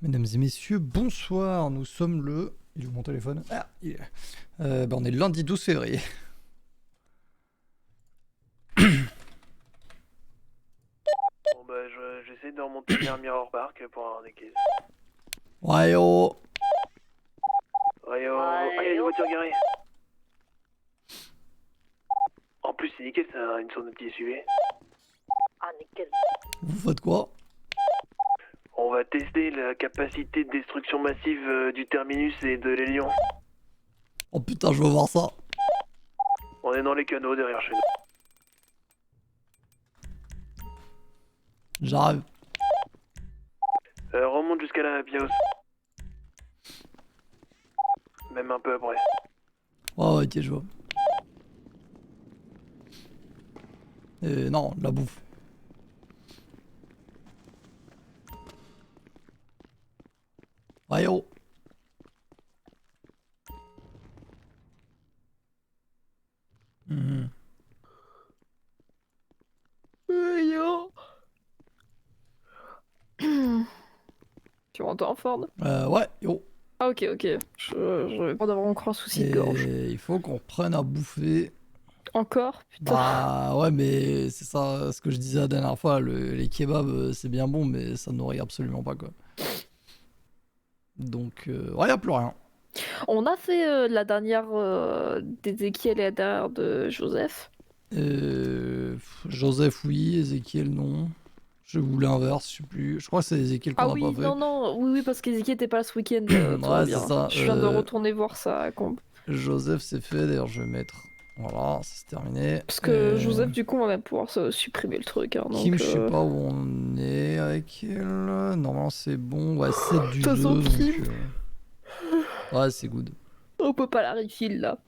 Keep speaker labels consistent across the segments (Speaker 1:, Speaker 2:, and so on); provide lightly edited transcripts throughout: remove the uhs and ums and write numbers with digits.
Speaker 1: Mesdames et messieurs, bonsoir. Nous sommes le... Il est où mon téléphone? Ah, il est là. On est lundi 12 février.
Speaker 2: Bon bah j'essaie de remonter vers Mirror Park pour avoir des caisses.
Speaker 1: Ouais, oh.
Speaker 2: Ouais, ah, il y a une voiture garée. En plus c'est nickel, ça a une sorte de petit SUV.
Speaker 3: Ah, nickel.
Speaker 1: Vous faites quoi?
Speaker 2: On va tester la capacité de destruction massive du terminus et de l'hélion.
Speaker 1: Oh putain, je veux voir ça.
Speaker 2: On est dans les canaux derrière chez nous.
Speaker 1: J'arrive.
Speaker 2: Remonte jusqu'à la Piaos. Même un peu après.
Speaker 1: Ouais, ok, je vois. Non, la bouffe. Ouais, oh. Mhm.
Speaker 3: Yo. Tu m'entends, Ford?
Speaker 1: Ouais, yo.
Speaker 3: Ah, ok, ok. Je vais pas d'avoir encore un souci de gorge.
Speaker 1: Et il faut qu'on reprenne à bouffer.
Speaker 3: Encore? Putain.
Speaker 1: Bah ouais, mais c'est ça ce que je disais la dernière fois. Les kebabs, c'est bien bon, mais ça nourrit absolument pas, quoi. Donc, ouais, y a plus rien.
Speaker 3: On a fait la dernière d'Ezekiel et la dernière de Joseph.
Speaker 1: Joseph, oui. Ézéchiel, non. Je voulais l'inverse, je sais plus. Je crois que c'est Ézéchiel
Speaker 3: Ah
Speaker 1: qu'on n'a pas
Speaker 3: oui,
Speaker 1: fait.
Speaker 3: non, non, oui, oui, parce qu'Ezekiel était pas là ce week-end, tout va
Speaker 1: Ouais, c'est
Speaker 3: bien.
Speaker 1: ça.
Speaker 3: Je viens de retourner voir ça à Combe.
Speaker 1: Joseph, c'est fait. D'ailleurs, je vais mettre. Voilà, c'est terminé.
Speaker 3: Parce que Joseph, du coup, on va même pouvoir supprimer le truc. Hein,
Speaker 1: Kim,
Speaker 3: donc,
Speaker 1: je sais pas où on est avec elle. Normalement, c'est bon. Ouais, 7 du
Speaker 3: De toute
Speaker 1: 2.
Speaker 3: façon,
Speaker 1: Donc,
Speaker 3: Kim,
Speaker 1: ouais, c'est good.
Speaker 3: on peut pas la refill là.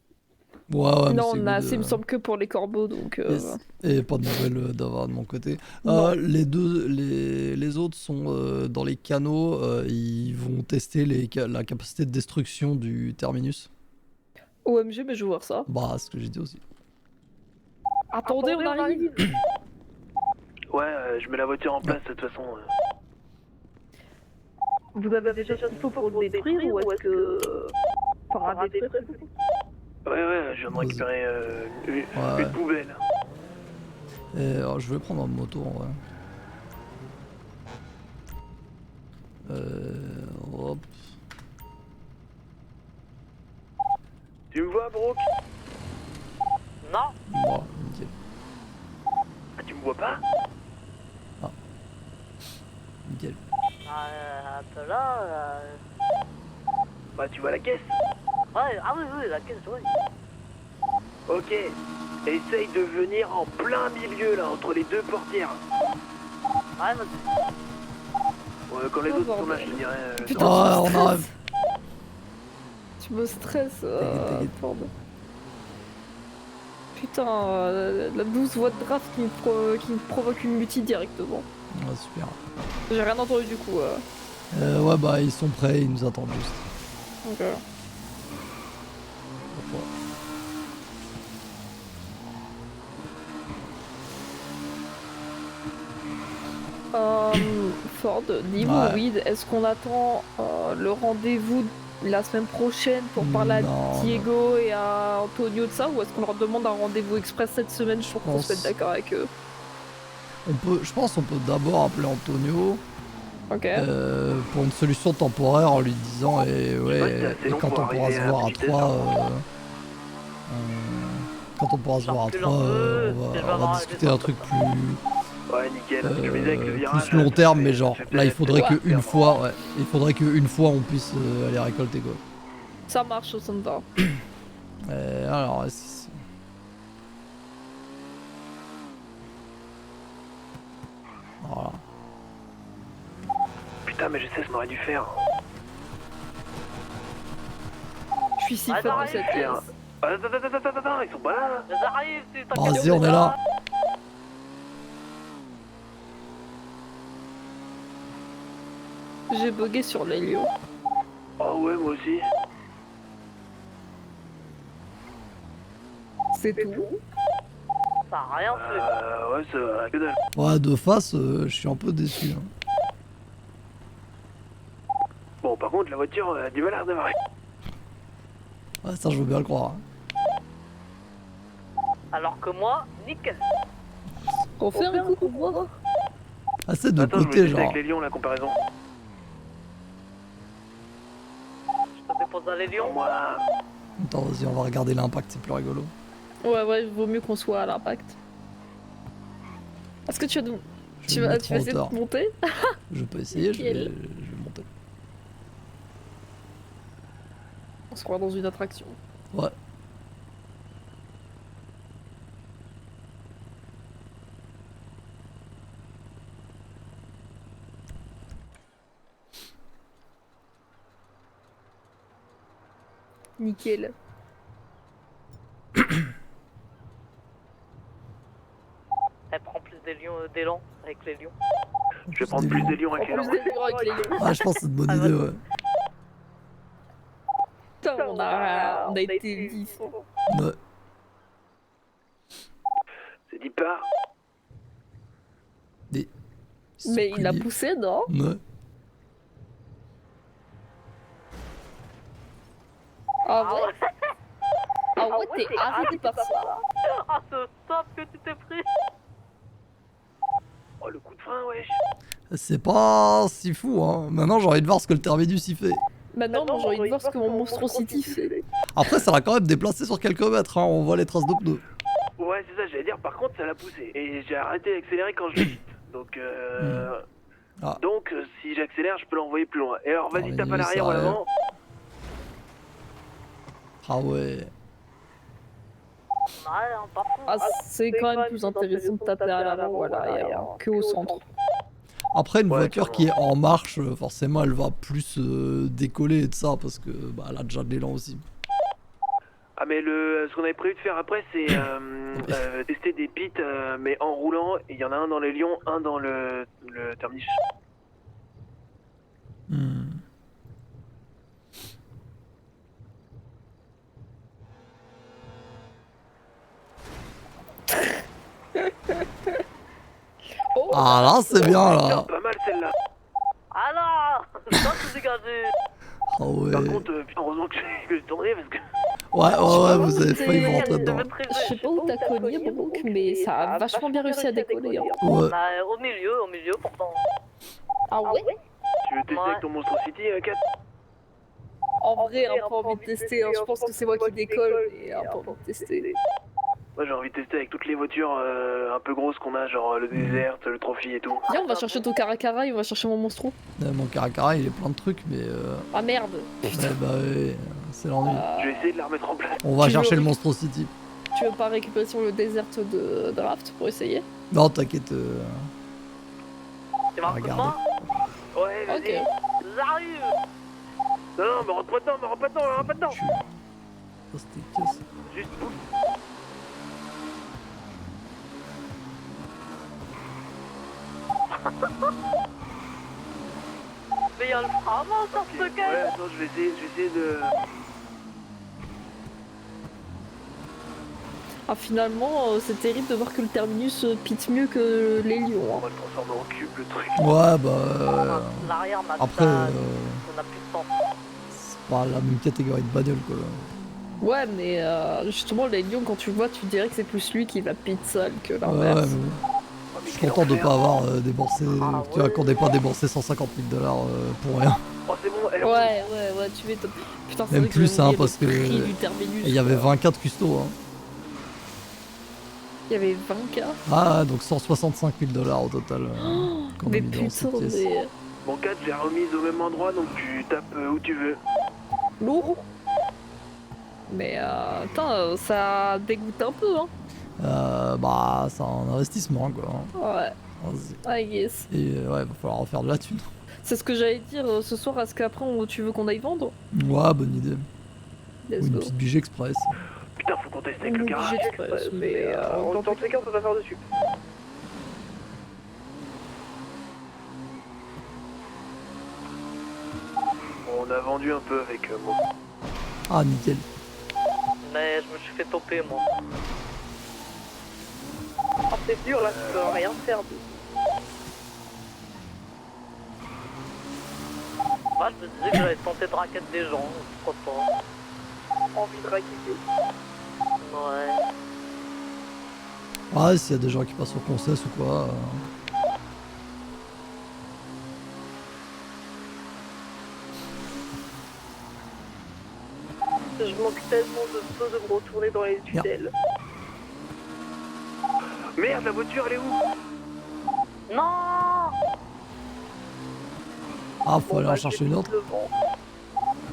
Speaker 1: Ouais, ouais, mais
Speaker 3: Non,
Speaker 1: c'est
Speaker 3: on a
Speaker 1: good.
Speaker 3: assez, il me semble, que pour les corbeaux, donc.
Speaker 1: Yes. Et pas de nouvelles d'avoir de mon côté.
Speaker 3: Non.
Speaker 1: Les autres sont dans les canaux. Ils vont tester la capacité de destruction du terminus.
Speaker 3: OMG, mais je veux voir ça.
Speaker 1: Bah, c'est ce que j'ai dit aussi.
Speaker 3: Attendez, on arrive.
Speaker 2: Ouais, je mets la voiture en place de toute façon.
Speaker 3: Vous avez déjà ce qu'il faut pour le détruire ou est-ce que. Par un détruire
Speaker 2: Ouais, je viens de récupérer
Speaker 1: Ouais.
Speaker 2: une poubelle.
Speaker 1: Alors, je vais prendre une moto en vrai. Hop.
Speaker 2: Tu me vois, Brooke?
Speaker 3: Non.
Speaker 1: Bon, nickel.
Speaker 2: Ah, tu me vois pas?
Speaker 1: Nickel.
Speaker 3: Un peu là.
Speaker 2: Bah, tu vois la caisse?
Speaker 3: Ouais, ah oui, la caisse, oui.
Speaker 2: Ok. Essaye de venir en plein milieu là, entre les deux portières.
Speaker 3: Ouais,
Speaker 2: Ouais, quand les
Speaker 3: Oh,
Speaker 2: autres sont là,
Speaker 3: bordel.
Speaker 2: je te dirais.
Speaker 3: Putain,
Speaker 1: Ouais,
Speaker 3: tu me
Speaker 1: on
Speaker 3: stresses.
Speaker 1: arrive.
Speaker 3: Tu me stresses,
Speaker 1: T'inquiète.
Speaker 3: Ford. Putain, la douce voix de draft qui me provoque une mutie directement.
Speaker 1: Ouais, super.
Speaker 3: J'ai rien entendu du coup.
Speaker 1: Ouais, bah, ils sont prêts, ils nous attendent juste.
Speaker 3: Donc,
Speaker 1: Hop, ouais.
Speaker 3: Ford, niveau
Speaker 1: Ouais.
Speaker 3: weed, est-ce qu'on attend le rendez-vous la semaine prochaine pour parler à
Speaker 1: Non,
Speaker 3: Diego et à Antonio de ça, ou est-ce qu'on leur demande un rendez-vous express cette semaine pour qu'on se mette d'accord avec eux?
Speaker 1: Je pense qu'on peut d'abord appeler Antonio
Speaker 3: Ok.
Speaker 1: pour une solution temporaire en lui disant
Speaker 2: Ouais, c'est assez
Speaker 1: et
Speaker 2: long
Speaker 1: quand
Speaker 2: pour
Speaker 1: on pourra
Speaker 2: arriver
Speaker 1: se
Speaker 2: à
Speaker 1: voir à
Speaker 2: petite
Speaker 1: 3
Speaker 2: vitesse,
Speaker 1: quand on pourra se voir à 3 on va discuter un truc plus
Speaker 2: Ouais, nickel. Je me disais avec le virage.
Speaker 1: plus long terme, mais
Speaker 2: ça
Speaker 1: genre
Speaker 2: fait
Speaker 1: là il
Speaker 2: peut-être
Speaker 1: faudrait
Speaker 2: perdre.
Speaker 1: qu'une fois il faudrait qu'une fois on puisse aller récolter quoi.
Speaker 3: Ça marche, ça me va.
Speaker 1: Alors voilà.
Speaker 2: Putain, mais je sais ce qu'on aurait dû faire.
Speaker 3: Je suis si fan de cette
Speaker 2: Faire.
Speaker 3: pièce.
Speaker 2: Attends, ils sont pas là.
Speaker 3: J'arrive, c'est ta
Speaker 1: Vas-y, on est là.
Speaker 3: J'ai bugué sur l'hélio.
Speaker 2: Oh ouais, moi aussi.
Speaker 3: C'est tout. Ça a rien fait.
Speaker 2: Ouais, ça va, que dalle.
Speaker 1: Ouais, de face je suis un peu déçu hein.
Speaker 2: Bon, par contre, la voiture a du mal à redémarrer.
Speaker 1: Ouais, ça, je veux bien le croire.
Speaker 4: Alors que moi, nickel.
Speaker 3: On fait un coup pour voir.
Speaker 1: Ah, c'est de
Speaker 2: Attends, je vais
Speaker 1: côté,
Speaker 2: tester
Speaker 1: genre.
Speaker 2: avec les lions, la comparaison.
Speaker 4: Je te dépose dans les lions.
Speaker 2: Moi,
Speaker 1: Attends, vas-y, on va regarder l'impact, c'est plus rigolo.
Speaker 3: Ouais, vaut mieux qu'on soit à l'impact. Est-ce que tu vas,
Speaker 1: Je
Speaker 3: tu
Speaker 1: vais me
Speaker 3: vas,
Speaker 1: mettre
Speaker 3: tu
Speaker 1: en
Speaker 3: vas essayer de
Speaker 1: hauteur.
Speaker 3: monter?
Speaker 1: Je peux essayer, je vais
Speaker 3: Nickel.
Speaker 1: monter.
Speaker 3: On se croit dans une attraction.
Speaker 1: Ouais.
Speaker 3: Nickel.
Speaker 4: Elle prend plus d'élan avec les lions.
Speaker 2: je vais prendre plus de lions
Speaker 3: En
Speaker 2: avec les
Speaker 3: plus
Speaker 2: lions.
Speaker 3: des lions avec les lions.
Speaker 1: Ah, je pense que c'est une bonne idée, ouais.
Speaker 3: Putain, on a été 10.
Speaker 1: Ouais.
Speaker 2: C'est 10 parts.
Speaker 3: Mais il a
Speaker 1: Pris.
Speaker 3: poussé, non?
Speaker 1: Ouais.
Speaker 3: Ah ouais? Ah ouais, t'es arrêté par ça.
Speaker 4: Ah, ce stop que tu t'es pris.
Speaker 2: Oh, le coup de frein, wesh.
Speaker 1: C'est pas si fou, hein. Maintenant, j'ai envie de voir ce que le terminus il fait.
Speaker 3: Maintenant, moi, j'ai envie de voir ce que mon monstrosity fait.
Speaker 1: Après, ça l'a quand même déplacé sur quelques mètres, hein. On voit les traces de pneus.
Speaker 2: Ouais, c'est ça, j'allais dire. Par contre, ça l'a poussé. Et j'ai arrêté d'accélérer quand je l'ai vite. Donc,
Speaker 1: Ah.
Speaker 2: donc si j'accélère, je peux l'envoyer plus loin. Et alors, vas-y,
Speaker 1: Oh,
Speaker 2: tape à
Speaker 1: mais
Speaker 2: l'arrière ou à
Speaker 1: ça,
Speaker 2: l'avant.
Speaker 1: Ah ouais.
Speaker 4: Ouais, hein, pas fou.
Speaker 3: Ah, c'est quand même plus intéressant de taper à l'avant ou à l'arrière que au centre.
Speaker 1: Après, une
Speaker 2: Ouais,
Speaker 1: voiture
Speaker 2: clairement.
Speaker 1: qui est en marche, forcément, elle va plus décoller et de ça, parce que bah, elle a déjà de l'élan aussi.
Speaker 2: Ah, mais ce qu'on avait prévu de faire après, c'est tester des pits, mais en roulant. Et il y en a un dans les lions, un dans le terminus.
Speaker 1: Hmm.
Speaker 3: Oh,
Speaker 1: Ah là, c'est bien
Speaker 2: Putain,
Speaker 1: là.
Speaker 2: pas mal celle-là.
Speaker 4: Alors, je dois te dégager.
Speaker 1: Ah ouais.
Speaker 2: Par contre, putain, heureusement que j'ai tourné parce que.
Speaker 1: Ouais, vous avez
Speaker 3: c'est-
Speaker 1: failli vous rentrer dedans.
Speaker 3: je sais pas où t'as cogné, Brooke, mais ça a vachement bien réussi à décoller. Hein.
Speaker 1: Ouais.
Speaker 4: Bah, au milieu pourtant.
Speaker 3: Ah ouais?
Speaker 2: Tu veux tester
Speaker 4: Ouais.
Speaker 2: avec ton Monstrosity, Kat?
Speaker 3: En vrai, un peu envie de tester. Hein. Je pense que c'est moi qui décolle, mais un peu envie de tester.
Speaker 2: Moi, j'ai envie de tester avec toutes les voitures un peu grosses qu'on a, genre le Desert, le Trophy et tout.
Speaker 3: Viens, on va chercher ton caracara et on va chercher mon monstro.
Speaker 1: Mon caracara, il est plein de trucs, mais
Speaker 3: Ah merde.
Speaker 1: ouais, bah ouais, c'est l'ennui.
Speaker 2: Je vais essayer de la remettre en place.
Speaker 1: On va
Speaker 3: tu
Speaker 1: chercher
Speaker 3: veux-
Speaker 1: le Monstrosity.
Speaker 3: Tu veux pas récupérer sur le désert de draft pour essayer?
Speaker 1: Non, t'inquiète.
Speaker 4: Tu vas un coup de
Speaker 1: Regardez.
Speaker 4: main?
Speaker 2: Ouais, vas-y.
Speaker 3: Ok.
Speaker 4: J'arrive.
Speaker 2: Non, me rentre pas dedans, me rentre pas dedans, me rentre pas dedans.
Speaker 1: Ça, c'était casse.
Speaker 2: Juste boum.
Speaker 4: Mais y'a le frein avant sur ce
Speaker 2: Ouais,
Speaker 4: quai.
Speaker 2: attends, je vais essayer de.
Speaker 3: Ah finalement, c'est terrible de voir que le terminus pite mieux que les
Speaker 2: On
Speaker 3: lions.
Speaker 2: va le transformer en cube, le truc.
Speaker 1: Ouais, bah.
Speaker 4: L'arrière n'a
Speaker 1: Après,
Speaker 4: ça n'a plus de sens.
Speaker 1: c'est pas la même catégorie de bagnole, quoi.
Speaker 3: Ouais, mais justement, les lions, quand tu le vois, tu dirais que c'est plus lui qui va pite seul que
Speaker 1: Ouais,
Speaker 3: l'inverse.
Speaker 1: mais bon.
Speaker 2: Oh, mais
Speaker 1: Je suis
Speaker 2: quel
Speaker 1: content de
Speaker 2: enfer.
Speaker 1: pas avoir déboursé.
Speaker 4: Ah
Speaker 1: Tu vois,
Speaker 4: ouais.
Speaker 1: qu'on n'ait pas déboursé 150 000 $ pour rien.
Speaker 2: Oh, c'est bon, elle
Speaker 3: Ouais, tu m'étonnes. Putain, c'est
Speaker 1: Même
Speaker 3: vrai que
Speaker 1: plus,
Speaker 3: j'ai
Speaker 1: hein,
Speaker 3: oublié
Speaker 1: parce
Speaker 3: le
Speaker 1: que-
Speaker 3: prix du terminus.
Speaker 1: Et il y avait
Speaker 3: quoi.
Speaker 1: 24 custos. Hein.
Speaker 3: Il y avait 20K.
Speaker 1: Ah, donc 165 000 $ au total. Qu'on a
Speaker 3: Mais
Speaker 1: mis dans
Speaker 3: putain,
Speaker 1: cette pièce.
Speaker 3: mais.
Speaker 2: Bon, 4, j'ai remise au même endroit, donc tu tapes où tu veux.
Speaker 3: Lourd. Mais putain, ça dégoûte un peu, hein.
Speaker 1: Bah, c'est un investissement, quoi.
Speaker 3: Ouais,
Speaker 1: Vas-y.
Speaker 3: I guess.
Speaker 1: Et ouais, va falloir refaire de la thune.
Speaker 3: C'est ce que j'allais dire ce soir. Est-ce qu'après, tu veux qu'on aille vendre?
Speaker 1: Ouais, bonne idée. Ou
Speaker 3: Let's
Speaker 1: une
Speaker 3: go.
Speaker 1: petite bige express.
Speaker 2: Putain, faut qu'on teste avec le
Speaker 3: Une
Speaker 2: garage.
Speaker 3: Bige Express, mais dans tous les cas, on peut pas faire dessus.
Speaker 2: On a vendu un peu avec moi.
Speaker 1: Ah, nickel.
Speaker 4: Mais je me suis fait toper moi.
Speaker 3: Ah, c'est dur là, tu peux rien faire.
Speaker 4: Bah, je me disais que j'allais tenter de raquette des gens, pourquoi pas.
Speaker 3: Envie de raqueter.
Speaker 4: Ouais.
Speaker 1: Ouais, s'il y a des gens qui passent au concess ou quoi.
Speaker 3: Je manque tellement de peu de me retourner dans les tunnels.
Speaker 2: Merde, la voiture, elle est où?
Speaker 4: Non.
Speaker 1: Ah, faut aller en chercher une autre.
Speaker 2: Non,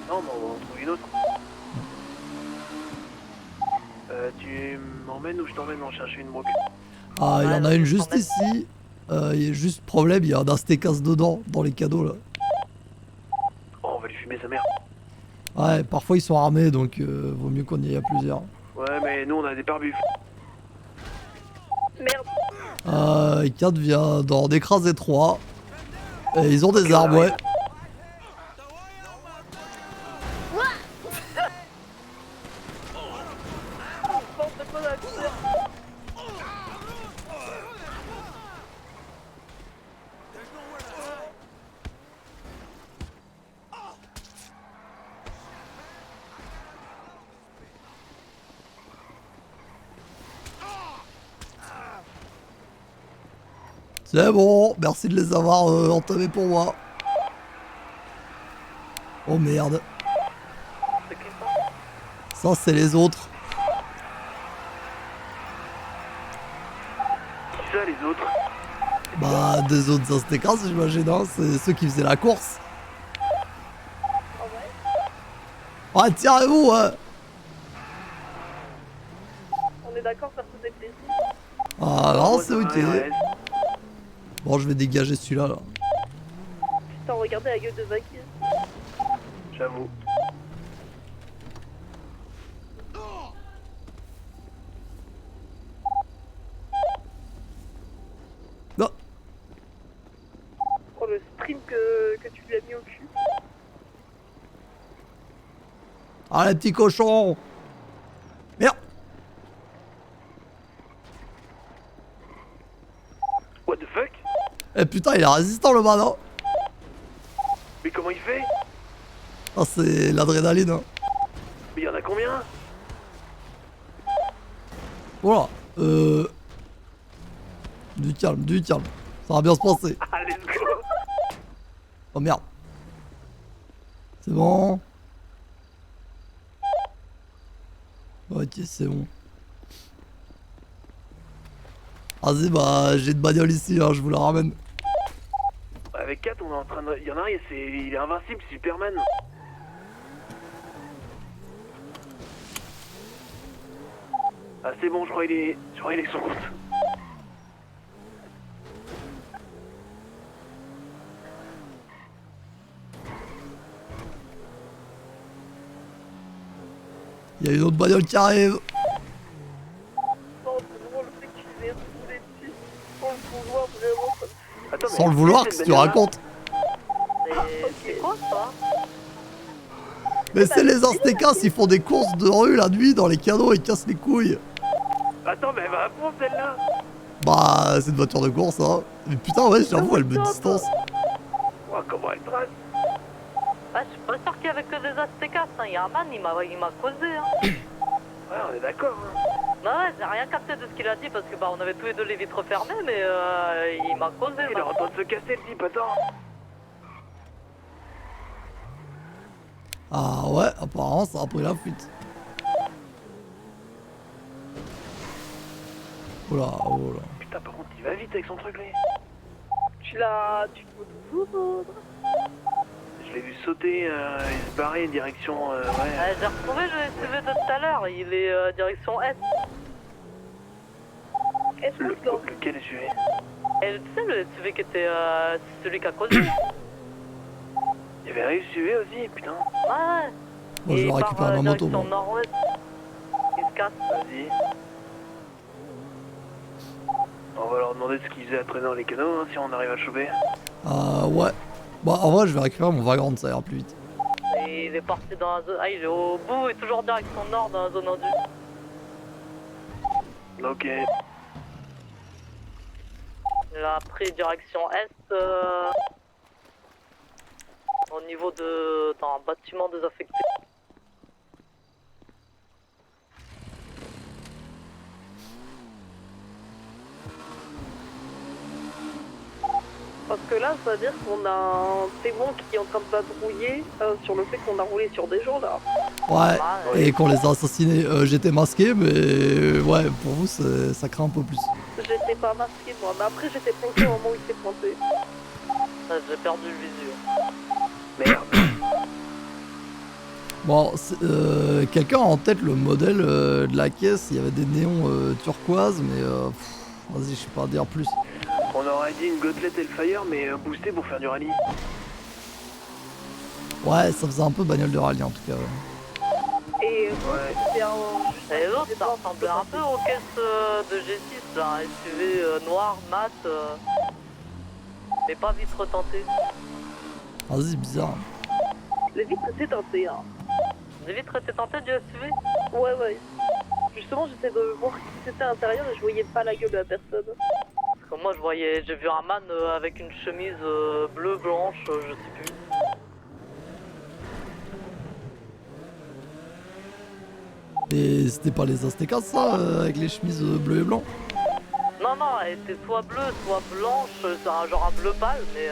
Speaker 2: mais on va en trouver une autre. Tu m'emmènes ou je t'emmène en chercher une broque?
Speaker 1: Ah, il y en a
Speaker 4: Ouais,
Speaker 1: une
Speaker 4: non,
Speaker 1: juste
Speaker 4: je
Speaker 1: ici. Il y a juste problème, il y a un astécasse dedans, dans les cadeaux là.
Speaker 2: Oh, on va lui fumer sa mère.
Speaker 1: Ouais, parfois ils sont armés donc vaut mieux qu'on y aille à plusieurs.
Speaker 2: Ouais, mais nous on a des pare-buffs.
Speaker 3: Merde.
Speaker 1: 4 vient d'en écraser 3. Et ils ont des armes, ouais.
Speaker 3: N'importe quoi dans la couleur.
Speaker 1: C'est bon, merci de les avoir entamés pour moi. Oh merde.
Speaker 4: C'est qui ça?
Speaker 1: Ça c'est les autres.
Speaker 2: Qui ça, les autres?
Speaker 1: Bah des autres astécasses j'imagine, hein. C'est ceux qui faisaient la course.
Speaker 3: Ah ouais.
Speaker 1: Ouais, tirez-vous, ouais.
Speaker 3: On est d'accord, ça faisait plaisir.
Speaker 1: Ah non,
Speaker 2: Moi,
Speaker 1: c'est
Speaker 2: ça
Speaker 1: ok.
Speaker 2: va, ouais.
Speaker 1: Bon, je vais dégager celui-là là.
Speaker 3: Putain, regardez la gueule de Zaki.
Speaker 2: J'avoue.
Speaker 1: Non.
Speaker 3: Oh, le stream que tu lui as mis au cul.
Speaker 1: Ah les petits cochons. Merde.
Speaker 2: What the fuck?
Speaker 1: Eh putain, il est résistant le man, hein.
Speaker 2: Mais comment il fait?
Speaker 1: Ah, c'est l'adrénaline, hein.
Speaker 2: Mais y'en a combien?
Speaker 1: Voilà. Du calme, du calme. Ça va bien se passer.
Speaker 2: Ah, let's go!
Speaker 1: Oh merde. C'est bon. Ok, c'est bon. Vas-y, bah, j'ai une bagnole ici, hein, je vous la ramène.
Speaker 2: Avec 4, on est en train de. Y'en a un, il est invincible, Superman. Ah, c'est bon, je crois qu'il est son compte.
Speaker 1: Il y a une autre bagnole qui arrive.
Speaker 3: Non, c'est vraiment le fait que tu les aies roulés dessus. Sans le vouloir, vraiment. Ça...
Speaker 2: Attends, mais
Speaker 1: Sans le vouloir,
Speaker 2: cette
Speaker 1: qu'est-ce que tu
Speaker 2: bagnole-là
Speaker 1: racontes?
Speaker 4: C'est quoi ça?
Speaker 1: Mais c'est les astécasses, ils font des courses de rue la nuit dans les canaux, ils cassent les couilles.
Speaker 2: Attends, mais elle va à fond celle-là!
Speaker 1: Bah, c'est une voiture de course, hein. Mais putain, ouais, j'avoue, elle me distance.
Speaker 2: Oh, comment elle trace?
Speaker 4: Ah, je suis pas sûr qu'il y avait que des Aztecas, hein. Il y a un man, il m'a causé, hein.
Speaker 2: Ouais, on est d'accord, hein.
Speaker 4: Non, ouais, j'ai rien capté de ce qu'il a dit parce que bah on avait tous les deux les vitres fermées, mais il m'a causé.
Speaker 2: Il est en train de se casser le type, attends.
Speaker 1: Ah ouais, apparemment, ça a pris la fuite. Oula, oula.
Speaker 2: Putain, par contre, il va vite avec son truc, lui.
Speaker 3: Tu peux toujours vendre.
Speaker 2: Je l'ai vu sauter et se barrer direction. Ouais.
Speaker 4: J'ai retrouvé le SUV de tout à l'heure, il est direction S.
Speaker 3: Est-ce que dans...
Speaker 2: Lequel est suivi?
Speaker 4: Et tu sais, le SUV qui était celui qui a causé.
Speaker 2: Il y avait un SUV aussi, putain.
Speaker 4: Ouais.
Speaker 1: Moi, je vais récupérer ma moto,
Speaker 4: direction
Speaker 1: moi.
Speaker 4: nord-ouest. Il se casse.
Speaker 2: Vas-y. On va leur demander ce qu'ils faisaient à traîner dans les canaux, hein, si on arrive à le choper.
Speaker 1: Ouais. Bah, en vrai, je vais récupérer mon Vagrant, ça ira plus vite.
Speaker 4: Et il est parti dans la zone. Ah, il est au bout et toujours direction nord dans la zone endue.
Speaker 2: Ok.
Speaker 4: Il a pris direction est. au niveau d'un bâtiment désaffecté.
Speaker 3: Parce que là, ça veut dire qu'on a un témoin qui est en train de patrouiller sur le fait qu'on a roulé sur des gens là.
Speaker 1: Ouais,
Speaker 4: Ouais.
Speaker 1: et qu'on les a assassinés. J'étais masqué, mais ouais, pour vous, ça craint un peu plus.
Speaker 3: J'étais pas masqué moi, mais après j'étais planté au moment où il s'est pointé.
Speaker 4: J'ai perdu le visu.
Speaker 2: Merde.
Speaker 1: Bon, quelqu'un a en tête le modèle de la caisse. Il y avait des néons turquoise, mais vas-y, je sais pas dire plus.
Speaker 2: On aurait dit une gotelette Hellfire, mais boostée pour faire du rallye.
Speaker 1: Ouais, ça faisait un peu bagnole de rallye en tout cas. Ouais.
Speaker 3: Et
Speaker 2: Ouais.
Speaker 3: c'était un.
Speaker 4: Et les autres, ça ressemblait un peu aux caisses de G6, là, un SUV noir, mat, mais pas vitre teintée.
Speaker 1: Vas-y, bizarre.
Speaker 3: Les vitres étaient teintées, hein.
Speaker 4: Les vitres étaient teintées du SUV?
Speaker 3: Ouais, ouais. Justement, j'essaie de voir qui c'était à l'intérieur et je voyais pas la gueule de la personne.
Speaker 4: Parce que moi, j'ai vu un man avec une chemise bleue, blanche, je sais plus.
Speaker 1: Et c'était pas les Aztecas ça, avec les chemises bleues et blancs?
Speaker 4: Non, non, elle était soit bleue, soit blanche, c'est genre un bleu pâle, mais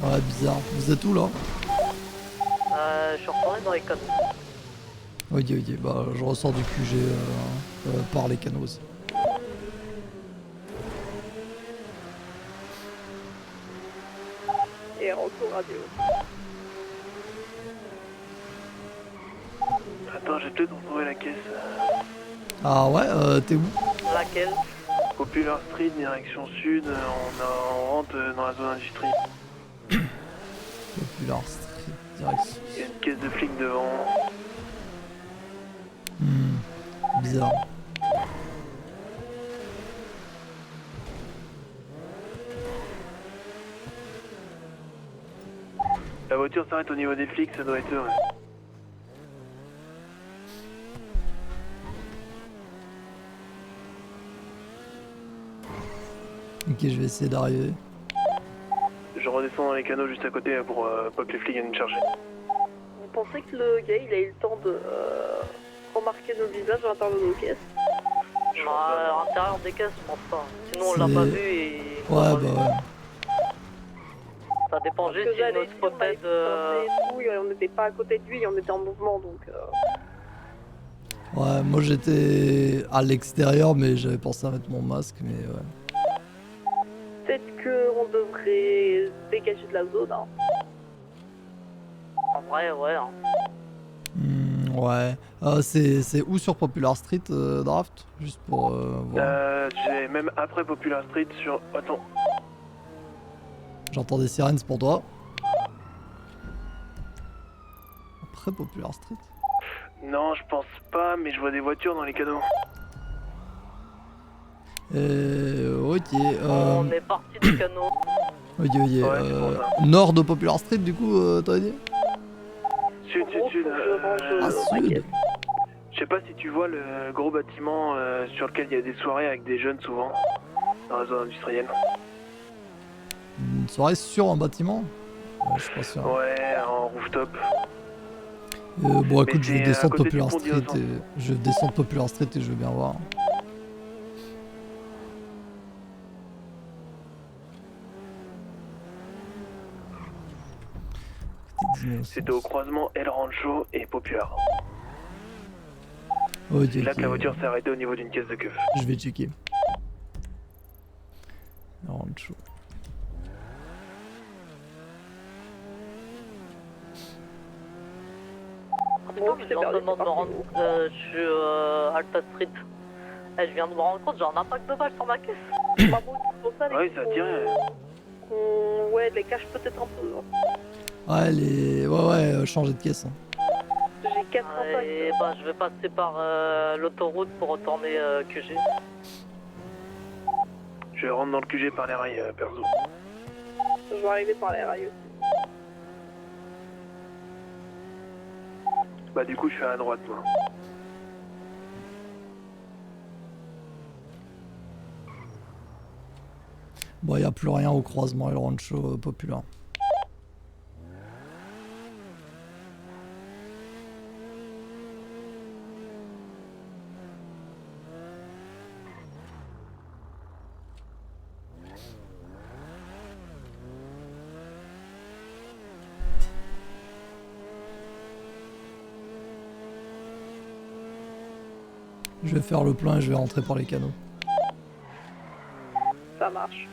Speaker 1: Ouais, bizarre. Vous êtes où là?
Speaker 4: je suis retourné dans les canaux.
Speaker 1: Ok, ok, bah je ressors du QG par les canaux aussi.
Speaker 3: Et retour radio.
Speaker 2: Attends, j'ai peut-être retrouvé la caisse.
Speaker 1: Ah ouais, t'es où?
Speaker 4: Laquelle?
Speaker 2: Popular Street, direction sud, on rentre dans la zone industrie.
Speaker 1: Popular Street, direction.
Speaker 2: Il y a une caisse de flics devant.
Speaker 1: Bizarre.
Speaker 2: La voiture s'arrête au niveau des flics, ça doit être eux. Ouais.
Speaker 1: Ok, je vais essayer d'arriver.
Speaker 2: Je redescends dans les canaux juste à côté pour pas que les flics viennent me chercher.
Speaker 3: Vous pensez que le gars il a eu le temps de remarquer nos visages à l'intérieur de nos caisses?
Speaker 4: Non, à l'intérieur des caisses, je pense pas. Sinon, on l'a
Speaker 1: C'est-
Speaker 4: pas vu et.
Speaker 1: Ouais, bah ouais.
Speaker 4: Ça dépend
Speaker 3: Parce
Speaker 4: juste
Speaker 3: que
Speaker 4: si
Speaker 3: j'allais
Speaker 4: notre
Speaker 3: dire, on avait
Speaker 4: spotted.
Speaker 3: teintées et tout, et on n'était pas à côté de lui, on était en mouvement donc.
Speaker 1: Ouais, moi j'étais à l'extérieur, mais j'avais pensé à mettre mon masque, mais ouais.
Speaker 3: Peut-être qu'on devrait se dégager de la zone. Hein.
Speaker 4: En vrai, ouais. Hein.
Speaker 1: Ouais. C'est où sur Popular Street, Draft? Juste pour voir.
Speaker 2: J'ai même après Popular Street sur... Attends,
Speaker 1: J'entends des sirènes, c'est pour toi. Après Popular Street?
Speaker 2: non je pense pas, mais je vois des voitures dans les canaux.
Speaker 1: Ok.
Speaker 4: On est parti du canot.
Speaker 1: Ok, ok.
Speaker 2: c'est pour ça.
Speaker 1: Nord de Popular Street, du coup, t'as dit?
Speaker 2: Sud,
Speaker 3: En
Speaker 2: sud,
Speaker 3: gros,
Speaker 2: sud.
Speaker 3: faut que je range
Speaker 1: Ah,
Speaker 3: ma
Speaker 1: sud.
Speaker 3: caisse.
Speaker 2: Je sais pas si tu vois le gros bâtiment sur lequel il y a des soirées avec des jeunes souvent, dans la zone industrielle.
Speaker 1: Une soirée sur un bâtiment? Ouais, je suis pas sûr.
Speaker 2: Ouais, en rooftop.
Speaker 1: Bon, écoute,
Speaker 2: Mais
Speaker 1: je vais
Speaker 2: c'est à
Speaker 1: descendre
Speaker 2: côté du
Speaker 1: Popular
Speaker 2: pont
Speaker 1: Street
Speaker 2: d'Innocence.
Speaker 1: et je vais descendre Popular Street et je vais bien voir.
Speaker 2: C'était au croisement El Rancho et Popular.
Speaker 1: Ok,
Speaker 2: C'est là que la
Speaker 1: ok.
Speaker 2: voiture s'est arrêtée au niveau d'une caisse de keuf.
Speaker 1: Je vais checker. Rancho.
Speaker 3: Bon,
Speaker 4: Je
Speaker 3: je
Speaker 4: viens
Speaker 3: perdu,
Speaker 4: de me
Speaker 3: c'est
Speaker 4: rendre.
Speaker 3: parti.
Speaker 4: Je suis Alta Street. Et je viens de me rendre compte, j'ai un impact de balle sur ma caisse.
Speaker 3: Bah bon, c'est pour ça, les
Speaker 2: Ouais, ça a tiré.
Speaker 3: Ouais, les cache peut-être un peu. Hein.
Speaker 1: Ouais, ouais, changer de caisse. Hein.
Speaker 3: J'ai 4
Speaker 4: Et
Speaker 3: impacts.
Speaker 4: bah, je vais passer par l'autoroute pour retourner QG.
Speaker 2: Je rentre dans le QG par les rails, perso.
Speaker 3: Je vais arriver par les rails aussi.
Speaker 2: Bah du coup je suis à droite moi.
Speaker 1: Bon, y a plus rien au croisement El Rancho populaire. Je vais faire le plein et je vais rentrer par les canaux.
Speaker 3: Ça marche.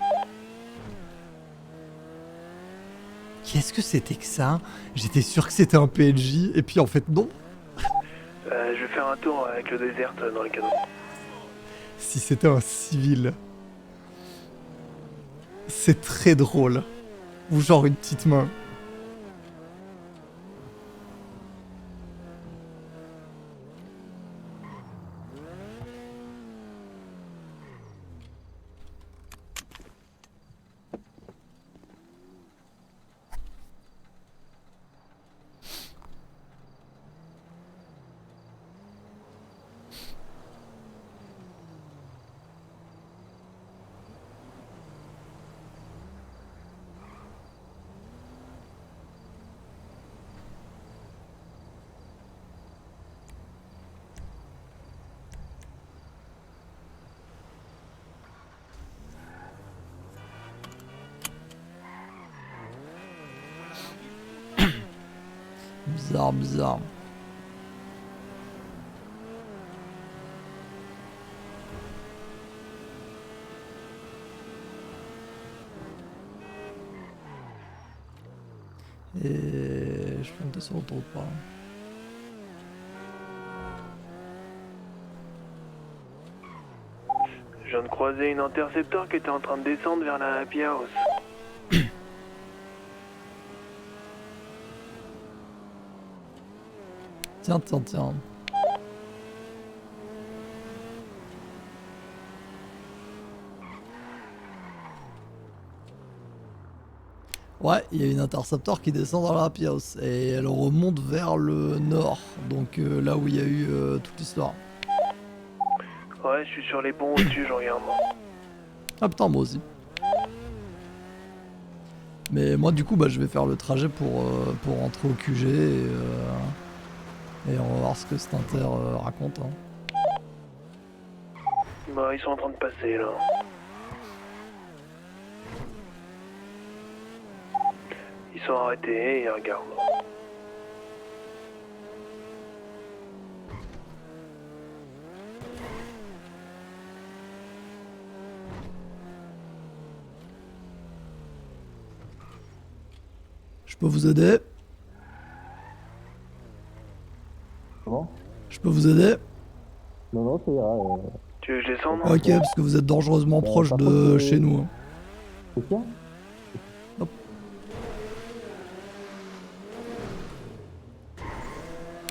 Speaker 1: Qu'est-ce que c'était que ça? J'étais sûr que c'était un PNJ et puis en fait non.
Speaker 2: Je vais faire un tour avec le désert dans les canaux.
Speaker 1: Si c'était un civil. C'est très drôle. Ou genre une petite main. Bizarre, bizarre. Et je peux monter sur l'autoroute par là.
Speaker 2: Je viens de croiser une intercepteur qui était en train de descendre vers la Happy House.
Speaker 1: Tiens, tiens, tiens. Ouais, il y a une interceptor qui descend dans la Happy House et elle remonte vers le nord, donc là où il y a eu toute l'histoire.
Speaker 2: Ouais, je suis sur les ponts au-dessus, je regarde.
Speaker 1: Ah putain, moi aussi. Mais moi du coup, bah, je vais faire le trajet pour rentrer au QG et on va voir ce que cet inter raconte. Hein.
Speaker 2: Bah, ils sont en train de passer là. Ils sont arrêtés et ils regardent.
Speaker 1: Je peux vous aider?
Speaker 5: Comment?
Speaker 1: Je peux vous aider?
Speaker 5: Non, non, ça ira.
Speaker 2: Tu veux que je descende?
Speaker 1: Ok, parce que vous êtes dangereusement proche
Speaker 5: par
Speaker 1: de
Speaker 5: contre,
Speaker 1: chez nous. Hein.
Speaker 5: C'est sûr?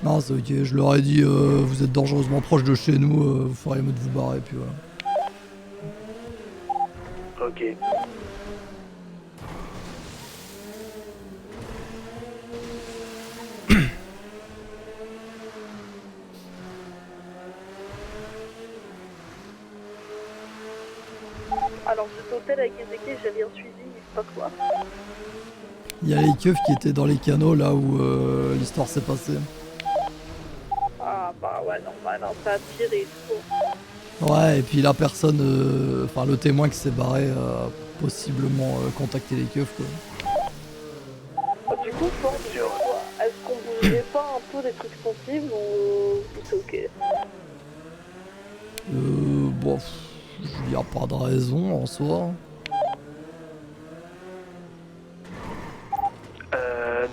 Speaker 1: Non, c'est ok, je leur ai dit, vous êtes dangereusement proche de chez nous, vous feriez mieux de vous barrer, puis voilà.
Speaker 2: Ok.
Speaker 3: Alors cet hôtel avec Ezekiel, j'avais un suivi, pas quoi.
Speaker 1: Il y a les keufs qui étaient dans les canaux là où l'histoire s'est passée.
Speaker 3: Ah bah ouais, normal, hein, ça a tiré trop.
Speaker 1: Ouais, et puis la personne, enfin le témoin qui s'est barré a possiblement contacté les keufs quoi.
Speaker 3: Du coup, Ford, est-ce qu'on bougerait pas un peu des trucs sensibles ou c'est ok?
Speaker 1: Bon, il n'y a pas de raison en soi.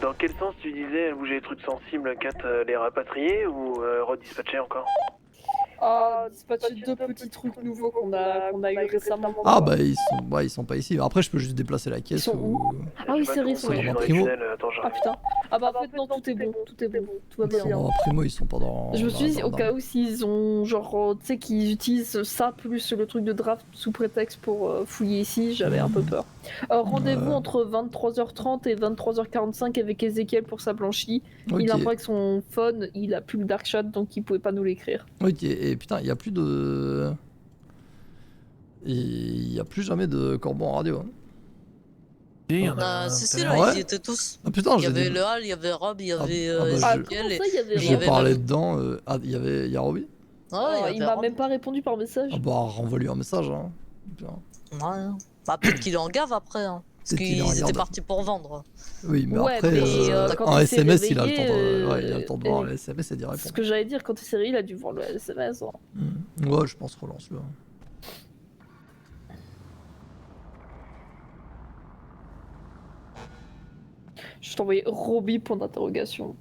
Speaker 2: Dans quel sens tu disais bouger les trucs sensibles, Kat, les rapatrier ou redispatcher encore?
Speaker 3: Ah, dispatcher deux petits trucs nouveaux qu'on a eu récemment.
Speaker 1: Ah bah ils sont pas ici. Après je peux juste déplacer la caisse
Speaker 3: Ils sont
Speaker 1: ou...
Speaker 3: Ah oui, c'est vrai, ils sont
Speaker 1: dans
Speaker 2: dans
Speaker 1: un
Speaker 2: les
Speaker 1: primo.
Speaker 2: tunnels, attends,
Speaker 3: Ah
Speaker 2: j'arrive.
Speaker 3: putain. Ah bah en fait non, tout est bon, tout va bien.
Speaker 1: Dans un primo ils sont pas dans...
Speaker 3: Je me suis dit
Speaker 1: dans-
Speaker 3: au cas où s'ils ont genre tu sais qu'ils utilisent ça plus le truc de draft sous prétexte pour fouiller ici, j'avais un peu peur. Rendez-vous entre 23h30 et 23h45 avec Ezekiel pour sa blanchie.
Speaker 1: Ok,
Speaker 3: Il a que son phone, il a plus le dark chat donc il pouvait pas nous l'écrire.
Speaker 1: ok, et putain il y a plus de... Et il n'y a plus jamais de corbeaux en radio. Hein.
Speaker 6: Il y en a
Speaker 4: Si,
Speaker 6: tout
Speaker 4: si,
Speaker 6: à
Speaker 4: là,
Speaker 6: l'heure.
Speaker 1: Ouais.
Speaker 4: ils y étaient tous.
Speaker 1: Ah putain,
Speaker 4: Il y
Speaker 1: j'ai
Speaker 4: avait
Speaker 1: dit...
Speaker 4: le Hal, il y avait Rob, il y avait
Speaker 1: bah,
Speaker 3: Ah,
Speaker 1: je-
Speaker 3: comment
Speaker 4: Ezekiel et...
Speaker 3: ça, il y avait
Speaker 4: il y
Speaker 1: J'en
Speaker 4: avait
Speaker 1: parlais
Speaker 4: même-
Speaker 1: dedans. Ah, il y a Robbie.
Speaker 4: Ouais,
Speaker 3: il
Speaker 4: y avait
Speaker 3: m'a
Speaker 4: Rob.
Speaker 3: même pas répondu par message.
Speaker 1: Ah bah, renvoie-lui un message. Hein. Putain.
Speaker 4: Ouais. Bah, peut-être qu'il est en gave après, hein. Parce
Speaker 1: Peut-être qu'il est en
Speaker 4: qu'ils étaient
Speaker 1: garde.
Speaker 4: partis pour vendre.
Speaker 1: Oui, mais
Speaker 3: Ouais,
Speaker 1: après,
Speaker 3: mais, quand
Speaker 1: en
Speaker 3: il s'est
Speaker 1: SMS, il a le
Speaker 3: réveillé,
Speaker 1: temps de, ouais, il a le temps de voir
Speaker 3: euh,
Speaker 1: les SMS et d'y
Speaker 3: Ce
Speaker 1: répondre.
Speaker 3: que j'allais dire, quand il s'est réveillé, il a dû voir le SMS. Hein.
Speaker 1: Ouais, je pense relance-le.
Speaker 3: Je t'ai envoyé Robbie, point d'interrogation.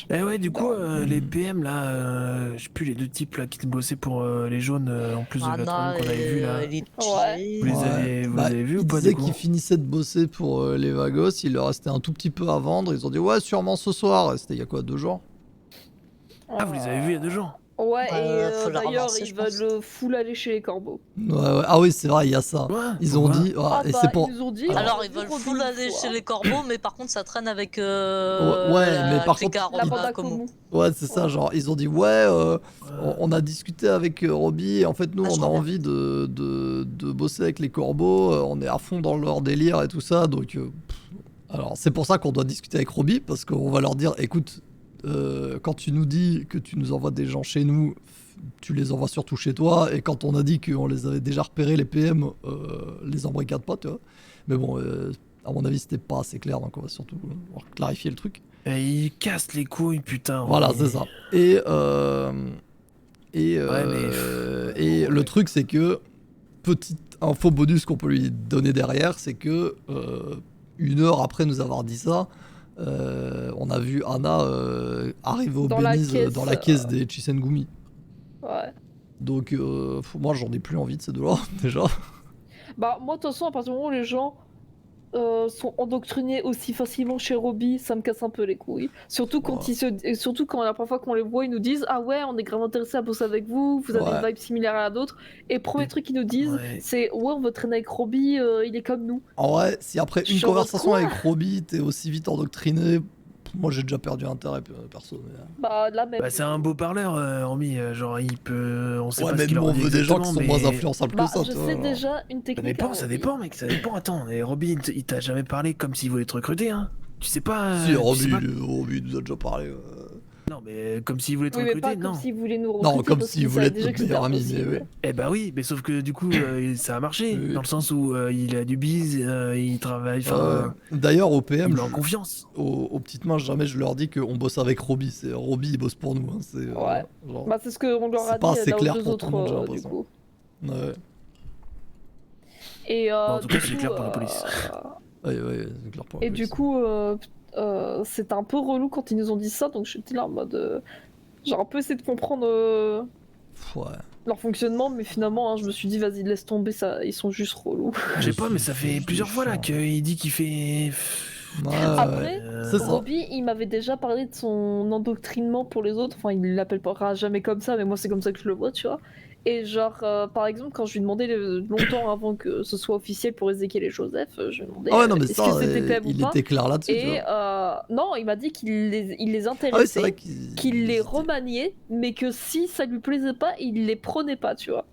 Speaker 6: Eh ouais, du coup,
Speaker 1: Hmm.
Speaker 6: les PM là, je sais plus, les deux types là qui bossaient pour les jaunes en plus de la
Speaker 4: Anna
Speaker 6: trame qu'on avait vu là.
Speaker 4: et Litchi.
Speaker 3: Ouais.
Speaker 6: Vous les avez, vous les avez vus ou pas
Speaker 1: Ils
Speaker 6: du
Speaker 1: disaient
Speaker 6: coup?
Speaker 1: qu'ils finissaient de bosser pour les Vagos, il leur restait un tout petit peu à vendre, ils ont dit ouais sûrement ce soir, et c'était il y a quoi, 2 jours?
Speaker 6: Ah, vous les avez vus il y a 2 jours?
Speaker 3: Ouais, et
Speaker 4: faut la
Speaker 3: d'ailleurs,
Speaker 4: relancer,
Speaker 3: ils
Speaker 4: je pense.
Speaker 3: veulent full aller chez les corbeaux.
Speaker 1: Ouais, ah oui c'est vrai, il y a ça.
Speaker 6: Ouais,
Speaker 1: Ils ont
Speaker 6: pourquoi?
Speaker 1: dit, ouais,
Speaker 3: Ah
Speaker 1: et
Speaker 3: bah,
Speaker 1: c'est pour...
Speaker 3: ils nous ont dit.
Speaker 4: Alors,
Speaker 3: on a
Speaker 4: ils
Speaker 3: vu
Speaker 4: veulent
Speaker 3: Robbie
Speaker 4: full
Speaker 3: une
Speaker 4: aller
Speaker 3: fois.
Speaker 4: chez les corbeaux, mais par contre, ça traîne avec
Speaker 1: Ouais, mais par
Speaker 4: Cléka,
Speaker 1: contre,
Speaker 3: La
Speaker 4: Roba,
Speaker 3: bande
Speaker 4: Como.
Speaker 3: Como.
Speaker 1: Ouais c'est ça, genre ils ont dit ouais, on a discuté avec Robbie, et en fait nous
Speaker 4: Ah, je
Speaker 1: on a
Speaker 4: crois bien.
Speaker 1: envie de bosser avec les corbeaux, on est à fond dans leur délire et tout ça, donc... Alors c'est pour ça qu'on doit discuter avec Robbie, parce qu'on va leur dire, écoute, quand tu nous dis que tu nous envoies des gens chez nous, tu les envoies surtout chez toi, et quand on a dit qu'on les avait déjà repérés, les PM, les embricade pas, tu vois. Mais bon, à mon avis c'était pas assez clair, donc on va surtout clarifier le truc.
Speaker 6: Et ils cassent les couilles, putain.
Speaker 1: Voilà,
Speaker 6: oui.
Speaker 1: c'est ça. Et le truc, c'est que, petite info bonus qu'on peut lui donner derrière, c'est que 1 heure après nous avoir dit ça, on a vu Anna arriver au
Speaker 3: Dans la
Speaker 1: Belize,
Speaker 3: caisse,
Speaker 1: dans la caisse des Chisengumi.
Speaker 3: Ouais.
Speaker 1: Donc moi j'en ai plus envie de ces deux-là, déjà.
Speaker 3: Bah, moi, de toute façon, à partir du moment où les gens sont endoctrinés aussi facilement chez Robbie, ça me casse un peu les couilles. Surtout quand, et surtout quand la première fois qu'on les voit, ils nous disent ah ouais, on est grave intéressé à bosser avec vous, vous avez une vibe similaire à la nôtre. Et premier truc qu'ils nous disent,
Speaker 6: Ouais.
Speaker 3: c'est ouais, on veut traîner avec Robbie, il est comme nous.
Speaker 1: En vrai, si après une
Speaker 3: Je
Speaker 1: conversation
Speaker 3: quoi
Speaker 1: avec Robbie, t'es aussi vite endoctriné, moi j'ai déjà perdu intérêt perso. Mais...
Speaker 3: Bah, là même.
Speaker 6: Bah, c'est un beau parleur, hormis, genre il peut. On sait
Speaker 1: Ouais,
Speaker 6: pas
Speaker 1: mais
Speaker 6: ce qu'il
Speaker 1: nous
Speaker 6: leur
Speaker 1: on
Speaker 6: dit
Speaker 1: veut des gens qui sont
Speaker 6: exactement,
Speaker 1: moins
Speaker 6: mais-
Speaker 1: influençables
Speaker 3: Bah,
Speaker 1: que ça,
Speaker 3: je
Speaker 1: tu vois,
Speaker 3: sais
Speaker 1: alors.
Speaker 3: déjà une
Speaker 6: Ça
Speaker 3: technique.
Speaker 6: dépend,
Speaker 3: à
Speaker 6: ça
Speaker 3: Robbie.
Speaker 6: dépend, mec, ça dépend. Attends, et Robbie, il t'a jamais parlé comme s'il voulait te recruter, hein? Tu sais pas.
Speaker 1: Si,
Speaker 6: tu
Speaker 1: Robbie,
Speaker 6: sais pas-
Speaker 1: Robbie nous a déjà parlé.
Speaker 6: Non, mais comme s'il voulait te
Speaker 3: Oui, mais
Speaker 6: recruter,
Speaker 3: pas
Speaker 6: non.
Speaker 3: comme s'il voulait nous recruter.
Speaker 1: Non, comme
Speaker 3: parce
Speaker 1: s'il
Speaker 3: qu'il
Speaker 1: voulait
Speaker 3: savait
Speaker 1: être
Speaker 3: déjà
Speaker 1: notre
Speaker 3: que c'était
Speaker 1: meilleur ami, mais
Speaker 3: impossible.
Speaker 1: oui.
Speaker 6: Eh bah oui, mais sauf que du coup, ça a marché,
Speaker 1: Oui.
Speaker 6: dans le sens où il a du bise, il travaille, enfin,
Speaker 1: D'ailleurs, au
Speaker 6: il
Speaker 1: PM,
Speaker 6: me met en confiance.
Speaker 1: aux petites mains, jamais je leur dis qu'on bosse avec Robbie. C'est Robbie, il bosse pour nous. Hein. C'est,
Speaker 3: Ouais.
Speaker 1: genre...
Speaker 3: Bah, c'est ce qu'on leur
Speaker 1: C'est
Speaker 3: a
Speaker 1: pas
Speaker 3: dit
Speaker 1: assez
Speaker 3: là aux
Speaker 1: clair
Speaker 3: deux
Speaker 1: pour tout
Speaker 3: autres,
Speaker 1: le monde, j'ai
Speaker 3: du
Speaker 1: l'impression.
Speaker 3: coup.
Speaker 1: Ouais,
Speaker 3: Et,
Speaker 6: en tout
Speaker 3: du
Speaker 6: cas, c'est
Speaker 3: coup,
Speaker 6: clair pour la police.
Speaker 1: ouais, c'est clair pour la
Speaker 3: Et du
Speaker 1: police.
Speaker 3: coup, c'était un peu relou quand ils nous ont dit ça, donc j'étais là en mode. J'ai un peu essayé de comprendre
Speaker 1: Ouais.
Speaker 3: leur fonctionnement, mais finalement, hein, je me suis dit, vas-y, laisse tomber ça, ils sont juste relous.
Speaker 6: Je sais pas, mais ça fait
Speaker 1: C'est
Speaker 6: plusieurs fois là
Speaker 1: chiant.
Speaker 6: qu'il dit qu'il fait.
Speaker 1: Ouais,
Speaker 3: Après,
Speaker 1: c'est ça.
Speaker 3: Robbie, il m'avait déjà parlé de son endoctrinement pour les autres. Enfin, il l'appellera jamais comme ça, mais moi, c'est comme ça que je le vois, tu vois. Et genre, par exemple, quand je lui demandais longtemps avant que ce soit officiel pour Ezekiel et Joseph, je lui demandais
Speaker 1: Ah ouais, non, mais
Speaker 3: est-ce
Speaker 1: ça,
Speaker 3: que c'était PM ou
Speaker 1: il
Speaker 3: pas.
Speaker 1: était clair là-dessus. tu
Speaker 3: Et
Speaker 1: vois.
Speaker 3: non, il m'a dit qu'il les
Speaker 1: Ah oui, c'est
Speaker 3: intéressait,
Speaker 1: vrai
Speaker 3: qu'il les remaniait, mais que si ça lui plaisait pas, il les prenait pas, tu vois.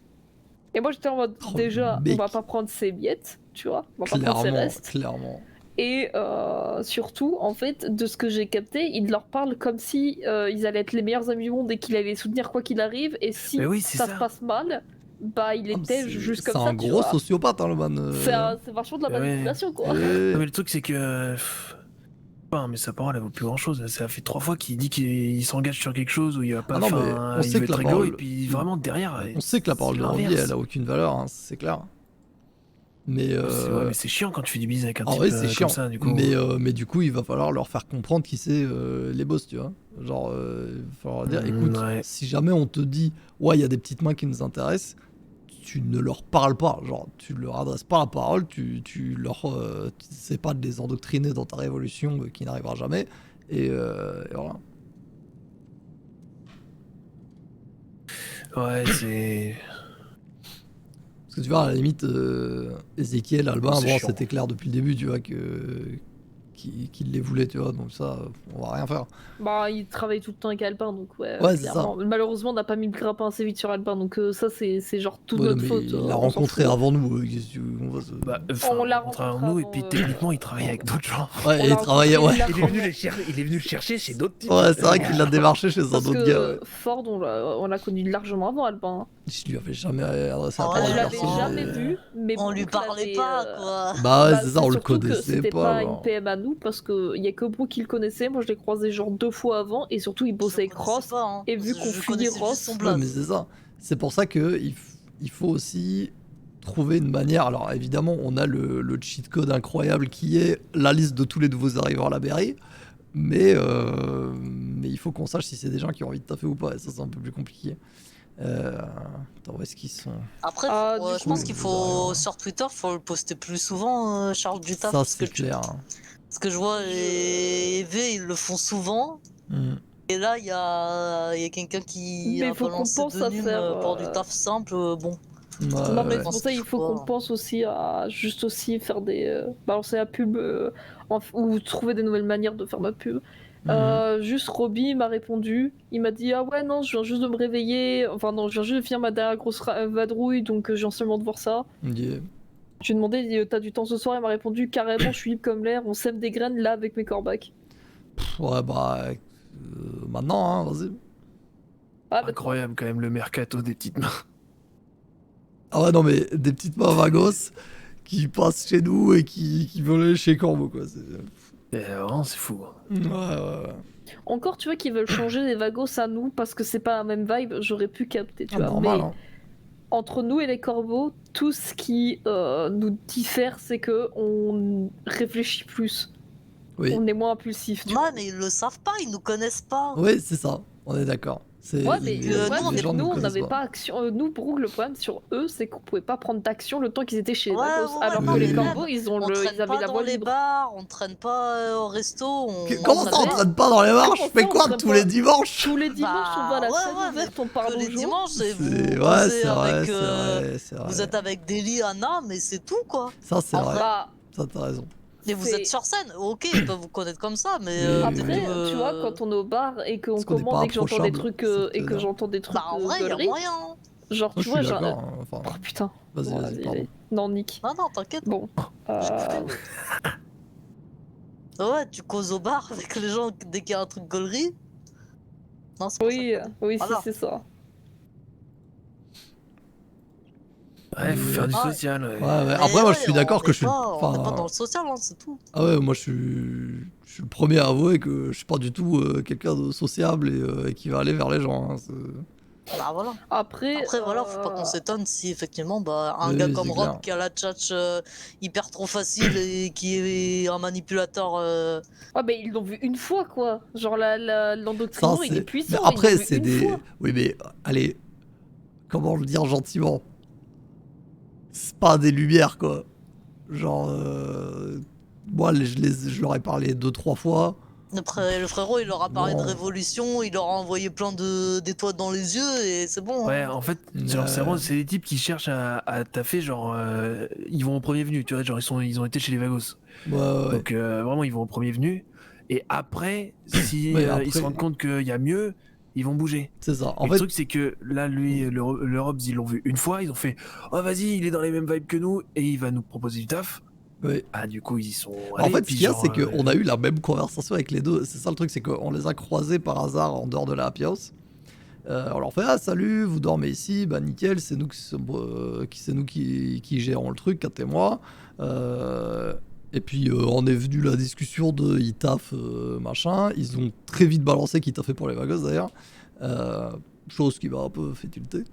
Speaker 3: Et moi, j'étais en mode,
Speaker 1: Oh,
Speaker 3: déjà,
Speaker 1: mec.
Speaker 3: on va pas prendre ses miettes, tu vois, on va pas prendre ses
Speaker 1: Clairement,
Speaker 3: restes.
Speaker 1: clairement.
Speaker 3: Et surtout, en fait, de ce que j'ai capté, il leur parle comme si ils allaient être les meilleurs amis du monde et qu'il allait les soutenir quoi qu'il arrive. Et si
Speaker 6: Mais oui, c'est
Speaker 3: ça
Speaker 6: ça.
Speaker 3: se passe mal, bah il
Speaker 1: Ah, mais
Speaker 3: était
Speaker 1: c'est-
Speaker 3: juste comme ça.
Speaker 1: C'est un
Speaker 3: tu
Speaker 1: gros
Speaker 3: vois.
Speaker 1: sociopathe, hein, le man.
Speaker 3: C'est vachement de la
Speaker 6: Ouais.
Speaker 3: manipulation, quoi.
Speaker 1: Et-
Speaker 6: Non, mais le truc, c'est que. Enfin, mais sa parole, elle vaut plus grand chose. Ça fait 3 fois qu'il dit qu'il s'engage sur quelque chose où il va pas.
Speaker 1: Ah non, mais
Speaker 6: enfin,
Speaker 1: on
Speaker 6: il
Speaker 1: sait
Speaker 6: veut
Speaker 1: que
Speaker 6: être
Speaker 1: la
Speaker 6: réglo,
Speaker 1: parole-
Speaker 6: et puis vraiment derrière.
Speaker 1: On sait que la parole de
Speaker 6: c'est
Speaker 1: Robbie,
Speaker 6: l'inverse.
Speaker 1: elle a aucune valeur, hein, c'est clair. Mais,
Speaker 6: Ouais, mais c'est chiant quand tu fais du bise avec un
Speaker 1: ah
Speaker 6: type
Speaker 1: ouais, c'est chiant.
Speaker 6: comme ça, du coup.
Speaker 1: Mais du coup, il va falloir leur faire comprendre qui c'est les boss, tu vois. Genre, il va falloir dire, écoute,
Speaker 6: Ouais.
Speaker 1: si jamais on te dit, ouais, il y a des petites mains qui nous intéressent, tu ne leur parles pas. Genre, tu leur adresses pas la parole, tu leur. C'est pas de les endoctriner dans ta révolution qui n'arrivera jamais. Et voilà.
Speaker 6: Ouais, c'est.
Speaker 1: Parce que tu vois, à la limite, Ezekiel, Albin,
Speaker 6: C'est
Speaker 1: bon,
Speaker 6: chiant.
Speaker 1: c'était clair depuis le début, tu vois, qu'il les voulait, tu vois, donc ça, on va rien faire.
Speaker 3: Bah, il travaille tout le temps avec Alpin, donc ouais,
Speaker 1: Ouais, c'est
Speaker 3: clairement. Malheureusement, on n'a pas mis le grappin assez vite sur Alpin, donc ça, c'est genre toute
Speaker 1: Ouais, non,
Speaker 3: notre
Speaker 1: mais
Speaker 3: faute.
Speaker 1: il
Speaker 3: on
Speaker 1: l'a
Speaker 3: s'en
Speaker 1: rencontré
Speaker 3: fout.
Speaker 1: avant nous, qu'est-ce que on va se...
Speaker 6: Bah,
Speaker 3: On l'a
Speaker 6: rencontré avant
Speaker 3: rencontré
Speaker 6: nous, et
Speaker 3: avant,
Speaker 6: puis techniquement, il travaille avec d'autres gens.
Speaker 1: Ouais,
Speaker 3: On
Speaker 1: et il
Speaker 3: l'a
Speaker 1: travaillait, ouais.
Speaker 3: rencontré,
Speaker 6: Il est venu le chercher chez d'autres types.
Speaker 1: Ouais, c'est vrai qu'il l'a démarché chez un
Speaker 3: Parce
Speaker 1: autre gars, ouais.
Speaker 3: que Ford, on l'a connu largement avant Alpin.
Speaker 1: Je lui avais jamais adressé la
Speaker 4: Ouais,
Speaker 1: parole.
Speaker 3: On
Speaker 4: ouais,
Speaker 3: l'avait
Speaker 1: perso,
Speaker 3: jamais
Speaker 1: mais-
Speaker 3: vu, mais
Speaker 4: On lui
Speaker 3: Brooke
Speaker 4: parlait
Speaker 3: l'avait,
Speaker 4: pas, quoi.
Speaker 1: Bah ouais,
Speaker 3: bah,
Speaker 1: c'est ça, on le
Speaker 3: surtout que
Speaker 1: connaissait
Speaker 3: c'était
Speaker 1: pas.
Speaker 3: pas
Speaker 1: genre.
Speaker 3: une PM à nous, parce qu'il y a que Brooke qui le connaissait. Moi, je l'ai croisé genre 2 fois avant, et surtout, il bossait avec Ross. Et vu qu'on fuyait Ross,
Speaker 1: Ouais, mais c'est ça. C'est pour ça que il faut aussi trouver une manière. Alors évidemment, on a le cheat code incroyable qui est la liste de tous les nouveaux arrivants à la mairie. Mais il faut qu'on sache si c'est des gens qui ont envie de taffer ou pas. Et ça, c'est un peu plus compliqué. Attends, où est-ce qu'ils sont?
Speaker 4: Après,
Speaker 3: Ah,
Speaker 4: je
Speaker 3: du
Speaker 4: pense
Speaker 1: coup,
Speaker 4: qu'il
Speaker 1: vous
Speaker 4: faut,
Speaker 1: aurez-
Speaker 4: sur Twitter, faut le poster plus souvent, Charles du taf.
Speaker 1: Ça,
Speaker 4: Parce que,
Speaker 1: c'est clair.
Speaker 4: parce que je vois les EV, ils le font souvent.
Speaker 1: Hmm.
Speaker 4: Et là, il y a quelqu'un qui
Speaker 3: Mais
Speaker 4: a
Speaker 3: faut qu'on
Speaker 4: balancé
Speaker 3: pense
Speaker 4: 2
Speaker 3: à
Speaker 4: nums
Speaker 3: faire,
Speaker 4: pour du taf simple. Bon,
Speaker 1: Ouais,
Speaker 3: non, mais
Speaker 1: ouais.
Speaker 3: c'est pour ça il faut qu'on pense aussi à juste aussi faire des. Balancer la pub ou trouver des nouvelles manières de faire ma pub. Juste Robbie m'a répondu, il m'a dit ah ouais non je viens juste de me réveiller, enfin non je viens juste de finir ma dernière grosse vadrouille donc je viens seulement de voir ça.
Speaker 1: Yeah.
Speaker 3: Je lui ai demandé il dit, t'as du temps ce soir, il m'a répondu carrément je suis libre comme l'air, on sème des graines là avec mes corbacs.
Speaker 1: Ouais, bah. Maintenant, hein, vas-y.
Speaker 3: Ah, bah,
Speaker 6: Incroyable quand même le mercato des petites mains.
Speaker 1: Ah ouais, non, mais des petites mains vagos qui passent chez nous et qui veulent aller chez Corbeau, quoi.
Speaker 6: Vraiment, c'est fou.
Speaker 1: Ouais, ouais.
Speaker 3: encore tu vois qu'ils veulent changer les vagos à nous parce que c'est pas la même vibe, j'aurais pu capter tu
Speaker 1: Ah,
Speaker 3: vois.
Speaker 1: normal,
Speaker 3: Mais
Speaker 1: hein.
Speaker 3: entre nous et les corbeaux, tout ce qui nous diffère c'est que on réfléchit plus.
Speaker 1: Oui.
Speaker 3: On est moins impulsif. Tu vois.
Speaker 4: man, mais ils le savent pas, ils nous connaissent pas.
Speaker 1: Oui, c'est ça. On est d'accord.
Speaker 3: Ouais, mais
Speaker 1: les-
Speaker 3: le
Speaker 4: nous,
Speaker 3: problème,
Speaker 1: les
Speaker 3: c'est
Speaker 1: gens
Speaker 3: que
Speaker 1: nous
Speaker 3: nous, on
Speaker 1: connaissent
Speaker 3: n'avait pas action. Nous, Brooke, le problème sur eux, c'est qu'on pouvait pas prendre d'action le temps qu'ils étaient chez les
Speaker 4: Ouais,
Speaker 3: Vagos.
Speaker 4: ouais,
Speaker 3: Alors
Speaker 1: non,
Speaker 3: que les
Speaker 1: mais
Speaker 3: corbeaux,
Speaker 1: même,
Speaker 3: ils
Speaker 4: On traîne
Speaker 3: avaient
Speaker 4: pas
Speaker 3: la
Speaker 4: dans
Speaker 3: voie
Speaker 4: les
Speaker 3: libre.
Speaker 4: bars, on traîne pas au resto.
Speaker 1: Comment ça, on
Speaker 3: avait-
Speaker 1: traîne pas dans les marches?
Speaker 3: Comment
Speaker 1: Je
Speaker 3: ça,
Speaker 1: fais
Speaker 3: on
Speaker 1: quoi
Speaker 3: traîne
Speaker 1: tous
Speaker 3: pas
Speaker 1: les dimanches?
Speaker 3: Tous les dimanches, on va à la
Speaker 4: Ouais,
Speaker 3: salle
Speaker 4: ouais,
Speaker 3: ouverte, on parle
Speaker 4: que les
Speaker 3: aux gens.
Speaker 4: dimanches, vous
Speaker 1: Ouais,
Speaker 4: bossez
Speaker 1: c'est vrai,
Speaker 4: avec,
Speaker 1: c'est vrai, c'est vrai.
Speaker 4: vous êtes avec Deli, Anna, mais c'est tout quoi.
Speaker 1: Ça, c'est
Speaker 4: En
Speaker 1: vrai.
Speaker 3: Bah,
Speaker 1: Ça, t'as raison.
Speaker 4: Et vous
Speaker 3: C'est-
Speaker 4: êtes sur scène, ok, ils peuvent vous connaître comme ça, mais
Speaker 1: Oui,
Speaker 3: après,
Speaker 1: oui.
Speaker 3: tu vois, quand on est au bar et qu'on
Speaker 1: Parce qu'on n'est
Speaker 3: commande
Speaker 1: pas
Speaker 3: et que j'entends des
Speaker 1: approchable,
Speaker 3: trucs
Speaker 1: c'est ce que
Speaker 3: et
Speaker 1: tu
Speaker 3: que
Speaker 1: veux dire.
Speaker 3: j'entends des trucs
Speaker 4: bah en vrai, il y a
Speaker 3: gauleries,
Speaker 4: moyen. Hein.
Speaker 3: genre,
Speaker 1: Moi,
Speaker 3: tu
Speaker 1: je
Speaker 3: vois,
Speaker 1: suis
Speaker 3: genre.
Speaker 1: d'accord. Hein. Enfin,
Speaker 3: Oh putain.
Speaker 1: vas-y,
Speaker 3: Bon,
Speaker 1: vas-y, pardon.
Speaker 3: Non, Nick.
Speaker 4: Non, non, t'inquiète.
Speaker 3: Bon.
Speaker 4: Ouais, tu causes au bar avec les gens dès qu'il y a un truc gaulerie. Non, c'est pas
Speaker 3: Oui,
Speaker 4: ça.
Speaker 3: oui,
Speaker 4: Voilà.
Speaker 3: c'est ça.
Speaker 6: Ouais, faut faire du
Speaker 4: Ouais.
Speaker 6: social. Ouais.
Speaker 1: Ouais, ouais.
Speaker 4: Mais
Speaker 1: Après, moi,
Speaker 4: ouais,
Speaker 1: je suis d'accord
Speaker 4: on
Speaker 1: que
Speaker 4: est
Speaker 1: je suis.
Speaker 4: pas- On n'est pas
Speaker 1: Enfin,
Speaker 4: dans le social, hein, c'est tout.
Speaker 1: ah ouais, moi, je suis le premier à avouer que je suis pas du tout quelqu'un de sociable et qui va aller vers les gens. Hein.
Speaker 4: Bah voilà.
Speaker 3: Après,
Speaker 4: Après, voilà, faut pas qu'on s'étonne si effectivement bah, un
Speaker 1: Oui,
Speaker 4: gars
Speaker 1: oui,
Speaker 4: comme
Speaker 1: c'est
Speaker 4: Rob
Speaker 1: clair.
Speaker 4: qui a la tchatch hyper trop facile et qui est un manipulateur.
Speaker 3: Ah, mais ils l'ont vu une fois, quoi. Genre,
Speaker 1: Ça,
Speaker 3: l'endoctrinement, il est
Speaker 1: c'est.
Speaker 3: puissant.
Speaker 1: Mais
Speaker 3: ils
Speaker 1: après,
Speaker 3: l'ont vu
Speaker 1: c'est
Speaker 3: une
Speaker 1: des.
Speaker 3: fois.
Speaker 1: Oui, mais allez. Comment le dire gentiment? C'est pas des lumières, quoi. Genre. Moi, je leur ai parlé 2-3 fois.
Speaker 4: Le frérot, il leur a parlé de
Speaker 1: Bon.
Speaker 4: révolution, il leur a envoyé plein d'étoiles dans les yeux et c'est bon.
Speaker 6: Ouais,
Speaker 4: Hein.
Speaker 6: en fait, genre, c'est des types qui cherchent à taffer, genre, ils vont au premier venu, tu vois, genre, ils ont été chez les Vagos.
Speaker 1: Ouais, ouais.
Speaker 6: Donc, vraiment, ils vont au premier venu. Et après, si
Speaker 1: Ouais,
Speaker 6: ils
Speaker 1: après-
Speaker 6: se rendent compte qu'il y a mieux, ils vont bouger.
Speaker 1: C'est ça. En
Speaker 6: Et
Speaker 1: fait,
Speaker 6: le truc, c'est que là, lui, le Robs, ils l'ont vu une fois, ils ont fait oh, vas-y, il est dans les mêmes vibes que nous et il va nous proposer du taf.
Speaker 1: ouais.
Speaker 6: Ah, du coup, ils y sont.
Speaker 1: En
Speaker 6: allés,
Speaker 1: fait, ce
Speaker 6: puis
Speaker 1: qu'il y a,
Speaker 6: genre,
Speaker 1: c'est qu'on a eu la même conversation avec les deux. C'est ça le truc, c'est qu'on les a croisés par hasard en dehors de la Happy House. On leur fait ah salut, vous dormez ici, bah nickel, c'est nous qui gérons le truc, Kat et moi. Et puis on est venu la discussion de ils taffent machin. Ils ont très vite balancé qu'ils taffaient pour les Vagos d'ailleurs, chose qui m'a un peu fait tilter.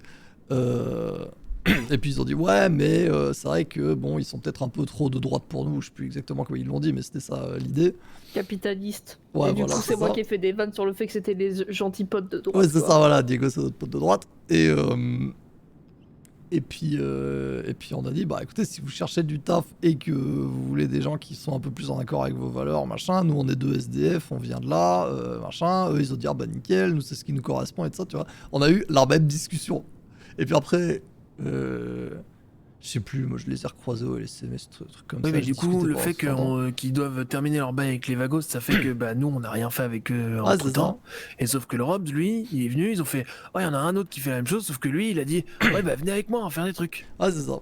Speaker 1: Et puis ils ont dit ouais mais c'est vrai que bon ils sont peut-être un peu trop de droite pour nous, je sais plus exactement comment ils l'ont dit mais c'était ça l'idée.
Speaker 3: Capitaliste.
Speaker 1: Ouais,
Speaker 3: et du
Speaker 1: voilà,
Speaker 3: coup,
Speaker 1: c'est
Speaker 3: c'est moi
Speaker 1: ça.
Speaker 3: qui ai fait des vannes sur le fait que c'était les gentils potes de droite.
Speaker 1: Ouais c'est
Speaker 3: quoi.
Speaker 1: ça voilà, Diego c'est notre pote de droite. Et puis on a dit bah écoutez si vous cherchez du taf et que vous voulez des gens qui sont un peu plus en accord avec vos valeurs machin, nous on est deux SDF, on vient de là machin, eux ils ont dit ah bah nickel, nous c'est ce qui nous correspond et tout ça tu vois. On a eu la même discussion. Et puis après Je sais plus, moi je les ai recroisés au LSMS, trucs comme
Speaker 6: Oui,
Speaker 1: ça.
Speaker 6: mais
Speaker 1: je
Speaker 6: du coup,
Speaker 1: discutais
Speaker 6: le
Speaker 1: pas
Speaker 6: fait
Speaker 1: longtemps.
Speaker 6: qu'ils doivent terminer leur bail avec les Vagos, ça fait que bah, nous, on n'a rien fait avec eux
Speaker 1: Ouais,
Speaker 6: entre
Speaker 1: c'est ça.
Speaker 6: temps. Et sauf que le Robs, lui, il est venu, ils ont fait ouais, il y en a un autre qui fait la même chose, sauf que lui, il a dit ouais, bah venez avec moi, on va faire des trucs.
Speaker 1: Ouais, c'est ça.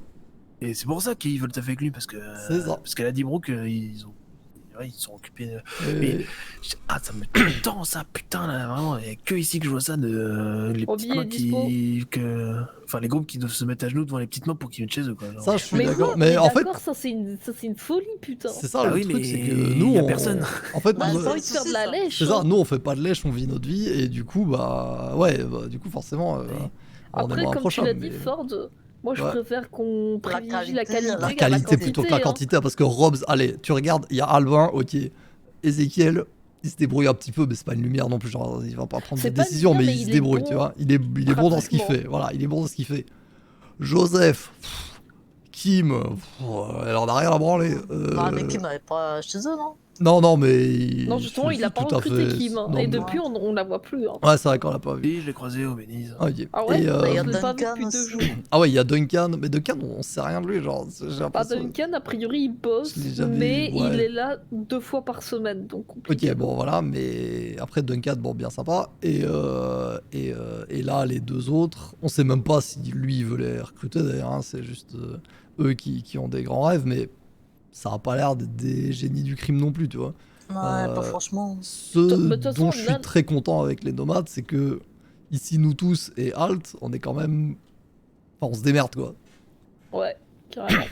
Speaker 6: Et c'est pour ça qu'ils veulent taffer avec lui, parce qu'elle a dit Brooke, ils sont occupés.
Speaker 1: Et-
Speaker 6: Ah, ça me tend ça, putain, là, vraiment. Il n'y a que ici que je vois ça de les
Speaker 3: Robbie
Speaker 6: petites mains
Speaker 3: est dispo.
Speaker 6: Enfin, les groupes qui doivent se mettre à genoux devant les petites mains pour qu'ils viennent chez eux, quoi. Genre.
Speaker 1: Ça, je suis
Speaker 3: Mais
Speaker 1: d'accord.
Speaker 3: non,
Speaker 1: Mais en fait,
Speaker 3: d'accord, ça c'est une folie, putain.
Speaker 1: c'est ça
Speaker 6: Ah
Speaker 1: le
Speaker 6: oui,
Speaker 1: truc,
Speaker 6: mais
Speaker 1: c'est que nous,
Speaker 6: y a
Speaker 1: on...
Speaker 6: personne.
Speaker 1: En fait,
Speaker 7: Bah,
Speaker 1: nous,
Speaker 3: J'ai pas envie de faire de la
Speaker 7: ça.
Speaker 3: lèche.
Speaker 1: c'est ça,
Speaker 3: hein.
Speaker 1: nous on fait pas de lèche, on vit notre vie et du coup bah ouais, bah, du coup forcément
Speaker 6: Oui.
Speaker 1: on est
Speaker 3: Après,
Speaker 1: moins
Speaker 3: comme tu
Speaker 1: approchable.
Speaker 3: l'as dit,
Speaker 1: mais
Speaker 3: Ford, moi je
Speaker 1: Ouais.
Speaker 3: préfère qu'on
Speaker 7: La
Speaker 3: privilégie la
Speaker 7: qualité,
Speaker 3: qualité.
Speaker 1: la
Speaker 3: à
Speaker 1: qualité plutôt que la
Speaker 3: hein.
Speaker 1: quantité, parce que Robs, allez, tu regardes, il y a Albin, ok, Ezekiel, il se débrouille un petit peu, mais c'est pas une lumière non plus, genre il va pas prendre des
Speaker 3: C'est pas une
Speaker 1: décisions,
Speaker 3: lumière,
Speaker 1: mais
Speaker 3: mais
Speaker 1: il se
Speaker 3: il est
Speaker 1: débrouille,
Speaker 3: bon
Speaker 1: tu vois, il est bon dans ce qu'il
Speaker 3: pratiquement.
Speaker 1: fait, voilà, il est bon dans ce qu'il fait. Joseph, Kim, elle en a rien à branler.
Speaker 7: Ah, mais Kim n'avait pas chez eux, non?
Speaker 1: Non, mais
Speaker 3: Non, justement, il a pas
Speaker 1: tout à
Speaker 3: recruté
Speaker 1: fait-
Speaker 3: Kim. Hein.
Speaker 1: non,
Speaker 3: Et
Speaker 1: mais-
Speaker 3: depuis, on la voit plus. Hein.
Speaker 1: Ouais, c'est vrai qu'on l'a pas vu.
Speaker 6: Oui, je l'ai croisé au Benize.
Speaker 1: Ah, ok.
Speaker 3: Ah ouais
Speaker 1: Et,
Speaker 7: Bah, il y a
Speaker 3: Je l'ai pas vu
Speaker 7: Duncan
Speaker 3: depuis 2
Speaker 7: aussi.
Speaker 3: jours.
Speaker 1: Ah ouais, il y a Duncan, mais Duncan, on sait rien de lui, genre, j'ai
Speaker 3: Bah,
Speaker 1: l'impression...
Speaker 3: Duncan, a priori, il bosse,
Speaker 1: Je l'ai jamais
Speaker 3: mais
Speaker 1: vu, ouais.
Speaker 3: il est là 2 fois par semaine, donc compliqué.
Speaker 1: Ok, bon, voilà, mais après Duncan, bon, bien sympa, et là, les deux autres, on sait même pas si lui, il veut les recruter, d'ailleurs, hein, c'est juste eux qui ont des grands rêves, mais ça a pas l'air d'être des génies du crime non plus, tu vois.
Speaker 7: Ouais, pas
Speaker 1: Euh,
Speaker 7: franchement.
Speaker 1: Ce
Speaker 3: Mais de toute façon,
Speaker 1: dont je suis
Speaker 3: là-
Speaker 1: très content avec les nomades, c'est que ici, nous tous et Alt, on est quand même... Enfin, on se démerde, quoi.
Speaker 3: Ouais, carrément.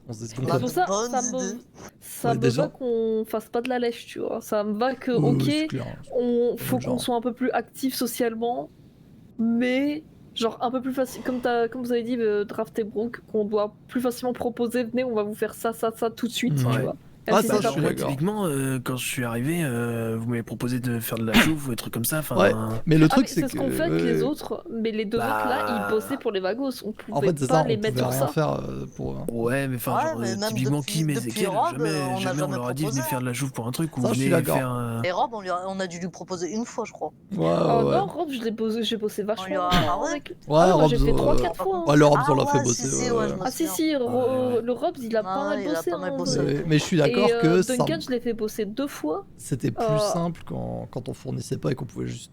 Speaker 1: On se
Speaker 7: On a
Speaker 3: C'est
Speaker 1: démerde.
Speaker 3: pour
Speaker 7: de
Speaker 3: ça,
Speaker 7: bonnes
Speaker 3: ça me,
Speaker 7: idées.
Speaker 3: ça
Speaker 1: Ouais,
Speaker 3: me
Speaker 1: déjà.
Speaker 3: va qu'on fasse pas de la lèche, tu vois. Ça me va que,
Speaker 1: Ouais,
Speaker 3: ok,
Speaker 1: c'est clair.
Speaker 3: faut
Speaker 1: Genre.
Speaker 3: qu'on soit un peu plus actif socialement, mais genre un peu plus facile, comme vous avez dit, Draft et Brooke, qu'on doit plus facilement proposer, venez, on va vous faire ça tout de suite,
Speaker 1: Ouais.
Speaker 3: tu vois.
Speaker 1: Ah,
Speaker 3: Elle
Speaker 1: ça,
Speaker 3: s'est
Speaker 1: je
Speaker 3: pas
Speaker 1: suis
Speaker 6: moi,
Speaker 3: prête.
Speaker 1: d'accord.
Speaker 6: typiquement, quand je suis arrivé, vous m'avez proposé de faire de la chouffe ou des trucs comme ça. Enfin,
Speaker 1: Ouais, mais le
Speaker 3: Ah,
Speaker 1: truc,
Speaker 3: mais
Speaker 1: c'est
Speaker 3: c'est
Speaker 1: que...
Speaker 3: ce qu'on fait avec
Speaker 1: ouais,
Speaker 3: les autres, mais les deux autres là,
Speaker 6: Bah.
Speaker 3: ils bossaient pour les Vagos, on
Speaker 1: En
Speaker 3: pouvait
Speaker 1: fait, c'est
Speaker 3: pas
Speaker 1: ça,
Speaker 3: les
Speaker 1: on
Speaker 3: mettre
Speaker 1: pouvait
Speaker 3: sur
Speaker 1: rien
Speaker 3: ça.
Speaker 1: faire pour...
Speaker 6: Ouais, mais enfin,
Speaker 7: Ouais,
Speaker 6: genre,
Speaker 7: mais même
Speaker 6: typiquement
Speaker 7: depuis-
Speaker 6: Kim et
Speaker 7: depuis
Speaker 6: Ezekiel,
Speaker 7: Rob,
Speaker 6: jamais,
Speaker 7: on n'a
Speaker 6: jamais on
Speaker 7: jamais
Speaker 6: leur a dit
Speaker 7: proposé,
Speaker 6: venez faire de la chouffe pour un truc ou
Speaker 1: Ça, je suis
Speaker 6: venez
Speaker 1: d'accord.
Speaker 6: faire.
Speaker 7: Et Rob, on a dû lui proposer une fois, je crois.
Speaker 1: Ouais,
Speaker 3: Oh
Speaker 1: ouais.
Speaker 3: non, Rob, j'ai bossé vachement
Speaker 7: lui a-
Speaker 3: longtemps
Speaker 7: ah ouais
Speaker 3: avec.
Speaker 1: Ouais,
Speaker 3: Ah, moi,
Speaker 1: Robs,
Speaker 3: j'ai fait 3-4 fois. hein.
Speaker 1: Ouais, le Robs, on l'a
Speaker 7: Ah
Speaker 1: fait
Speaker 7: ouais,
Speaker 1: bosser.
Speaker 7: si,
Speaker 1: ouais,
Speaker 7: ouais,
Speaker 1: ouais.
Speaker 7: je me
Speaker 3: Ah si
Speaker 7: souviens.
Speaker 3: si,
Speaker 6: ouais.
Speaker 3: le Robs il a
Speaker 7: Ah
Speaker 3: pas mal
Speaker 7: ouais, il a
Speaker 3: bossé.
Speaker 7: pas mal
Speaker 3: hein.
Speaker 7: bossé.
Speaker 1: Ouais, mais je suis d'accord
Speaker 3: Et
Speaker 1: que ça...
Speaker 3: Duncan je l'ai fait bosser 2 fois.
Speaker 1: c'était plus
Speaker 3: Euh,
Speaker 1: simple quand on fournissait pas et qu'on pouvait juste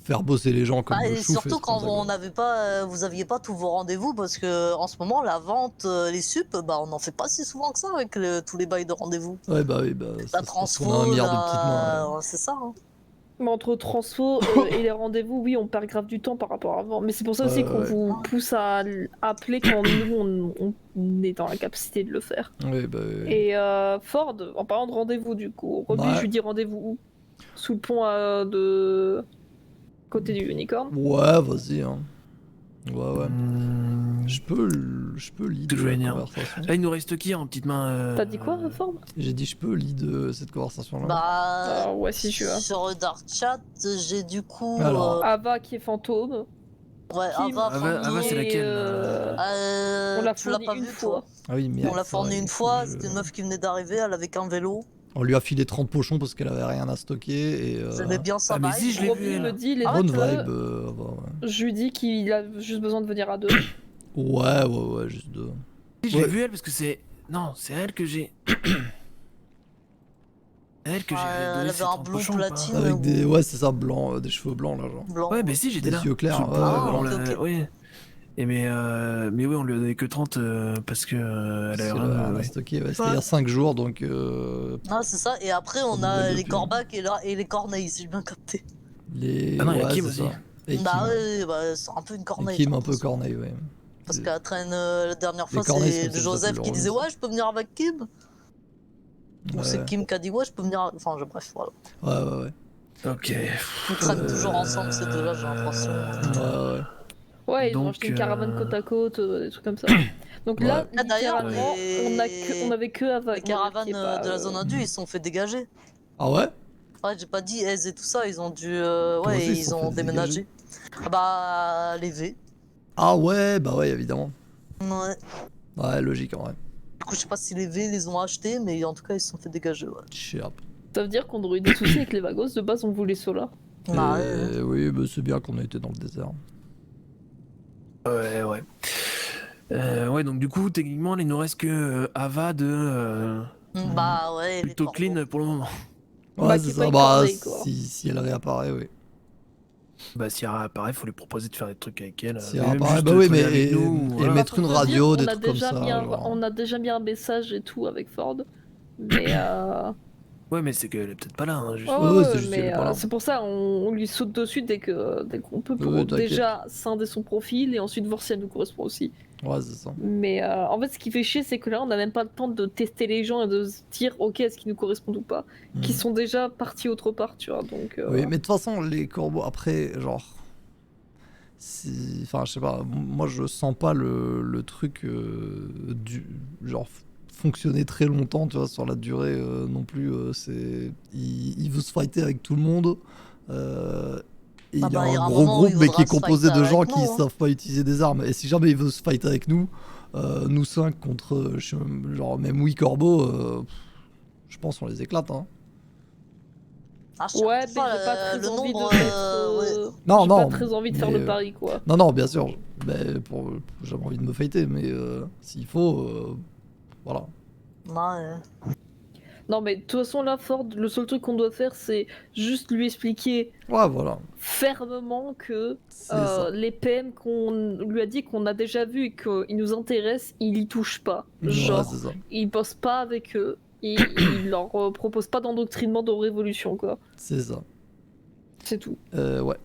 Speaker 1: faire bosser les gens comme
Speaker 7: Bah,
Speaker 1: le
Speaker 7: et
Speaker 1: chouf.
Speaker 7: surtout
Speaker 1: et
Speaker 7: quand
Speaker 1: comme ça,
Speaker 7: on
Speaker 1: quoi.
Speaker 7: n'avait pas, vous aviez pas tous vos rendez-vous parce que en ce moment la vente, les sup, bah on n'en fait pas si souvent que ça avec tous les bails de rendez-vous.
Speaker 1: Ouais, bah oui, bah...
Speaker 7: La
Speaker 1: ça se
Speaker 7: transfo,
Speaker 1: retourne à un milliard de petites mains.
Speaker 7: ouais, c'est ça. Hein.
Speaker 3: Mais entre transfo et les rendez-vous, oui, on perd grave du temps par rapport à avant. Mais c'est pour ça aussi qu'on
Speaker 1: Ouais.
Speaker 3: vous pousse à appeler quand nous on est dans la capacité de le faire.
Speaker 1: Ouais, bah... oui.
Speaker 3: Et Ford, en parlant de rendez-vous du coup, Robbie,
Speaker 1: Ouais.
Speaker 3: je lui dis rendez-vous où? Sous le pont de côté du unicorn.
Speaker 1: Ouais, vas-y, hein. Ouais. Je peux lead
Speaker 6: Que je voulais
Speaker 1: la
Speaker 6: dire.
Speaker 1: conversation.
Speaker 6: Là, il nous reste qui en petite main
Speaker 3: T'as dit quoi, Ford?
Speaker 1: J'ai dit je peux lead cette conversation-là.
Speaker 7: Bah,
Speaker 3: Ah ouais, si tu veux.
Speaker 7: sur Dark Chat, j'ai du coup.
Speaker 1: Alors.
Speaker 3: Ava qui est fantôme.
Speaker 7: Ouais,
Speaker 3: Kim.
Speaker 6: Ava, c'est
Speaker 3: Et,
Speaker 6: laquelle
Speaker 3: on l'a
Speaker 7: tu l'as
Speaker 3: fourni
Speaker 7: pas
Speaker 3: une
Speaker 7: vu,
Speaker 3: fois.
Speaker 7: toi?
Speaker 1: Ah oui, merde.
Speaker 7: On l'a
Speaker 1: c'est
Speaker 7: fourni
Speaker 1: vrai,
Speaker 7: une fois,
Speaker 1: je-
Speaker 7: c'était une meuf qui venait d'arriver, elle avait qu'un vélo.
Speaker 1: On lui a filé 30 pochons parce qu'elle avait rien à stocker et...
Speaker 7: J'aimais bien ça.
Speaker 6: Ah, mais si, je l'ai vu,
Speaker 3: Robbie
Speaker 6: elle.
Speaker 3: me dit les
Speaker 7: Ah,
Speaker 1: Bonne
Speaker 3: autres,
Speaker 1: vibe, bah, ouais.
Speaker 3: je lui dis qu'il a juste besoin de venir à 2.
Speaker 1: Ouais, juste deux.
Speaker 6: Si, je l'ai
Speaker 1: Ouais.
Speaker 6: vu elle parce que c'est. Non, c'est elle que j'ai. Elle que j'ai
Speaker 7: Elle
Speaker 6: donné
Speaker 7: avait
Speaker 6: ses
Speaker 7: un
Speaker 6: 30
Speaker 7: blond
Speaker 6: pochons, ou pas
Speaker 7: platine.
Speaker 1: Avec des... Ouais, c'est ça, blanc, des cheveux blancs, là, genre.
Speaker 7: Blanc.
Speaker 6: Ouais, mais si, j'étais
Speaker 1: Des
Speaker 6: là.
Speaker 1: yeux clairs,
Speaker 6: Sur le
Speaker 1: ouais,
Speaker 6: pont,
Speaker 7: ouais,
Speaker 6: on
Speaker 7: ok,
Speaker 6: l'a-
Speaker 7: ok.
Speaker 6: ouais. Et mais oui, on lui a donné que 30 parce que elle
Speaker 1: Parce
Speaker 6: avait
Speaker 1: qu'elle
Speaker 6: rien.
Speaker 1: avait rien à
Speaker 6: Ouais.
Speaker 1: stocker, ouais. C'était il y a 5 jours, donc...
Speaker 7: Ah, c'est ça. Et après, on
Speaker 1: Comme
Speaker 7: a
Speaker 1: nouvelle
Speaker 7: les
Speaker 1: depuis.
Speaker 7: corbacs et les corneilles, si j'ai bien capté.
Speaker 1: Les...
Speaker 6: Ah non, il y a
Speaker 1: ouais,
Speaker 6: Kim
Speaker 1: c'est
Speaker 6: aussi.
Speaker 1: ça. Et
Speaker 7: Bah
Speaker 1: Kim.
Speaker 7: ouais, bah, c'est un peu une
Speaker 1: Et
Speaker 7: corneille.
Speaker 1: Kim
Speaker 7: j'ai
Speaker 1: un peu
Speaker 7: l'impression.
Speaker 1: corneille, ouais.
Speaker 7: Parce qu'elle traîne la dernière fois,
Speaker 1: corneilles
Speaker 7: c'est
Speaker 1: sont peut-être
Speaker 7: Joseph
Speaker 1: plus
Speaker 7: qui
Speaker 1: drôles
Speaker 7: disait
Speaker 1: aussi.
Speaker 7: ouais, je peux venir avec Kim. Ou c'est
Speaker 1: Ouais.
Speaker 7: Kim qui a dit ouais, je peux venir. Enfin, bref, voilà.
Speaker 1: Ouais.
Speaker 6: Ok.
Speaker 7: Ils traînent toujours ensemble ces deux-là, j'ai l'impression.
Speaker 1: Ouais.
Speaker 3: Ouais, ils ont
Speaker 6: Donc,
Speaker 3: acheté une caravane côte à côte, des trucs comme ça. Donc
Speaker 1: Ouais.
Speaker 3: là,
Speaker 7: Ah, d'ailleurs,
Speaker 3: littéralement, on avait que Ava.
Speaker 7: Les caravanes de la zone indu, ils se sont fait dégager.
Speaker 1: Ah ouais?
Speaker 7: Ouais, j'ai pas dit Aise et tout ça, ils ont dû.
Speaker 1: Comment ça,
Speaker 7: Ouais,
Speaker 1: ils se
Speaker 7: ils
Speaker 1: sont
Speaker 7: ont
Speaker 1: fait
Speaker 7: déménagé. Ah bah, les V.
Speaker 1: Ah ouais, bah ouais, évidemment.
Speaker 7: Ouais.
Speaker 1: Ouais, logique, en vrai.
Speaker 7: Du coup, je sais pas si les V les ont achetés, mais en tout cas, ils se sont fait dégager, ouais.
Speaker 1: Chirp.
Speaker 3: Ça veut dire qu'on aurait eu des soucis avec les Vagos. De base, on voulait cela.
Speaker 7: Bah, ouais.
Speaker 1: Oui, bah c'est bien qu'on ait été dans le désert.
Speaker 6: Ouais. Ouais, donc du coup, techniquement, il nous reste que Ava de
Speaker 7: Bah ouais, les
Speaker 6: plutôt
Speaker 7: corbeaux.
Speaker 6: clean pour le moment.
Speaker 1: Ouais,
Speaker 3: Bah,
Speaker 1: c'est
Speaker 3: qui est
Speaker 1: ça.
Speaker 3: pas
Speaker 1: Bah,
Speaker 3: écorné, quoi.
Speaker 1: si elle réapparaît, oui.
Speaker 6: Bah, si elle réapparaît, faut lui proposer de faire des trucs avec elle.
Speaker 1: Si
Speaker 6: Mais
Speaker 1: elle
Speaker 6: même
Speaker 1: réapparaît,
Speaker 6: juste
Speaker 1: bah oui,
Speaker 6: traîner
Speaker 1: mais
Speaker 6: avec nous.
Speaker 1: et
Speaker 6: Voilà.
Speaker 1: mettre
Speaker 3: Pour
Speaker 1: une
Speaker 3: te
Speaker 1: radio,
Speaker 3: dire,
Speaker 1: des
Speaker 3: on a
Speaker 1: trucs comme
Speaker 3: déjà
Speaker 1: ça.
Speaker 3: mis un,
Speaker 1: genre.
Speaker 3: on a déjà mis un message et tout avec Ford. Mais
Speaker 6: Ouais, mais c'est qu'elle est peut-être pas là, hein, juste.
Speaker 1: Ouais, c'est juste qu'elle
Speaker 3: mais
Speaker 1: est pas là.
Speaker 3: c'est pour ça on lui saute dessus dès qu'on peut pour
Speaker 1: Ouais, t'inquiète.
Speaker 3: déjà scinder son profil et ensuite voir si elle nous correspond aussi.
Speaker 1: Ouais, c'est ça.
Speaker 3: Mais en fait, ce qui fait chier, c'est que là, on n'a même pas le temps de tester les gens et de se dire, ok, est-ce qu'ils nous correspondent ou pas, qui
Speaker 1: Mhm.
Speaker 3: sont déjà partis autre part, tu vois. Donc,
Speaker 1: Oui, mais de toute façon, les corbeaux, après, genre. Enfin, je sais pas, moi je sens pas le truc genre fonctionner très longtemps, tu vois, sur la durée non plus. Il veut se fighter avec tout le monde. Et il y a
Speaker 7: il y
Speaker 1: un
Speaker 7: aura un
Speaker 1: gros
Speaker 7: moment où
Speaker 1: groupe,
Speaker 7: il
Speaker 1: mais
Speaker 7: voudra
Speaker 1: qui est
Speaker 7: se
Speaker 1: composé
Speaker 7: fighter
Speaker 1: de gens
Speaker 7: avec
Speaker 1: qui
Speaker 7: nous, hein.
Speaker 1: savent pas utiliser des armes. Et si jamais il veut se fighter avec nous, nous 5 contre, genre même 8 corbeaux, je pense qu'on les éclate, hein.
Speaker 7: Ah, je sais
Speaker 3: ouais, mais
Speaker 7: pas,
Speaker 3: j'ai pas très
Speaker 7: le
Speaker 3: envie
Speaker 7: nombre,
Speaker 3: de mettre.
Speaker 7: ouais.
Speaker 1: Non,
Speaker 3: J'ai
Speaker 1: non,
Speaker 3: pas très envie de faire
Speaker 1: mais,
Speaker 3: le pari, quoi.
Speaker 1: Non, non, bien sûr. Mais j'avais envie de me fighter, mais s'il faut, voilà.
Speaker 7: Ouais.
Speaker 3: Non, mais de toute façon, là, Ford, le seul truc qu'on doit faire, c'est juste lui expliquer
Speaker 1: Ouais, voilà.
Speaker 3: fermement que
Speaker 1: C'est ça.
Speaker 3: les PM qu'on lui a dit qu'on a déjà vu et qu'ils nous intéressent, il y touche pas.
Speaker 1: Ouais,
Speaker 3: Genre,
Speaker 1: c'est ça.
Speaker 3: il bosse pas avec eux. Il leur propose pas d'endoctrinement de révolution, quoi.
Speaker 1: C'est ça.
Speaker 3: C'est tout.
Speaker 1: Ouais.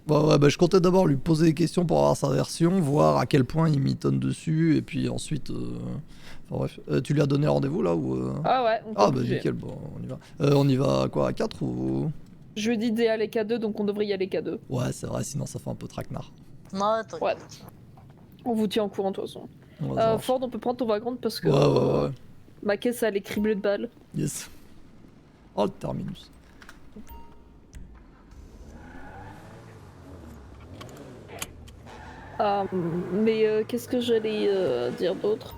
Speaker 1: Ouais, bah, je comptais d'abord lui poser des questions pour avoir sa version, voir à quel point il mitonne dessus, et puis ensuite. Enfin bref. Tu lui as donné rendez-vous là ou
Speaker 3: Ah ouais, on peut
Speaker 1: Ah bah
Speaker 3: bouger.
Speaker 1: nickel, bon, on y va. On y va quoi, à 4 ou.
Speaker 3: Je lui ai dit d'aller K2, donc on devrait y aller K2.
Speaker 1: Ouais, c'est vrai, sinon ça fait un peu traquenard.
Speaker 7: Ouais, t'inquiète.
Speaker 3: Ouais. On vous tient au courant de toute façon.
Speaker 1: Ouais, ça marche.
Speaker 3: Ford, on peut prendre ton wagon parce que
Speaker 1: Ouais.
Speaker 3: ma caisse elle est criblée de balles.
Speaker 1: Yes. Oh, le terminus.
Speaker 3: Mais qu'est-ce que j'allais dire d'autre?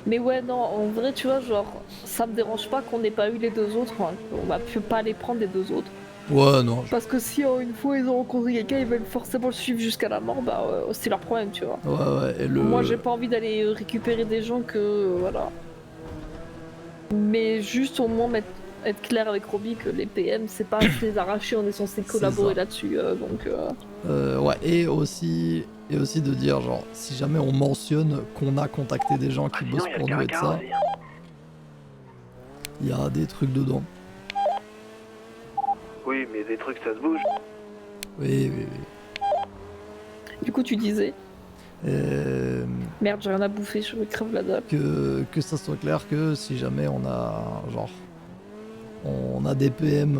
Speaker 3: Mais ouais, non, en vrai, tu vois, genre, ça me dérange pas qu'on n'ait pas eu les deux autres, hein, on va pas les prendre les deux autres.
Speaker 1: Ouais, non.
Speaker 3: Parce que si une fois ils ont rencontré quelqu'un, ils veulent forcément le suivre jusqu'à la mort, bah c'est leur problème, tu vois.
Speaker 1: Ouais, et le.
Speaker 3: Moi, j'ai pas envie d'aller récupérer des gens que. Voilà. Mais juste au moins être clair avec Robbie que les PM, c'est pas se les arracher, on est censé
Speaker 1: C'est
Speaker 3: collaborer
Speaker 1: ça.
Speaker 3: là-dessus, donc.
Speaker 1: Ouais, et aussi de dire, genre, si jamais on mentionne qu'on a contacté des gens qui
Speaker 2: Sinon,
Speaker 1: bossent
Speaker 2: il y a
Speaker 1: pour
Speaker 2: le
Speaker 1: nous et de
Speaker 2: Caracara
Speaker 1: ça,
Speaker 2: aussi, hein.
Speaker 1: il y a des trucs dedans.
Speaker 2: Oui, mais des trucs, ça se bouge.
Speaker 1: Oui.
Speaker 3: Du coup, tu disais.
Speaker 1: Euh,
Speaker 3: Merde, j'ai rien à bouffer, je me crève la dalle.
Speaker 1: que ça soit clair que si jamais on a, genre, on a des PM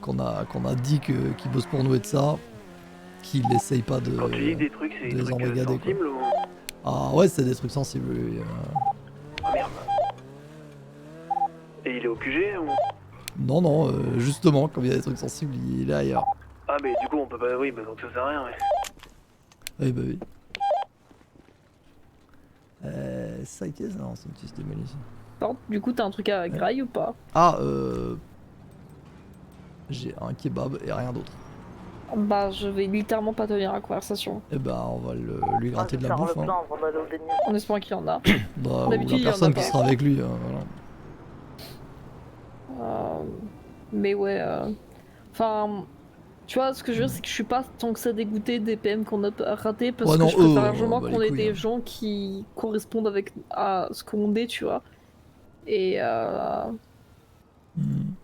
Speaker 1: qu'on a dit qui bossent pour nous et de ça, qu'ils essayent pas de.
Speaker 2: Quand tu dis des trucs, c'est
Speaker 1: de
Speaker 2: des
Speaker 1: les
Speaker 2: trucs
Speaker 1: embrigader, quoi.
Speaker 2: sensibles ou...
Speaker 1: Ah ouais, c'est des trucs sensibles. Oui.
Speaker 2: Ah merde. Et il est au QG ou...
Speaker 1: Non, justement, comme il y a des trucs sensibles, il est ailleurs.
Speaker 2: Ah mais du coup on peut pas... Oui, bah donc ça sert à rien, mais...
Speaker 1: Oui, bah oui. Ça qu'est-ce non, c'est une petite démolition.
Speaker 3: Pardon, du coup, t'as un truc à graille ou pas?
Speaker 1: Ah, j'ai un kebab et rien d'autre.
Speaker 3: Bah, je vais littéralement pas tenir la conversation.
Speaker 1: Et ben, on va lui
Speaker 4: Ah,
Speaker 1: gratter
Speaker 4: je
Speaker 1: de
Speaker 4: vais
Speaker 1: la
Speaker 4: faire
Speaker 1: bouffe.
Speaker 4: le
Speaker 1: Hein.
Speaker 4: plan avant d'aller au déni.
Speaker 3: En espérant qu'il y en a.
Speaker 1: Bah, ou
Speaker 3: D'habitude,
Speaker 1: la
Speaker 3: il y en a
Speaker 1: personne qui
Speaker 3: pas.
Speaker 1: sera avec lui. Voilà.
Speaker 3: Mais ouais. Enfin. Tu vois, ce que je veux dire, c'est que je suis pas tant que ça dégoûté des PM qu'on a raté parce
Speaker 1: Ouais,
Speaker 3: que
Speaker 1: non,
Speaker 3: je préfère
Speaker 1: eux,
Speaker 3: largement
Speaker 1: bah,
Speaker 3: qu'on
Speaker 1: les
Speaker 3: ait
Speaker 1: couilles,
Speaker 3: des
Speaker 1: hein.
Speaker 3: gens qui correspondent à ce qu'on est, tu vois. Et
Speaker 1: Mhm.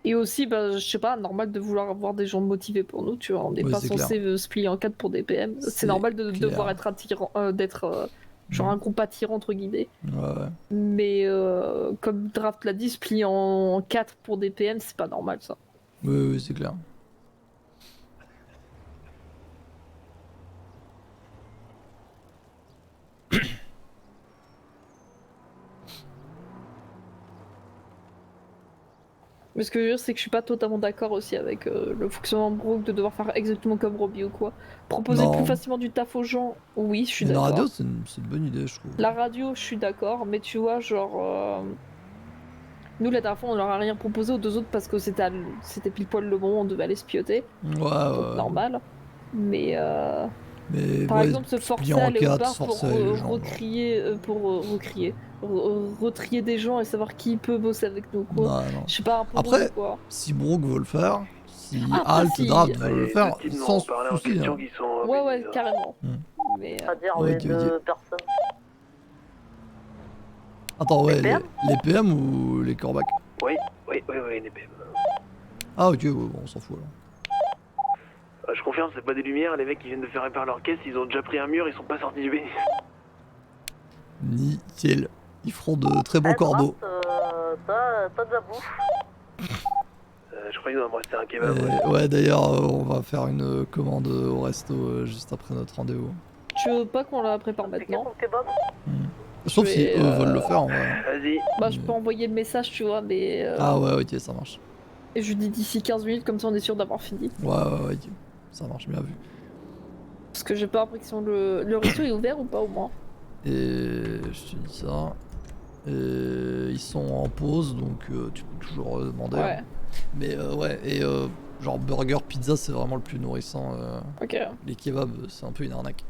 Speaker 3: Et aussi, bah, je sais pas, normal de vouloir avoir des gens motivés pour nous, tu vois. On n'est
Speaker 1: Oui,
Speaker 3: pas
Speaker 1: c'est
Speaker 3: censé se plier en quatre pour des PM.
Speaker 1: C'est
Speaker 3: C'est normal de
Speaker 1: clair.
Speaker 3: devoir être attirant, d'être genre
Speaker 1: Mhm.
Speaker 3: un groupe attirant, entre guillemets.
Speaker 1: Ouais.
Speaker 3: Mais comme Draft l'a dit, se plier en 4 pour des PM, c'est pas normal, ça.
Speaker 1: Oui, c'est clair.
Speaker 3: Mais ce que je veux dire, c'est que je suis pas totalement d'accord aussi avec le fonctionnement de Brooke de devoir faire exactement comme Robbie ou quoi. Proposer
Speaker 1: Non.
Speaker 3: plus facilement du taf aux gens, oui, je suis
Speaker 1: Mais la
Speaker 3: d'accord.
Speaker 1: radio, c'est une bonne idée, je trouve.
Speaker 3: La radio, je suis d'accord, mais tu vois, genre. Nous, la dernière fois, on leur a rien proposé aux deux autres parce que c'était pile poil le moment où on devait aller se pioter.
Speaker 1: Ouais.
Speaker 3: Donc, normal. Mais.
Speaker 1: Mais
Speaker 3: Par
Speaker 1: ouais,
Speaker 3: exemple, se forcer
Speaker 1: plier
Speaker 3: à
Speaker 1: en
Speaker 3: aller au
Speaker 1: 4,
Speaker 3: bar pour
Speaker 1: forcer à aller les gens,
Speaker 3: retrier des gens et savoir qui peut bosser avec nous, quoi.
Speaker 1: non, non.
Speaker 3: Je sais pas, un peu
Speaker 1: Après,
Speaker 3: relou, quoi.
Speaker 1: si Brooke veut le faire, si
Speaker 3: Après,
Speaker 1: Alt,
Speaker 3: si-
Speaker 1: Draft
Speaker 2: Ah,
Speaker 1: veut le
Speaker 2: les
Speaker 1: faire,
Speaker 2: deux types
Speaker 1: sans
Speaker 2: m'ont parlé en
Speaker 1: souci.
Speaker 2: question
Speaker 1: Hein.
Speaker 2: qui sont.
Speaker 3: Ouais, ouais,
Speaker 2: bénis,
Speaker 3: carrément.
Speaker 1: Hmm.
Speaker 3: Mais
Speaker 4: C'est-à-dire
Speaker 1: Ok,
Speaker 4: les
Speaker 1: ok.
Speaker 4: deux personnes.
Speaker 1: Attends, ouais,
Speaker 4: Les PM
Speaker 1: les PM ou les corbacs?
Speaker 2: Oui, les PM.
Speaker 1: Ah, ok, ouais, bon, on s'en fout alors.
Speaker 2: Je confirme, c'est pas des lumières, les mecs qui viennent de faire réparer leur caisse, ils ont déjà pris un mur, ils sont pas sortis du bénis.
Speaker 1: Nickel. Ils feront de très bons
Speaker 4: Eh,
Speaker 1: corbeaux.
Speaker 4: T'as de la bouffe.
Speaker 2: Je crois qu'il doit me rester un kebab. Ouais.
Speaker 1: Ouais, d'ailleurs, on va faire une commande au resto juste après notre rendez-vous.
Speaker 3: tu veux pas qu'on la prépare
Speaker 4: C'est
Speaker 3: maintenant?
Speaker 4: ton kebab?
Speaker 1: Sauf
Speaker 3: Je
Speaker 1: si
Speaker 3: vais,
Speaker 1: eux veulent le faire en vrai.
Speaker 2: Vas-y.
Speaker 3: Bah, je peux envoyer le message, tu vois, mais.
Speaker 1: Ah ouais, ok, ça marche.
Speaker 3: Et je lui dis d'ici 15 minutes, comme ça on est sûr d'avoir fini.
Speaker 1: Ouais, ok. Ça marche, bien vu.
Speaker 3: Parce que j'ai pas l'impression le resto est ouvert ou pas au moins.
Speaker 1: Et je te dis ça. Et ils sont en pause, donc tu peux toujours demander.
Speaker 3: Ouais,
Speaker 1: Hein. Mais ouais, et genre burger, pizza, c'est vraiment le plus nourrissant.
Speaker 3: ok.
Speaker 1: Les kebabs, c'est un peu une arnaque.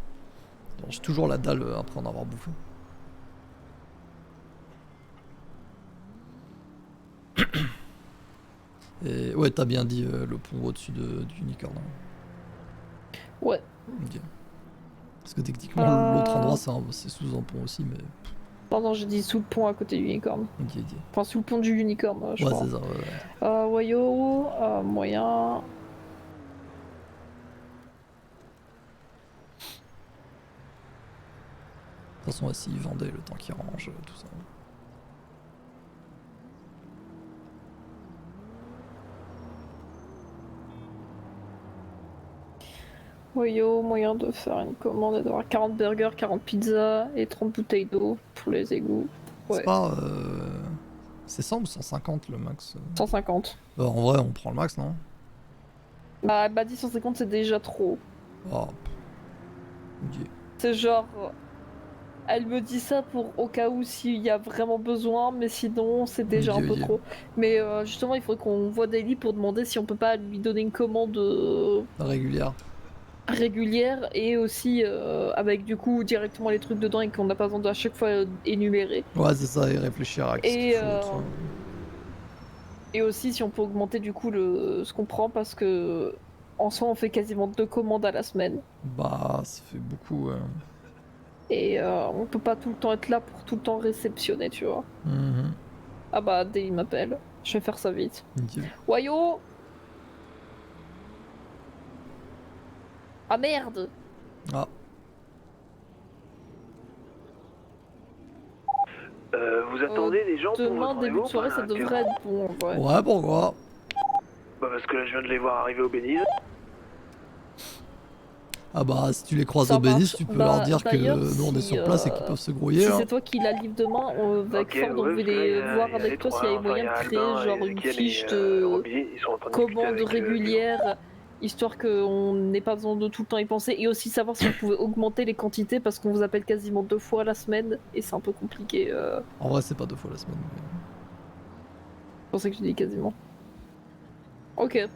Speaker 1: J'ai toujours la dalle après en avoir bouffé. Et ouais, t'as bien dit le pont au-dessus du Unicorn. Hein.
Speaker 3: Ouais.
Speaker 1: Ok. Parce que techniquement, l'autre endroit, c'est sous un pont aussi, mais.
Speaker 3: Pardon, j'ai dit sous le pont à côté du Unicorn.
Speaker 1: Ok, ok.
Speaker 3: Enfin, sous le pont du Unicorn, je
Speaker 1: Ouais,
Speaker 3: crois.
Speaker 1: c'est ça, ouais.
Speaker 3: Wayo, moyen.
Speaker 1: De toute façon, s'ils vendaient le temps qu'ils rangent, tout ça.
Speaker 3: Wayo, moyen de faire une commande et d'avoir 40 burgers, 40 pizzas et 30 bouteilles d'eau pour les égouts. Ouais.
Speaker 1: C'est pas. C'est 100 ou 150 le max
Speaker 3: 150.
Speaker 1: En vrai, on prend le max, non?
Speaker 3: Bah, elle m'a dit 150, c'est déjà trop.
Speaker 1: Oh. Ok.
Speaker 3: C'est genre. Elle me dit ça pour au cas où s'il y a vraiment besoin, mais sinon c'est déjà un peu
Speaker 1: Ok.
Speaker 3: trop. Mais justement, il faudrait qu'on voit Daily pour demander si on peut pas lui donner une commande
Speaker 1: Régulière.
Speaker 3: régulière et aussi avec du coup directement les trucs dedans et qu'on n'a pas besoin de à chaque fois énumérer.
Speaker 1: Ouais, c'est ça, et réfléchir à ce qu'il
Speaker 3: Et,
Speaker 1: faut. Tout ça.
Speaker 3: et aussi si on peut augmenter du coup ce qu'on prend parce que en soi on fait quasiment 2 commandes à la semaine.
Speaker 1: Bah, ça fait beaucoup.
Speaker 3: Et on peut pas tout le temps être là pour tout le temps réceptionner, tu vois.
Speaker 1: Mhm.
Speaker 3: Ah bah, Daily m'appelle. Je vais faire ça vite.
Speaker 1: Ok.
Speaker 3: Wayo! Ah merde!
Speaker 1: Ah.
Speaker 2: Vous attendez les gens pour
Speaker 3: Demain,
Speaker 2: votre
Speaker 3: début de
Speaker 2: rendez-vous,
Speaker 3: soirée, ça
Speaker 2: enfin,
Speaker 3: devrait être bon en vrai.
Speaker 1: Ouais, pourquoi?
Speaker 2: Bah parce que là je viens de les voir arriver au Béniz.
Speaker 1: Ah bah, si tu les croises
Speaker 3: Ça
Speaker 1: au Bénis,
Speaker 3: marche.
Speaker 1: tu peux
Speaker 3: Bah,
Speaker 1: leur dire que
Speaker 3: d'ailleurs,
Speaker 1: nous on est
Speaker 3: si,
Speaker 1: sur place et qu'ils peuvent se grouiller.
Speaker 3: Si
Speaker 1: hein.
Speaker 3: c'est toi qui la livre demain, avec
Speaker 2: Ok,
Speaker 3: Ford, on
Speaker 2: ouais,
Speaker 3: veut
Speaker 2: parce que là,
Speaker 3: les
Speaker 2: il y a-
Speaker 3: voir
Speaker 2: il y a
Speaker 3: avec
Speaker 2: les
Speaker 3: toi
Speaker 2: trois,
Speaker 3: s'il y a
Speaker 2: enfin,
Speaker 3: moyen
Speaker 2: il y
Speaker 3: de
Speaker 2: a
Speaker 3: créer
Speaker 2: Albin,
Speaker 3: genre une
Speaker 2: Ezekiel
Speaker 3: fiche
Speaker 2: et,
Speaker 3: de
Speaker 2: Roby, ils sont en train de discuter
Speaker 3: commande
Speaker 2: avec,
Speaker 3: régulière, histoire qu'on n'ait pas besoin de tout le temps y penser, et aussi savoir si on pouvait augmenter les quantités parce qu'on vous appelle quasiment 2 fois la semaine et c'est un peu compliqué.
Speaker 1: En vrai, c'est pas 2 fois la semaine. Mais...
Speaker 3: C'est pour ça que je dis quasiment. Ok.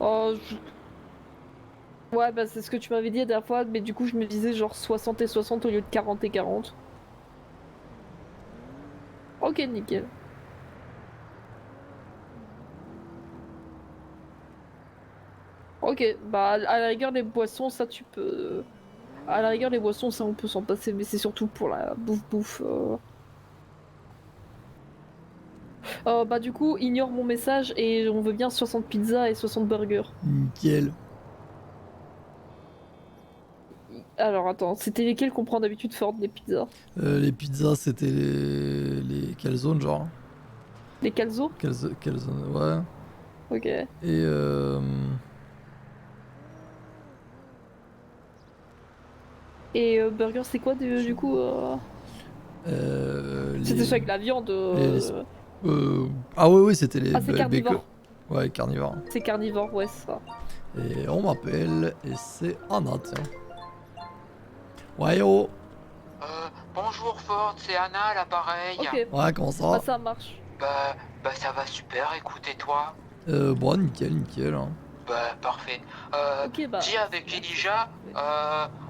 Speaker 3: Oh, ouais, bah c'est ce que tu m'avais dit la dernière fois, mais du coup je me disais genre 60 et 60 au lieu de 40 et 40. Ok, nickel. Ok, bah à la rigueur les boissons, ça tu peux... À la rigueur les boissons, ça on peut s'en passer, mais c'est surtout pour la bouffe. Bah du coup, ignore mon message et on veut bien 60 pizzas et 60 burgers.
Speaker 1: Nickel.
Speaker 3: Alors attends, c'était lesquels qu'on prend d'habitude Ford, les pizzas?
Speaker 1: Les pizzas, c'était les calzones, genre.
Speaker 3: Les calzos?
Speaker 1: Calzones, ouais.
Speaker 3: Ok.
Speaker 1: Et
Speaker 3: Et burger, c'est quoi du coup C'était ça avec la viande.
Speaker 1: Ah ouais, c'était les
Speaker 3: Ah, c'est carnivore.
Speaker 1: bacon. Ouais, carnivore.
Speaker 3: C'est carnivore, ouais, c'est ça.
Speaker 1: Et on m'appelle, et c'est Anna, tiens. Ouais, yo.
Speaker 8: Bonjour Ford, c'est Anna à l'appareil.
Speaker 3: Ok,
Speaker 1: Ouais, comment ça
Speaker 3: bah
Speaker 1: va?
Speaker 3: ça marche.
Speaker 8: Bah ça va super, écoute, et toi?
Speaker 1: Bon, nickel, nickel. Hein.
Speaker 8: bah parfait.
Speaker 3: Ok, bah.
Speaker 8: Dis avec Elijah,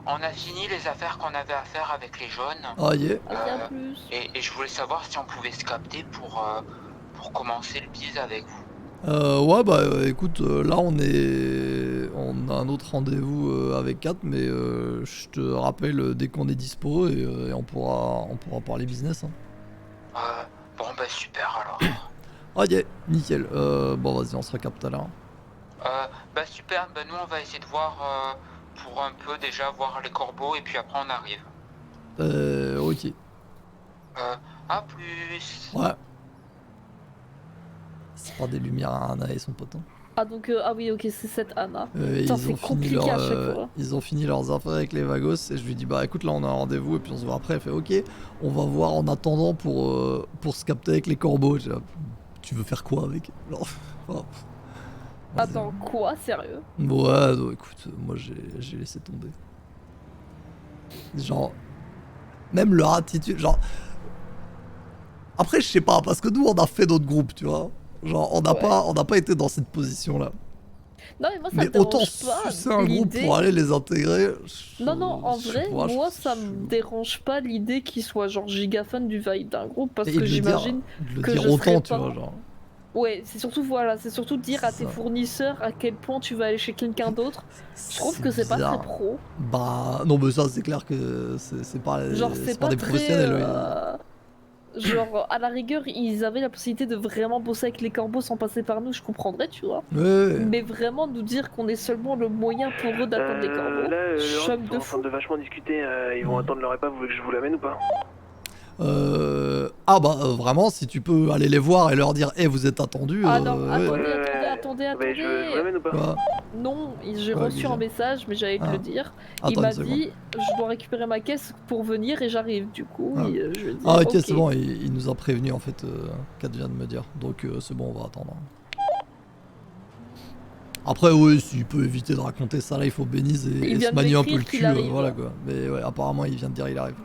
Speaker 8: on a fini les affaires qu'on avait à faire avec les jaunes.
Speaker 1: Ah, yeah.
Speaker 3: Vas-y, à plus.
Speaker 8: Et je voulais savoir si on pouvait se capter pour commencer le bise avec vous.
Speaker 1: Ouais, bah écoute, là on a un autre rendez-vous avec Kat, mais je te rappelle dès qu'on est dispo et on pourra parler business. Hein.
Speaker 8: Bon bah super alors.
Speaker 1: Ah, yeah, nickel. Bon, vas-y, on se recapte tout à l'heure.
Speaker 8: Bah super, bah nous on va essayer de voir pour un peu déjà voir les corbeaux et puis après on arrive.
Speaker 1: Ok.
Speaker 8: À plus.
Speaker 1: Ouais. C'est pas des lumières à Anna et son pote. Hein.
Speaker 3: Ah, donc, ah oui, ok, c'est cette Anna. Putain,
Speaker 1: Ils
Speaker 3: c'est
Speaker 1: ont fini
Speaker 3: compliqué à chaque fois.
Speaker 1: ils ont fini leurs affaires avec les vagos et je lui dis bah écoute là on a un rendez-vous et puis on se voit après. Elle fait ok, on va voir en attendant pour se capter avec les corbeaux. J'ai dit, tu veux faire quoi avec? Genre, enfin, vas-y.
Speaker 3: Attends, quoi? Sérieux?
Speaker 1: Ouais, donc, écoute, moi j'ai laissé tomber. Genre, même leur attitude, genre. Après, je sais pas, parce que nous on a fait notre groupe, tu vois. Genre, on n'a pas été dans cette position-là.
Speaker 3: Non, mais moi, ça
Speaker 1: Mais
Speaker 3: me
Speaker 1: autant
Speaker 3: dérange pas.
Speaker 1: sucer un groupe
Speaker 3: l'idée-
Speaker 1: pour aller les intégrer.
Speaker 3: Non, non, en
Speaker 1: je sais
Speaker 3: vrai,
Speaker 1: pas, je
Speaker 3: moi,
Speaker 1: trouve
Speaker 3: ça me
Speaker 1: chelou.
Speaker 3: dérange pas l'idée qu'ils soient genre giga fan du vibe d'un groupe parce
Speaker 1: Et
Speaker 3: que
Speaker 1: de le dire-
Speaker 3: j'imagine.
Speaker 1: de le
Speaker 3: que
Speaker 1: dire
Speaker 3: je
Speaker 1: autant,
Speaker 3: serais
Speaker 1: tu
Speaker 3: pas-
Speaker 1: vois, genre.
Speaker 3: Ouais, c'est surtout, voilà, c'est surtout dire à
Speaker 1: C'est
Speaker 3: tes
Speaker 1: ça.
Speaker 3: fournisseurs à quel point tu vas aller chez quelqu'un d'autre. Je trouve que c'est pas très
Speaker 1: bizarre.
Speaker 3: pro.
Speaker 1: Bah, non, mais ça, c'est clair que c'est pas,
Speaker 3: Genre,
Speaker 1: c'est
Speaker 3: c'est
Speaker 1: pas
Speaker 3: pas
Speaker 1: des
Speaker 3: très.
Speaker 1: professionnels. Oui.
Speaker 3: Genre, à la rigueur, ils avaient la possibilité de vraiment bosser avec les corbeaux sans passer par nous, je comprendrais, tu vois.
Speaker 1: Ouais.
Speaker 3: Mais vraiment nous dire qu'on est seulement le moyen pour eux d'atteindre les corbeaux,
Speaker 2: Là,
Speaker 3: choc
Speaker 2: ils
Speaker 3: de
Speaker 2: sont en train
Speaker 3: fou.
Speaker 2: de vachement discuter. Ils vont attendre leur repas. Vous voulez que je vous l'amène ou pas?
Speaker 1: Ah bah vraiment, si tu peux aller les voir et leur dire, eh, vous êtes attendus.
Speaker 3: Ah non,
Speaker 1: ouais.
Speaker 3: attendez.
Speaker 2: Mais je vous l'amène ou pas?
Speaker 1: Quoi
Speaker 3: Non, j'ai
Speaker 1: Ouais,
Speaker 3: reçu
Speaker 1: déjà.
Speaker 3: un message, mais j'allais te
Speaker 1: Ah.
Speaker 3: le dire.
Speaker 1: Attends
Speaker 3: Il m'a
Speaker 1: une seconde.
Speaker 3: dit, je dois récupérer ma caisse pour venir et j'arrive. Du coup,
Speaker 1: Ah.
Speaker 3: je lui ai dit,
Speaker 1: Ah ok, c'est bon, il nous a prévenu en fait, Kat vient de me dire. Donc c'est bon, on va attendre. Après oui, s'il peut éviter de raconter ça là, il faut bénise
Speaker 3: Il
Speaker 1: et
Speaker 3: vient
Speaker 1: se
Speaker 3: de
Speaker 1: manier un peu
Speaker 3: m'écrire
Speaker 1: le
Speaker 3: qu'il
Speaker 1: cul,
Speaker 3: arrive.
Speaker 1: voilà quoi. Mais ouais, apparemment il vient de dire il arrive.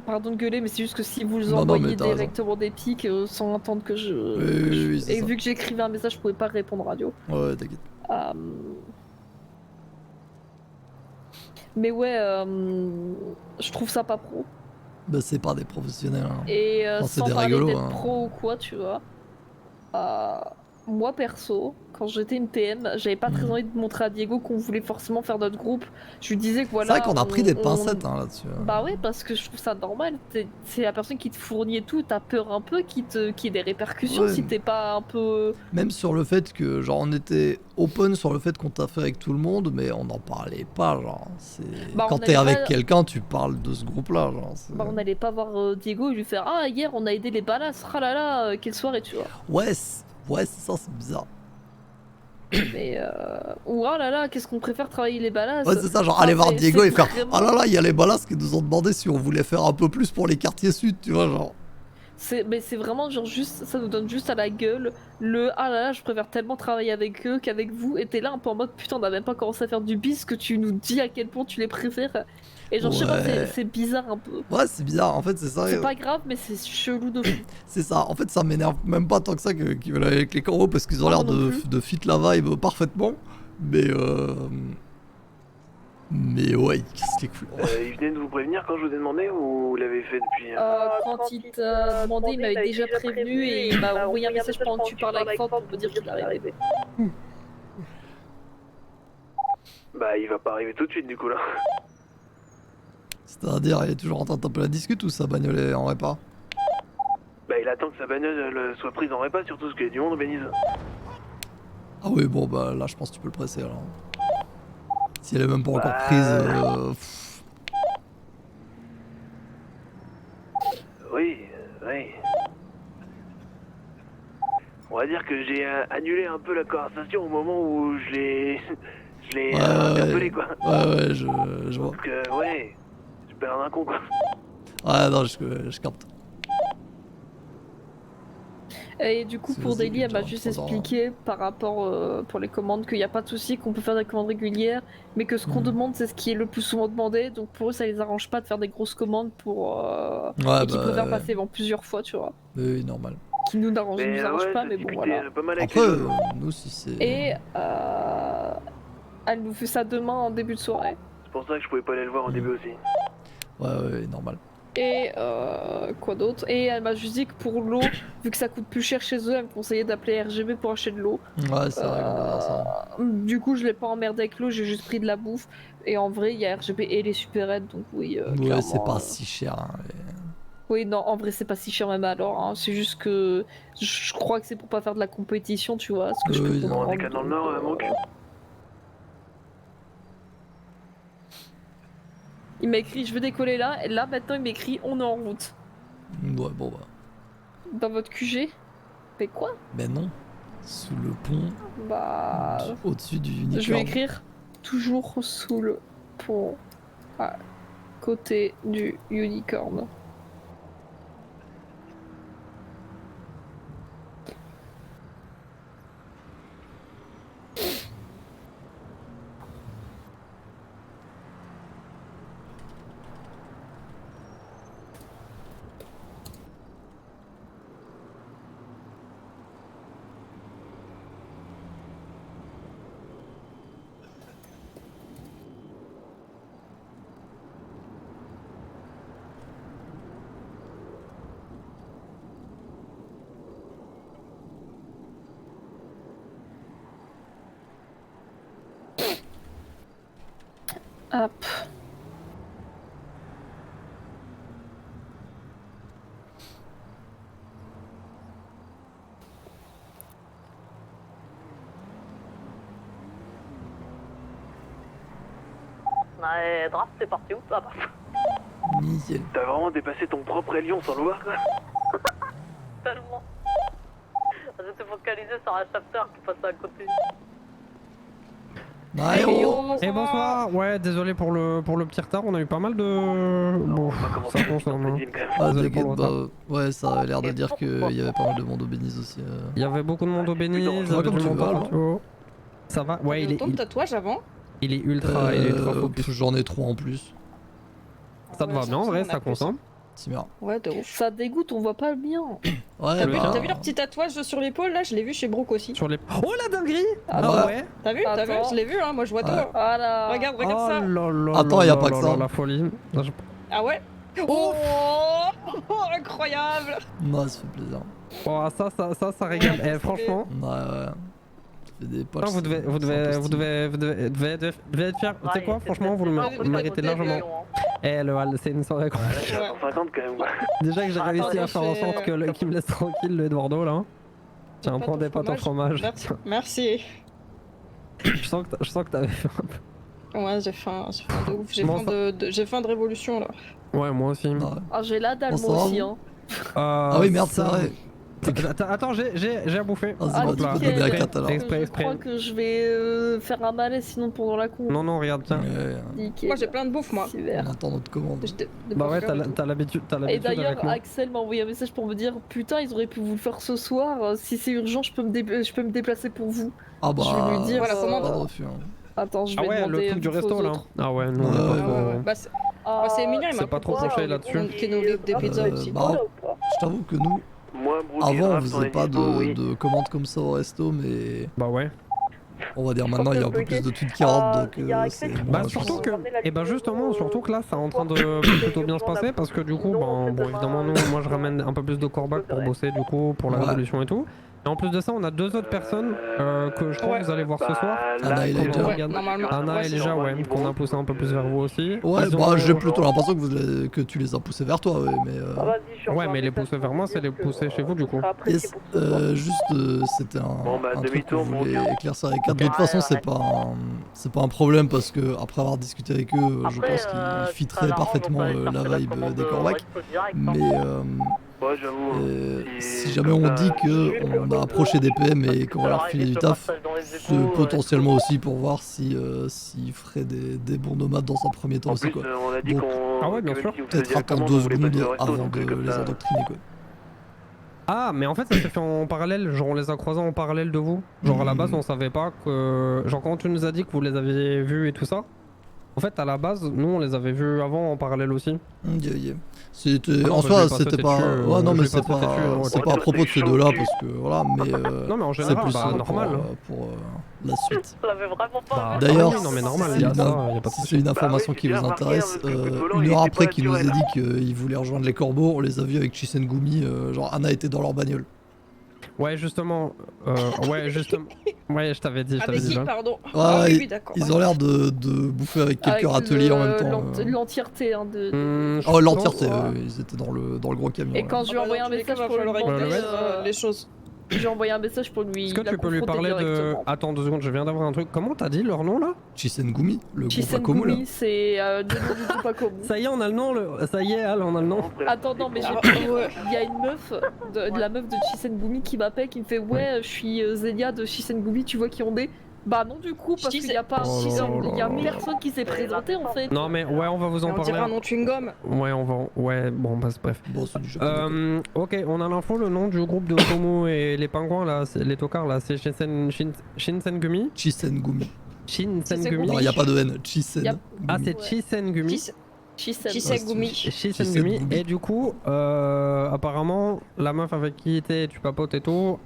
Speaker 3: Pardon de gueuler, mais c'est juste que si vous
Speaker 1: Non,
Speaker 3: envoyez
Speaker 1: mais t'as raison.
Speaker 3: directement des pics sans attendre que je.
Speaker 1: Oui, c'est
Speaker 3: et
Speaker 1: ça.
Speaker 3: vu que j'écrivais un message, je pouvais pas répondre radio.
Speaker 1: Ouais, t'inquiète.
Speaker 3: Mais ouais, je trouve ça pas pro.
Speaker 1: Bah c'est pas des professionnels. Hein.
Speaker 3: Et
Speaker 1: Enfin, c'est
Speaker 3: sans
Speaker 1: des
Speaker 3: parler
Speaker 1: rigolos,
Speaker 3: d'être
Speaker 1: hein.
Speaker 3: pro ou quoi, tu vois. Moi perso, quand j'étais une TM, j'avais pas très envie de montrer à Diego qu'on voulait forcément faire notre groupe. Je lui disais que voilà.
Speaker 1: C'est vrai qu'on a pris des
Speaker 3: on-
Speaker 1: pincettes hein, là-dessus. Hein.
Speaker 3: Bah ouais, parce que je trouve ça normal. C'est la personne qui te fournit et tout, t'as peur un peu qu'il y ait des répercussions
Speaker 1: Ouais.
Speaker 3: si t'es pas un peu.
Speaker 1: Même sur le fait que, genre, on était open sur le fait qu'on t'a fait avec tout le monde, mais on n'en parlait pas, genre.
Speaker 3: Bah,
Speaker 1: Quand
Speaker 3: on
Speaker 1: t'es
Speaker 3: allait
Speaker 1: avec
Speaker 3: pas-
Speaker 1: quelqu'un, tu parles de ce groupe-là, genre.
Speaker 3: Bah on n'allait pas voir Diego et lui faire ah hier on a aidé les balas, ah là là, quelle soirée tu vois.
Speaker 1: Ouais, c'est ça, c'est bizarre.
Speaker 3: Mais ou ah là là, qu'est-ce qu'on préfère travailler les balas.
Speaker 1: Ouais, c'est ça, genre,
Speaker 3: Enfin,
Speaker 1: aller voir
Speaker 3: c'est-
Speaker 1: Diego
Speaker 3: c'est
Speaker 1: et faire
Speaker 3: vraiment-
Speaker 1: ah là là, il y a les balas qui nous ont demandé si on voulait faire un peu plus pour les quartiers sud, tu vois, genre.
Speaker 3: Mais c'est vraiment genre juste, ça nous donne juste à la gueule le ah là là, je préfère tellement travailler avec eux qu'avec vous. Et t'es là un peu en mode putain, on a même pas commencé à faire du bis que tu nous dis à quel point tu les préfères. Et genre, je sais pas,
Speaker 1: Ouais.
Speaker 3: c'est bizarre un peu.
Speaker 1: Ouais, c'est bizarre, en fait, c'est ça.
Speaker 3: C'est pas grave, mais c'est chelou de fou.
Speaker 1: C'est ça, en fait, ça m'énerve même pas tant que ça qu'ils veulent aller avec les corbeaux parce qu'ils ont
Speaker 3: Ah,
Speaker 1: l'air
Speaker 3: moi non
Speaker 1: de,
Speaker 3: plus.
Speaker 1: de fit la vibe parfaitement. Mais ouais, qu'est-ce qui est cool.
Speaker 2: Il venait de vous prévenir quand je vous ai demandé ou vous l'avez fait depuis.
Speaker 3: Quand il t'a demandé, il m'avait déjà prévenu et il m'a envoyé un message pendant que tu parlais avec Ford pour me dire qu'il arrivait.
Speaker 2: Bah, il va pas arriver tout de suite du coup là.
Speaker 1: C'est-à-dire, il est toujours en train de taper la discute ou sa bagnole est en répa?
Speaker 2: Bah, il attend que sa bagnole soit prise en répa, surtout parce qu'il y a du monde, Bénise.
Speaker 1: Ah oui, bon, bah là, je pense que tu peux le presser alors. Si elle est même pas encore
Speaker 2: Bah,
Speaker 1: prise.
Speaker 2: Oui. On va dire que j'ai annulé un peu la conversation au moment où je l'ai interpellé quoi.
Speaker 1: Ouais, je vois.
Speaker 2: Donc ouais, je perds un con quoi.
Speaker 1: Ouais, non, je capte.
Speaker 3: Et du coup,
Speaker 1: C'est
Speaker 3: pour
Speaker 1: vas-y,
Speaker 3: Daily, elle m'a
Speaker 1: genre,
Speaker 3: juste
Speaker 1: 3 ans,
Speaker 3: expliqué par rapport pour les commandes qu'il n'y a pas de souci, qu'on peut faire des commandes régulières, mais que ce qu'on demande, c'est ce qui est le plus souvent demandé. Donc pour eux, ça les arrange pas de faire des grosses commandes pour.
Speaker 1: Ouais,
Speaker 3: et qu'ils
Speaker 1: bah,
Speaker 3: préfèrent
Speaker 1: ouais.
Speaker 3: passer plusieurs fois, tu vois.
Speaker 1: Oui, normal.
Speaker 3: qui nous arrange
Speaker 2: Mais
Speaker 3: pas,
Speaker 2: ça
Speaker 3: mais bon
Speaker 2: discutait
Speaker 3: voilà.
Speaker 2: pas mal avec
Speaker 1: Après,
Speaker 2: les autres.
Speaker 1: nous, si c'est.
Speaker 3: Et elle nous fait ça demain en début de soirée.
Speaker 2: C'est pour ça que je pouvais pas aller le voir au début aussi.
Speaker 1: Ouais, normal.
Speaker 3: Et quoi d'autre? Et elle m'a juste dit que pour l'eau, vu que ça coûte plus cher chez eux, elle me conseillait d'appeler RGB pour acheter de l'eau.
Speaker 1: Ouais, c'est vrai qu'on verra ça.
Speaker 3: Du coup, je l'ai pas emmerdé avec l'eau, j'ai juste pris de la bouffe. Et en vrai, il y a RGB et les supérettes, donc oui.
Speaker 1: Ouais,
Speaker 3: clairement,
Speaker 1: c'est pas si cher. Hein,
Speaker 3: Oui, non, en vrai, c'est pas si cher même alors. Hein. C'est juste que je crois que c'est pour pas faire de la compétition, tu vois. Ce que je
Speaker 1: Oui,
Speaker 3: peux
Speaker 1: non.
Speaker 3: comprendre,
Speaker 2: On est qu'à dans le Nord, Monk.
Speaker 3: Il m'a écrit je veux décoller là, et là maintenant il m'écrit on est en route.
Speaker 1: Ouais, bon, bah.
Speaker 3: Dans votre QG? Mais quoi?
Speaker 1: Ben non. Sous le pont,
Speaker 3: Bah.
Speaker 1: au-dessus du unicorn.
Speaker 3: Je vais écrire toujours sous le pont, à côté du unicorn. Hop.
Speaker 4: Ouais, draft, c'est parti où? Ah bah.
Speaker 1: Nickel.
Speaker 2: T'as vraiment dépassé ton propre Lion sans le voir, quoi.
Speaker 4: Tellement. J'étais focalisé sur un chapter qui passait à côté.
Speaker 1: Ouais, oh.
Speaker 9: Et bonsoir, ouais désolé pour le petit retard, on a eu pas mal de... Bon, ça concerne hein.
Speaker 1: Ah,
Speaker 9: Désolé pour
Speaker 1: t'inquiète,
Speaker 9: le retard.
Speaker 1: bah, ouais, ça a l'air de dire qu'il y avait pas mal de monde au Bénis aussi.
Speaker 9: Il y avait beaucoup de monde au Bénis, il y
Speaker 1: Ouais,
Speaker 9: avait
Speaker 1: comme
Speaker 9: du
Speaker 1: tu
Speaker 9: monde
Speaker 1: veux,
Speaker 9: à
Speaker 1: alors.
Speaker 9: Radio. Ça va? Ouais, il est,
Speaker 10: Autant de tatouage avant.
Speaker 9: il est ultra focus.
Speaker 1: J'en ai 3 en plus.
Speaker 9: Ça te va bien en vrai, ça consomme?
Speaker 1: C'est bien.
Speaker 10: Ouais, de ouf.
Speaker 3: Ça dégoûte, on voit pas le bien.
Speaker 1: Ouais,
Speaker 10: T'as vu,
Speaker 1: bah...
Speaker 10: t'as vu leur petit tatouage sur l'épaule là? Je l'ai vu chez Brooke aussi.
Speaker 9: Sur les... Oh la dinguerie!
Speaker 3: Ah
Speaker 9: Ah
Speaker 1: ouais.
Speaker 9: ouais?
Speaker 10: T'as vu? T'as vu?
Speaker 3: Attends.
Speaker 10: Je l'ai vu, hein. Moi je vois
Speaker 1: Ouais.
Speaker 10: tout.
Speaker 3: Voilà.
Speaker 10: Regarde
Speaker 9: Oh
Speaker 10: ça.
Speaker 9: là là
Speaker 1: Attends,
Speaker 9: là
Speaker 1: y a
Speaker 9: là
Speaker 1: pas que
Speaker 9: là
Speaker 1: ça.
Speaker 9: là, la folie.
Speaker 10: Ah ouais? Oh, incroyable!
Speaker 1: Ouais, ça fait plaisir.
Speaker 9: Oh, ça régale. Eh, franchement,
Speaker 1: Ouais. Ça fait des poches.
Speaker 9: putain, vous devez être fiers. Tu sais quoi, franchement, vous le méritez largement. Eh, le hall, c'est une soirée quoi.
Speaker 2: 150 quand même, quoi.
Speaker 9: Déjà que j'ai réussi à faire en sorte qu'il me laisse tranquille le Eduardo là. Tiens, prends des pâtes au fromage.
Speaker 10: Merci.
Speaker 9: Je sens que t'avais fait un peu.
Speaker 10: Ouais, j'ai faim de ouf.
Speaker 9: Bon,
Speaker 10: J'ai faim de révolution là.
Speaker 9: Ouais, moi aussi.
Speaker 1: Ouais.
Speaker 3: Ah, j'ai la dalle
Speaker 1: On
Speaker 3: moi
Speaker 1: s'en
Speaker 3: aussi.
Speaker 1: va,
Speaker 3: Hein.
Speaker 1: Ah oui, merde, c'est
Speaker 9: ça-
Speaker 1: vrai.
Speaker 9: Attends, j'ai à bouffer.
Speaker 1: Vas-y,
Speaker 3: Ah,
Speaker 1: bah, tu peux
Speaker 3: nickel.
Speaker 1: donner à 4 alors.
Speaker 9: Exprès,
Speaker 3: Je
Speaker 9: exprès.
Speaker 3: crois que je vais faire un malaise sinon pendant la con.
Speaker 9: Non, regarde, tiens.
Speaker 1: Ouais,
Speaker 3: Nickel.
Speaker 10: Moi j'ai plein de bouffe moi.
Speaker 3: Super.
Speaker 1: on attend notre commande.
Speaker 9: Bah ouais, t'as l'habitude
Speaker 3: Et
Speaker 9: avec
Speaker 3: d'ailleurs,
Speaker 9: moi.
Speaker 3: Axel m'a envoyé un message pour me dire putain, ils auraient pu vous le faire ce soir. Si c'est urgent, je peux me déplacer pour vous.
Speaker 1: Ah bah...
Speaker 3: Je vais lui dire,
Speaker 10: voilà,
Speaker 1: pas
Speaker 10: comment-
Speaker 1: de refus, hein.
Speaker 3: Attends, je
Speaker 9: Ah
Speaker 3: vais
Speaker 9: ouais,
Speaker 3: demander
Speaker 9: le truc du
Speaker 3: aux
Speaker 9: resto là.
Speaker 3: autres.
Speaker 9: Ah ouais, non, on est
Speaker 1: Ouais,
Speaker 9: pas
Speaker 1: ouais,
Speaker 9: trop...
Speaker 10: Bah c'est Emilien, il
Speaker 9: C'est
Speaker 10: m'a
Speaker 9: pas trop
Speaker 10: proposé
Speaker 9: penché là-dessus.
Speaker 10: qu'il nous livre des pizzas aussi.
Speaker 1: Bah, je t'avoue que nous,
Speaker 2: Moi, Brooke et
Speaker 1: avant, on
Speaker 2: Draft,
Speaker 1: faisait
Speaker 2: est
Speaker 1: pas
Speaker 2: dispo, oui.
Speaker 1: de commandes comme ça au resto, mais
Speaker 9: Bah ouais.
Speaker 1: on va dire maintenant il y a un peu plus de tweets qui rentrent, donc c'est...
Speaker 9: Bah
Speaker 1: moins, je
Speaker 9: surtout
Speaker 1: pense.
Speaker 9: que, et bah justement, surtout que là, c'est en train de plutôt bien se passer parce que du coup, bon évidemment nous, moi je ramène un peu plus de corbac pour bosser du coup pour la
Speaker 1: Ouais.
Speaker 9: révolution et tout. Et en plus de ça, on a deux autres personnes que je crois que vous allez voir ce soir.
Speaker 1: Anna et
Speaker 2: là,
Speaker 1: Elijah.
Speaker 2: ouais,
Speaker 10: normalement.
Speaker 9: Anna et Elijah, ouais, qu'on a poussé un peu plus vers vous aussi.
Speaker 1: Ouais,
Speaker 9: Ils
Speaker 1: bah
Speaker 9: ont-
Speaker 1: j'ai plutôt l'impression que tu les as poussés vers toi, ouais, mais...
Speaker 9: Ouais, mais les pousser vers moi, c'est les pousser chez vous du coup.
Speaker 1: Yes, juste, c'était
Speaker 2: Bon, bah,
Speaker 1: un truc
Speaker 2: demi-tour,
Speaker 1: qu'on
Speaker 2: bon,
Speaker 1: voulait
Speaker 2: ok.
Speaker 1: éclaircir avec 4. De toute façon, c'est pas un problème parce que après avoir discuté avec eux, je pense qu'ils fitteraient parfaitement la vibe des Corvac. Mais
Speaker 2: Ouais, j'avoue.
Speaker 1: si jamais on dit que on a approché des PM et qu'on va leur filer du taf, c'est potentiellement aussi pour voir si s'ils feraient des bons nomades dans un premier temps
Speaker 2: En
Speaker 1: aussi
Speaker 2: plus,
Speaker 1: quoi.
Speaker 2: on a dit
Speaker 1: Donc,
Speaker 2: qu'on.
Speaker 9: Ah ouais, bien
Speaker 2: que
Speaker 9: sûr.
Speaker 2: même si vous
Speaker 1: Peut-être
Speaker 2: faisiez
Speaker 1: attendre
Speaker 2: la
Speaker 1: 2
Speaker 2: commande, vous voulez
Speaker 1: secondes
Speaker 2: pas de resto,
Speaker 1: avant
Speaker 2: donc
Speaker 1: de
Speaker 2: comme
Speaker 1: les
Speaker 2: ça.
Speaker 1: endoctriner quoi.
Speaker 9: Ah, mais en fait, ça s'est fait en parallèle. Genre, on les a croisés en parallèle de vous. Genre, à la base, on savait pas que. Genre, quand tu nous as dit que vous les aviez vus et tout ça, En fait, à la base, nous on les avait vus avant en parallèle aussi.
Speaker 1: C'était
Speaker 9: Ah non,
Speaker 1: en
Speaker 9: bah,
Speaker 1: soi,
Speaker 9: je vais pas
Speaker 1: c'était
Speaker 9: sauter
Speaker 1: pas.
Speaker 9: dessus,
Speaker 1: Ouais, non,
Speaker 9: je
Speaker 1: mais
Speaker 9: vais pas
Speaker 1: c'est pas.
Speaker 9: sauter dessus,
Speaker 1: C'est
Speaker 9: ouais,
Speaker 1: pas à propos de ces deux-là parce que voilà, mais.
Speaker 9: Non, mais en
Speaker 1: c'est
Speaker 9: général,
Speaker 1: plus
Speaker 9: bah, normal.
Speaker 1: pour la suite.
Speaker 4: Ça l'avait vraiment pas.
Speaker 9: Bah,
Speaker 1: D'ailleurs,
Speaker 9: oui, non, mais normal,
Speaker 1: si
Speaker 9: il y a
Speaker 1: c'est
Speaker 9: ça,
Speaker 1: une-
Speaker 9: y a pas de
Speaker 1: si
Speaker 9: souci.
Speaker 1: c'est une information
Speaker 2: oui,
Speaker 1: qui
Speaker 2: j'ai
Speaker 1: vous
Speaker 2: remarqué,
Speaker 1: intéresse,
Speaker 2: hein, le truc de volant,
Speaker 1: une
Speaker 2: il
Speaker 1: heure
Speaker 2: était
Speaker 1: après
Speaker 2: pas
Speaker 1: qu'il nous ait
Speaker 2: naturel.
Speaker 1: dit qu'il voulait rejoindre les corbeaux, on les a vus avec Chisengumi, genre Anna était dans leur bagnole.
Speaker 9: Ouais, justement. Ouais, justement. Ouais, je t'avais dit,
Speaker 10: Avec qui,
Speaker 9: là.
Speaker 10: pardon
Speaker 1: Ouais,
Speaker 10: Ah oui,
Speaker 1: ils-
Speaker 10: oui, d'accord.
Speaker 1: Ils ont l'air de bouffer avec quelques
Speaker 3: Avec
Speaker 1: râteliers en même temps.
Speaker 3: L'entièreté hein, de.
Speaker 1: Oh, l'entièreté,
Speaker 3: Ouais.
Speaker 1: ils étaient dans le gros camion.
Speaker 3: Et
Speaker 1: là.
Speaker 3: quand je lui ai envoyé un message pour lui demander
Speaker 10: les choses.
Speaker 3: j'ai envoyé un message pour lui.
Speaker 9: Est-ce que
Speaker 3: la
Speaker 9: tu peux lui
Speaker 3: confronter
Speaker 9: parler de.
Speaker 3: directement.
Speaker 9: Attends 2 secondes, je viens d'avoir un truc. Comment t'as dit leur nom là?
Speaker 1: Chisengumi, le gros Pakomu là.
Speaker 3: Chisengumi, c'est de nom du Pakomu.
Speaker 9: Ça y est, on a le nom, ça y est, Al, on a le nom.
Speaker 3: Attends, non, mais j'ai
Speaker 10: Ah,
Speaker 3: pire.
Speaker 10: ouais.
Speaker 3: Il y a une meuf, de la meuf de Chisengumi qui m'appelle, qui me fait ouais, je suis Zélia de Chisengumi, tu vois qui on est? Bah non du coup, parce qu'il y a pas,
Speaker 9: Oh là
Speaker 3: il y a
Speaker 9: là là.
Speaker 3: personne qui s'est présenté en fait.
Speaker 9: Non, mais ouais, on va vous en
Speaker 10: On
Speaker 9: parler.
Speaker 10: dirait un nom chewing-gum.
Speaker 9: Ouais, on va. Ouais, bon, bah, bref.
Speaker 1: Bon, c'est du jeu.
Speaker 9: Ok, on a l'info, le nom du groupe de Komo et les pingouins là, les tocards là, c'est Shinsengumi.
Speaker 1: Chisengumi.
Speaker 9: Shinsengumi.
Speaker 1: Non, il n'y a pas de N. Chisengumi.
Speaker 9: Ah, c'est Chisengumi.
Speaker 10: Chisengumi.
Speaker 9: Chisengumi. Et du coup, apparemment, la meuf avec qui tu papotes et tout,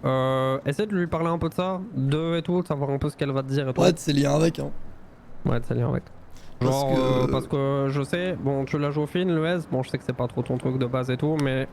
Speaker 9: essaie de lui parler un peu de ça, d'eux et tout, de savoir un peu ce qu'elle va te dire et tout.
Speaker 1: Ouais, c'est lié avec, hein.
Speaker 9: Ouais, c'est lié avec. Genre, parce que je sais, bon, tu l'as joué au film, le S, bon, je sais que c'est pas trop ton truc de base et tout, mais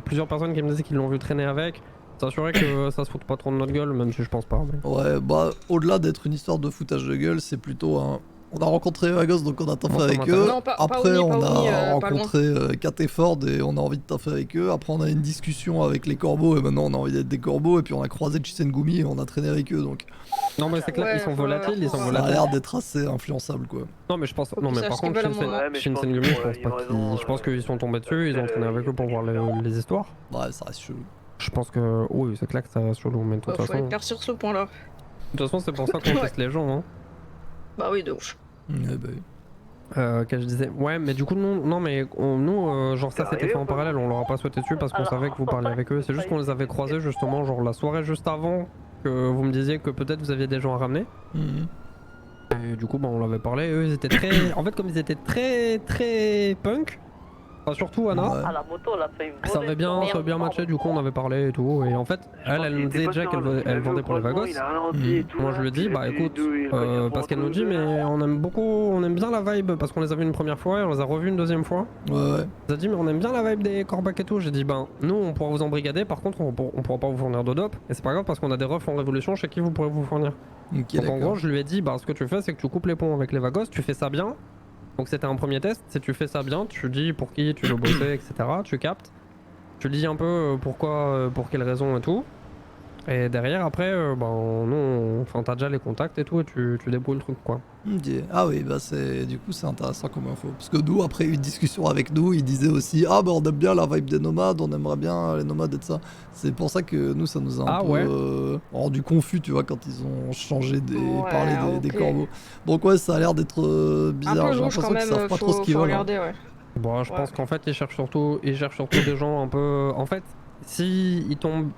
Speaker 9: plusieurs personnes qui me disaient qu'ils l'ont vu traîner avec, s'assurer que ça se fout pas trop de notre gueule, même si je pense pas. Mais...
Speaker 1: Ouais, bah, au-delà d'être une histoire de foutage de gueule, c'est plutôt un. On a rencontré Vagos, donc on a taffé avec eux.
Speaker 10: Non, pas
Speaker 1: Après,
Speaker 10: Oni,
Speaker 1: on
Speaker 10: pas Oni,
Speaker 1: a
Speaker 10: pas loin.
Speaker 1: rencontré Kat et Ford et on a envie de taffer avec eux. Après, on a une discussion avec les corbeaux et maintenant on a envie d'être des corbeaux. Et puis on a croisé Chisengumi et on a traîné avec eux. Donc,
Speaker 9: Non, mais c'est clair,
Speaker 10: Ouais,
Speaker 9: ils sont
Speaker 10: voilà.
Speaker 9: volatiles, ils sont
Speaker 1: ça a
Speaker 9: volatiles.
Speaker 1: l'air d'être assez influençable, quoi.
Speaker 9: Non, mais je pense. Non,
Speaker 10: qu'ils
Speaker 9: mais
Speaker 10: sachent
Speaker 9: par
Speaker 10: ce qu'ils
Speaker 9: contre,
Speaker 10: veulent à un moment.
Speaker 2: Ouais, mais je pense
Speaker 9: Shinsengumi,
Speaker 2: que,
Speaker 9: je pense
Speaker 2: ils
Speaker 9: pas
Speaker 2: ont raison,
Speaker 9: qu'ils. Je pense qu'ils sont tombés dessus, ils ont traîné avec eux pour voir les histoires.
Speaker 1: Ouais, ça reste chelou.
Speaker 9: Je pense que. Oui, c'est clair que ça reste chelou, mais de toute
Speaker 10: Faut
Speaker 9: façon.
Speaker 10: éclaircir sur ce point-là.
Speaker 9: De toute façon, c'est pour ça qu'on teste les gens, hein.
Speaker 10: Bah oui, de ouf.
Speaker 1: Ouais, bah oui.
Speaker 9: Que je disais, ouais, mais du coup, non, mais nous, genre ça c'était fait en parallèle, on leur a pas sauté dessus parce qu'on
Speaker 4: Alors,
Speaker 9: savait que vous parliez avec eux. C'est juste qu'on les avait croisés justement, genre la soirée juste avant que vous me disiez que peut-être vous aviez des gens à ramener.
Speaker 1: Mhm.
Speaker 9: Et du coup, bah, on l'avait parlé. Eux, ils étaient très. En fait, comme ils étaient très punk, enfin, surtout Anna.
Speaker 1: Ouais.
Speaker 4: Ah, la moto, elle a fait une
Speaker 9: Ça avait bien matché, du coup on avait parlé et tout. Et en fait, elle nous disait déjà qu'elle vendait pour les Vagos. Moi je lui dis, bah écoute, parce qu'elle nous dit, mais on aime bien la vibe parce qu'on les a vus une première fois et on les a revus une deuxième fois.
Speaker 1: Ouais, ouais.
Speaker 9: Elle a dit, mais on aime bien la vibe des corbacs et tout. J'ai dit, ben nous on pourra vous embrigader, par contre on pourra pas vous fournir de dope. Et c'est pas grave parce qu'on a des refs en révolution chez qui vous pourrez vous fournir.
Speaker 1: Ok,
Speaker 9: Donc en gros,
Speaker 1: d'accord.
Speaker 9: je lui ai dit, bah ce que tu fais, c'est que tu coupes les ponts avec les Vagos, tu fais ça bien. Donc c'était un premier test, si tu fais ça bien, tu dis pour qui tu veux bosser, etc. Tu captes, tu dis un peu pourquoi, pour quelles raisons et tout. Et derrière, après, enfin t'as déjà les contacts et tout, et tu débrouilles le truc quoi.
Speaker 1: Ok. Ah oui, bah du coup c'est intéressant comme info. Parce que nous, après une discussion avec nous, ils disaient aussi on aime bien la vibe des nomades, on aimerait bien les nomades et tout ça. C'est pour ça que nous, ça nous a un peu rendu confus, tu vois, quand ils ont changé parlé des corbeaux. Donc ouais, ça a l'air d'être bizarre.
Speaker 10: Un peu
Speaker 1: J'ai
Speaker 10: louche
Speaker 1: l'impression
Speaker 10: quand
Speaker 1: qu'ils
Speaker 10: même,
Speaker 1: savent pas trop ce qu'ils
Speaker 10: faut
Speaker 1: veulent. hein.
Speaker 10: regarder, ouais.
Speaker 9: Bon, je pense qu'en fait, ils cherchent surtout des gens un peu... En fait, si ils tombent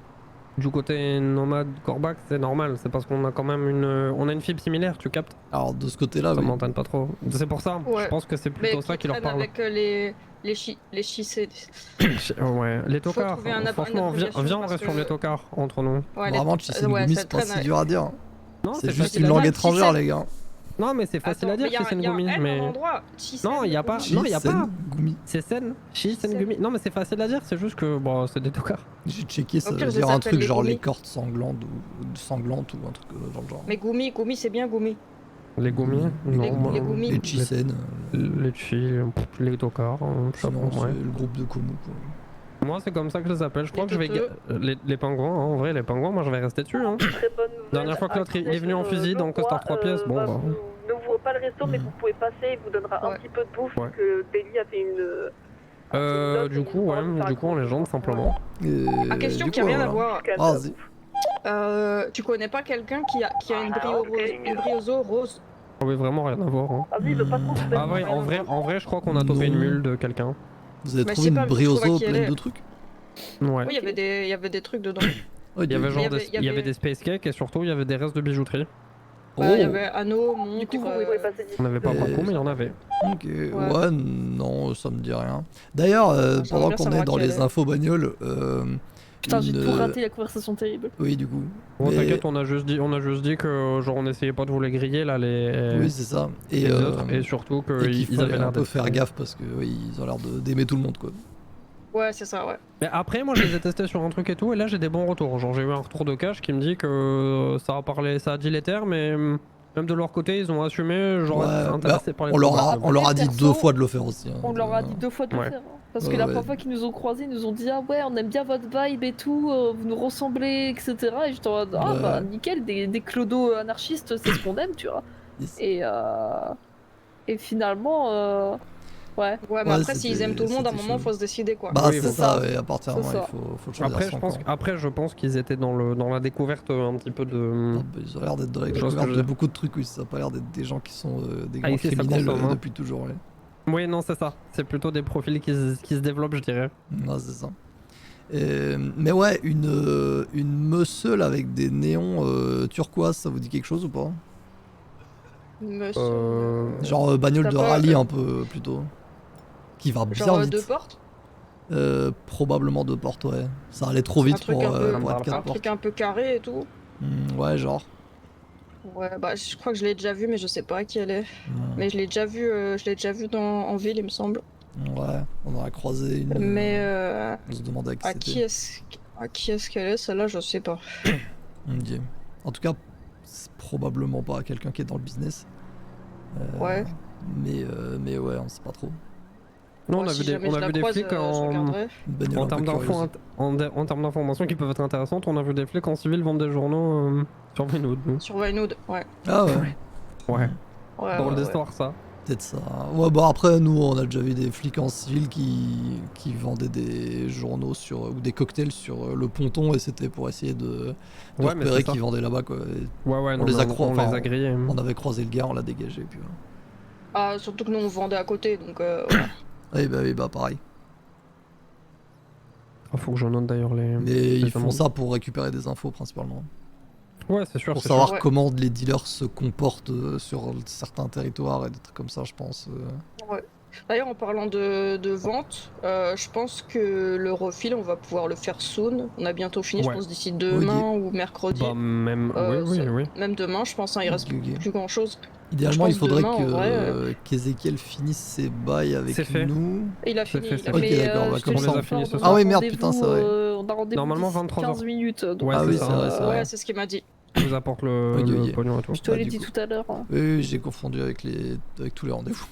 Speaker 9: du côté nomade corbac, c'est normal, c'est parce qu'on a quand même une fibre similaire, tu captes.
Speaker 1: Alors de ce côté-là,
Speaker 9: Ça
Speaker 1: oui.
Speaker 9: m'entraîne pas trop. C'est pour ça,
Speaker 10: Ouais.
Speaker 9: je pense que c'est plutôt ça qui leur parle.
Speaker 10: avec les chissés.
Speaker 9: Ouais, les tocards.
Speaker 10: trouver une
Speaker 9: Franchement,
Speaker 10: abréviation
Speaker 9: viens, on
Speaker 10: parce
Speaker 9: reste sur
Speaker 10: que-
Speaker 9: les tocards entre nous.
Speaker 10: Ouais,
Speaker 1: Vraiment, Chisengumi,
Speaker 10: ça
Speaker 1: c'est pas
Speaker 10: traîne,
Speaker 1: si dur à dire. hein.
Speaker 9: Non,
Speaker 1: C'est juste
Speaker 9: facile
Speaker 1: une
Speaker 9: à
Speaker 1: langue
Speaker 9: dire.
Speaker 1: étrangère, les gars.
Speaker 9: Non, mais c'est facile à dire, Chisengumi, mais... Non, il y a pas... Non, il y a pas...
Speaker 1: Chisengumi.
Speaker 9: C'est Sen, Chisengumi. Non, mais c'est facile à dire, c'est juste que, bon, c'est des tocards.
Speaker 1: J'ai checké, ça
Speaker 10: Au pire,
Speaker 1: veut
Speaker 10: ça
Speaker 1: dire un
Speaker 10: s'appelle
Speaker 1: truc
Speaker 10: les
Speaker 1: genre
Speaker 10: Gumi.
Speaker 1: les cordes sanglantes ou un truc dans le genre.
Speaker 10: Mais Gumi, c'est bien Gumi.
Speaker 9: Les Gumi Non, moi...
Speaker 10: les Gumi.
Speaker 1: Les Chisen,
Speaker 9: Les Chi, les tocards, je sais
Speaker 1: sinon
Speaker 9: pas,
Speaker 1: c'est
Speaker 9: ouais.
Speaker 1: le groupe de Komu, quoi.
Speaker 9: Moi, c'est comme ça que je les appelle. Je crois
Speaker 10: Les
Speaker 9: que je vais.
Speaker 10: teuteux.
Speaker 9: Les pingouins, hein, en vrai, les pingouins, moi je vais rester dessus. Hein.
Speaker 4: Très bonne nouvelle.
Speaker 9: Dernière fois que l'autre il est venu en fusil dans Costard 3 pièces, bon bah.
Speaker 4: N'ouvrez pas le resto, mais vous pouvez passer, il vous donnera un
Speaker 10: Ouais.
Speaker 4: petit peu de bouffe,
Speaker 9: Ouais.
Speaker 4: que Daily a fait une...
Speaker 9: Du coup, en légende, simplement.
Speaker 10: Ah, question
Speaker 1: du
Speaker 10: qui a
Speaker 1: coup,
Speaker 10: rien à
Speaker 1: voilà.
Speaker 10: voir.
Speaker 1: Ah, vas-y.
Speaker 10: Tu connais pas quelqu'un qui a une briozo rose?
Speaker 9: Ah oui, vraiment rien à voir. Hein.
Speaker 4: Vas-y, le patron, c'est
Speaker 9: Ah ouais, en vrai, je crois qu'on a topé une
Speaker 1: Non.
Speaker 9: mule de quelqu'un.
Speaker 1: Vous avez
Speaker 10: Bah,
Speaker 1: trouvé
Speaker 10: je sais
Speaker 1: une
Speaker 10: pas, mais je trouve
Speaker 1: briozo
Speaker 10: qu'il y
Speaker 1: pleine
Speaker 10: est.
Speaker 1: de trucs.
Speaker 9: Ouais.
Speaker 10: Oui, il y avait des trucs dedans.
Speaker 1: Ouais,
Speaker 9: Il y avait genre
Speaker 10: il y avait-
Speaker 9: il y avait des space cakes et surtout il y avait des restes de bijouterie.
Speaker 10: Bah, il y avait Anneau, Montre.
Speaker 3: Du coup, vous pouvez passer
Speaker 9: On n'avait pas
Speaker 1: Et-
Speaker 9: Paco, mais il y en avait.
Speaker 1: Ok, ouais, non, ça me dit rien. D'ailleurs,
Speaker 10: j'aimerais
Speaker 1: pendant
Speaker 10: bien
Speaker 1: qu'on est
Speaker 10: savoir
Speaker 1: dans
Speaker 10: qui
Speaker 1: les
Speaker 10: elle est.
Speaker 1: infos bagnoles,
Speaker 3: Putain, j'ai
Speaker 1: une,
Speaker 3: tout raté, la conversation terrible.
Speaker 1: Oui, du coup.
Speaker 9: Bon,
Speaker 1: Mais-
Speaker 9: t'inquiète, on a juste dit que genre on essayait pas de vous les griller là, les
Speaker 1: Oui, c'est ça.
Speaker 9: les autres, et surtout
Speaker 1: et qu'il
Speaker 9: qu'ils
Speaker 1: fallait
Speaker 9: avaient
Speaker 1: un
Speaker 9: l'air
Speaker 1: peu
Speaker 9: d'être.
Speaker 1: faire gaffe parce que oui, ils ont l'air d'aimer tout le monde, quoi.
Speaker 10: Ouais, c'est ça, ouais.
Speaker 9: Mais après, moi je les ai testés sur un truc et tout, et là j'ai des bons retours. Genre j'ai eu un retour de cash qui me dit que ça a dit les terres, mais même de leur côté, ils ont assumé, genre
Speaker 1: Ouais,
Speaker 9: être intéressés par les
Speaker 1: on leur
Speaker 9: trucs.
Speaker 1: a, on leur a dit
Speaker 3: Perso,
Speaker 1: 2 fois de le faire aussi. hein.
Speaker 3: On leur a dit 2 fois de le
Speaker 9: Ouais.
Speaker 3: faire. hein. Parce
Speaker 1: Ouais,
Speaker 3: que la
Speaker 1: ouais.
Speaker 3: première fois qu'ils nous ont croisés, ils nous ont dit ah ouais, on aime bien votre vibe et tout, vous nous ressemblez, etc. Et j'étais en mode ah
Speaker 1: Ouais.
Speaker 3: bah nickel, des clodos anarchistes, c'est ce qu'on aime, tu vois.
Speaker 1: Yes.
Speaker 3: Et finalement, ouais.
Speaker 10: Ouais, mais
Speaker 1: Ouais,
Speaker 10: après, s'ils aiment tout le monde, à un
Speaker 1: c'était
Speaker 10: moment,
Speaker 1: chaud.
Speaker 10: faut se décider, quoi.
Speaker 1: Bah,
Speaker 9: Oui,
Speaker 1: c'est
Speaker 9: bon.
Speaker 1: ça, ouais, à partir d'un
Speaker 3: C'est
Speaker 1: moment,
Speaker 3: ça.
Speaker 1: il faut le choisir.
Speaker 9: Après, je pense qu'ils étaient dans la découverte un petit peu de.
Speaker 1: Ils ont l'air d'être dans la
Speaker 9: Je vois ce que
Speaker 1: découverte
Speaker 9: je
Speaker 1: de
Speaker 9: veux dire.
Speaker 1: beaucoup de trucs, oui. Ça a pas l'air d'être des gens qui sont des grands
Speaker 9: ici, ça
Speaker 1: criminels
Speaker 9: consomme, hein.
Speaker 1: depuis toujours. Ouais.
Speaker 9: Oui, non, c'est ça. C'est plutôt des profils qui se développent, je dirais.
Speaker 1: Non, c'est ça. Mais ouais, une muscle avec des néons turquoise, ça vous dit quelque chose ou pas?
Speaker 10: Monsieur.
Speaker 1: Genre bagnole
Speaker 10: T'as
Speaker 1: de
Speaker 10: pas-
Speaker 1: rallye un peu plutôt. Qui va bien
Speaker 10: Genre
Speaker 1: vite.
Speaker 10: 2 portes.
Speaker 1: Probablement 2 portes, ouais. Ça allait trop vite
Speaker 10: Un truc
Speaker 1: pour,
Speaker 10: un peu-
Speaker 1: pour être
Speaker 10: Un
Speaker 1: 4 portes.
Speaker 10: truc un peu carré et tout.
Speaker 1: Ouais, genre.
Speaker 10: Ouais, bah je crois que je l'ai déjà vu, mais je sais pas qui elle est. Mais je l'ai déjà vu en ville, il me semble.
Speaker 1: Ouais, on a croisé une.
Speaker 10: Mais
Speaker 1: On se demandait à qui
Speaker 10: à
Speaker 1: c'était.
Speaker 10: qui est-ce qu'elle est, celle-là, je sais pas.
Speaker 1: Ok. En tout cas, c'est probablement pas quelqu'un qui est dans le business.
Speaker 10: Ouais.
Speaker 1: Mais ouais, on sait pas trop.
Speaker 9: Non, on
Speaker 10: Moi,
Speaker 9: a
Speaker 10: si
Speaker 9: vu des,
Speaker 10: jamais
Speaker 9: on
Speaker 10: je
Speaker 9: a
Speaker 10: la
Speaker 9: vu des
Speaker 10: croise,
Speaker 9: flics
Speaker 10: je
Speaker 9: en
Speaker 10: regarderai.
Speaker 1: Une bagnole
Speaker 9: En
Speaker 1: un peu
Speaker 9: termes
Speaker 1: curieuse.
Speaker 9: en termes d'informations qui peuvent être intéressantes, on a vu des flics en civil vendre des journaux sur Vinod.
Speaker 10: Sur Vinewood, ouais.
Speaker 1: Ah ouais.
Speaker 9: Ouais.
Speaker 10: Ouais,
Speaker 9: Drôle
Speaker 10: ouais,
Speaker 9: d'histoire ça.
Speaker 1: Peut-être ça. Ouais, bah après, nous, on a déjà vu des flics en civil qui vendaient des journaux ou des cocktails sur le ponton et c'était pour essayer de
Speaker 9: Ouais, mais
Speaker 1: repérer
Speaker 9: c'est ça.
Speaker 1: qui vendait là-bas, quoi. Et
Speaker 9: Ouais,
Speaker 1: on
Speaker 9: non,
Speaker 1: les
Speaker 9: mais
Speaker 1: a
Speaker 9: on les a grillés.
Speaker 1: On avait croisé le gars, on l'a dégagé, puis voilà.
Speaker 10: Ah, surtout que nous on vendait à côté, donc ouais.
Speaker 1: Oui, bah pareil.
Speaker 9: Ah, faut que je note d'ailleurs les.
Speaker 1: Mais ils
Speaker 9: les
Speaker 1: font
Speaker 9: amendes.
Speaker 1: ça pour récupérer des infos principalement.
Speaker 9: Ouais, c'est sûr.
Speaker 1: Pour
Speaker 9: c'est
Speaker 1: savoir
Speaker 9: sûr.
Speaker 10: Ouais.
Speaker 1: comment les dealers se comportent sur certains territoires et des trucs comme ça, je pense.
Speaker 10: Ouais. D'ailleurs, en parlant de vente, je pense que le refil, on va pouvoir le faire soon. On a bientôt fini,
Speaker 9: Ouais.
Speaker 10: je pense d'ici demain ou mercredi.
Speaker 9: Bah, même.
Speaker 10: ça-
Speaker 9: Oui.
Speaker 10: Même demain, je pense, hein, il reste
Speaker 1: Ok, ok.
Speaker 10: plus grand chose.
Speaker 1: Idéalement,
Speaker 10: je
Speaker 1: il
Speaker 10: pense
Speaker 1: faudrait
Speaker 10: demain, en vrai,
Speaker 1: qu'Ezekiel finisse ses bails avec
Speaker 9: C'est fait.
Speaker 1: nous.
Speaker 10: Il a
Speaker 9: C'est
Speaker 10: fini.
Speaker 9: fait,
Speaker 10: il
Speaker 9: c'est
Speaker 10: a
Speaker 9: fait.
Speaker 10: fini.
Speaker 1: Ok, d'accord, bah,
Speaker 3: je te
Speaker 1: comme
Speaker 3: le
Speaker 1: ça, on
Speaker 3: confirme,
Speaker 9: finit ce
Speaker 3: on
Speaker 9: soir.
Speaker 3: a
Speaker 1: Ah oui, merde,
Speaker 3: rendez-vous,
Speaker 1: putain, c'est vrai.
Speaker 3: On a rendez-vous
Speaker 9: Normalement,
Speaker 3: d'ici
Speaker 9: 23
Speaker 3: 15 minutes. Donc,
Speaker 9: Ouais,
Speaker 1: Ah
Speaker 9: c'est
Speaker 1: oui,
Speaker 9: ça.
Speaker 1: c'est vrai, c'est vrai.
Speaker 10: Ouais, c'est ce qu'il m'a dit.
Speaker 9: Je vous apporte le,
Speaker 1: Ok,
Speaker 9: le
Speaker 1: ok.
Speaker 9: pognon et tout.
Speaker 3: Je te l'ai
Speaker 1: du
Speaker 3: dit
Speaker 1: coup.
Speaker 3: tout à l'heure. hein.
Speaker 1: Oui, j'ai confondu avec tous les rendez-vous.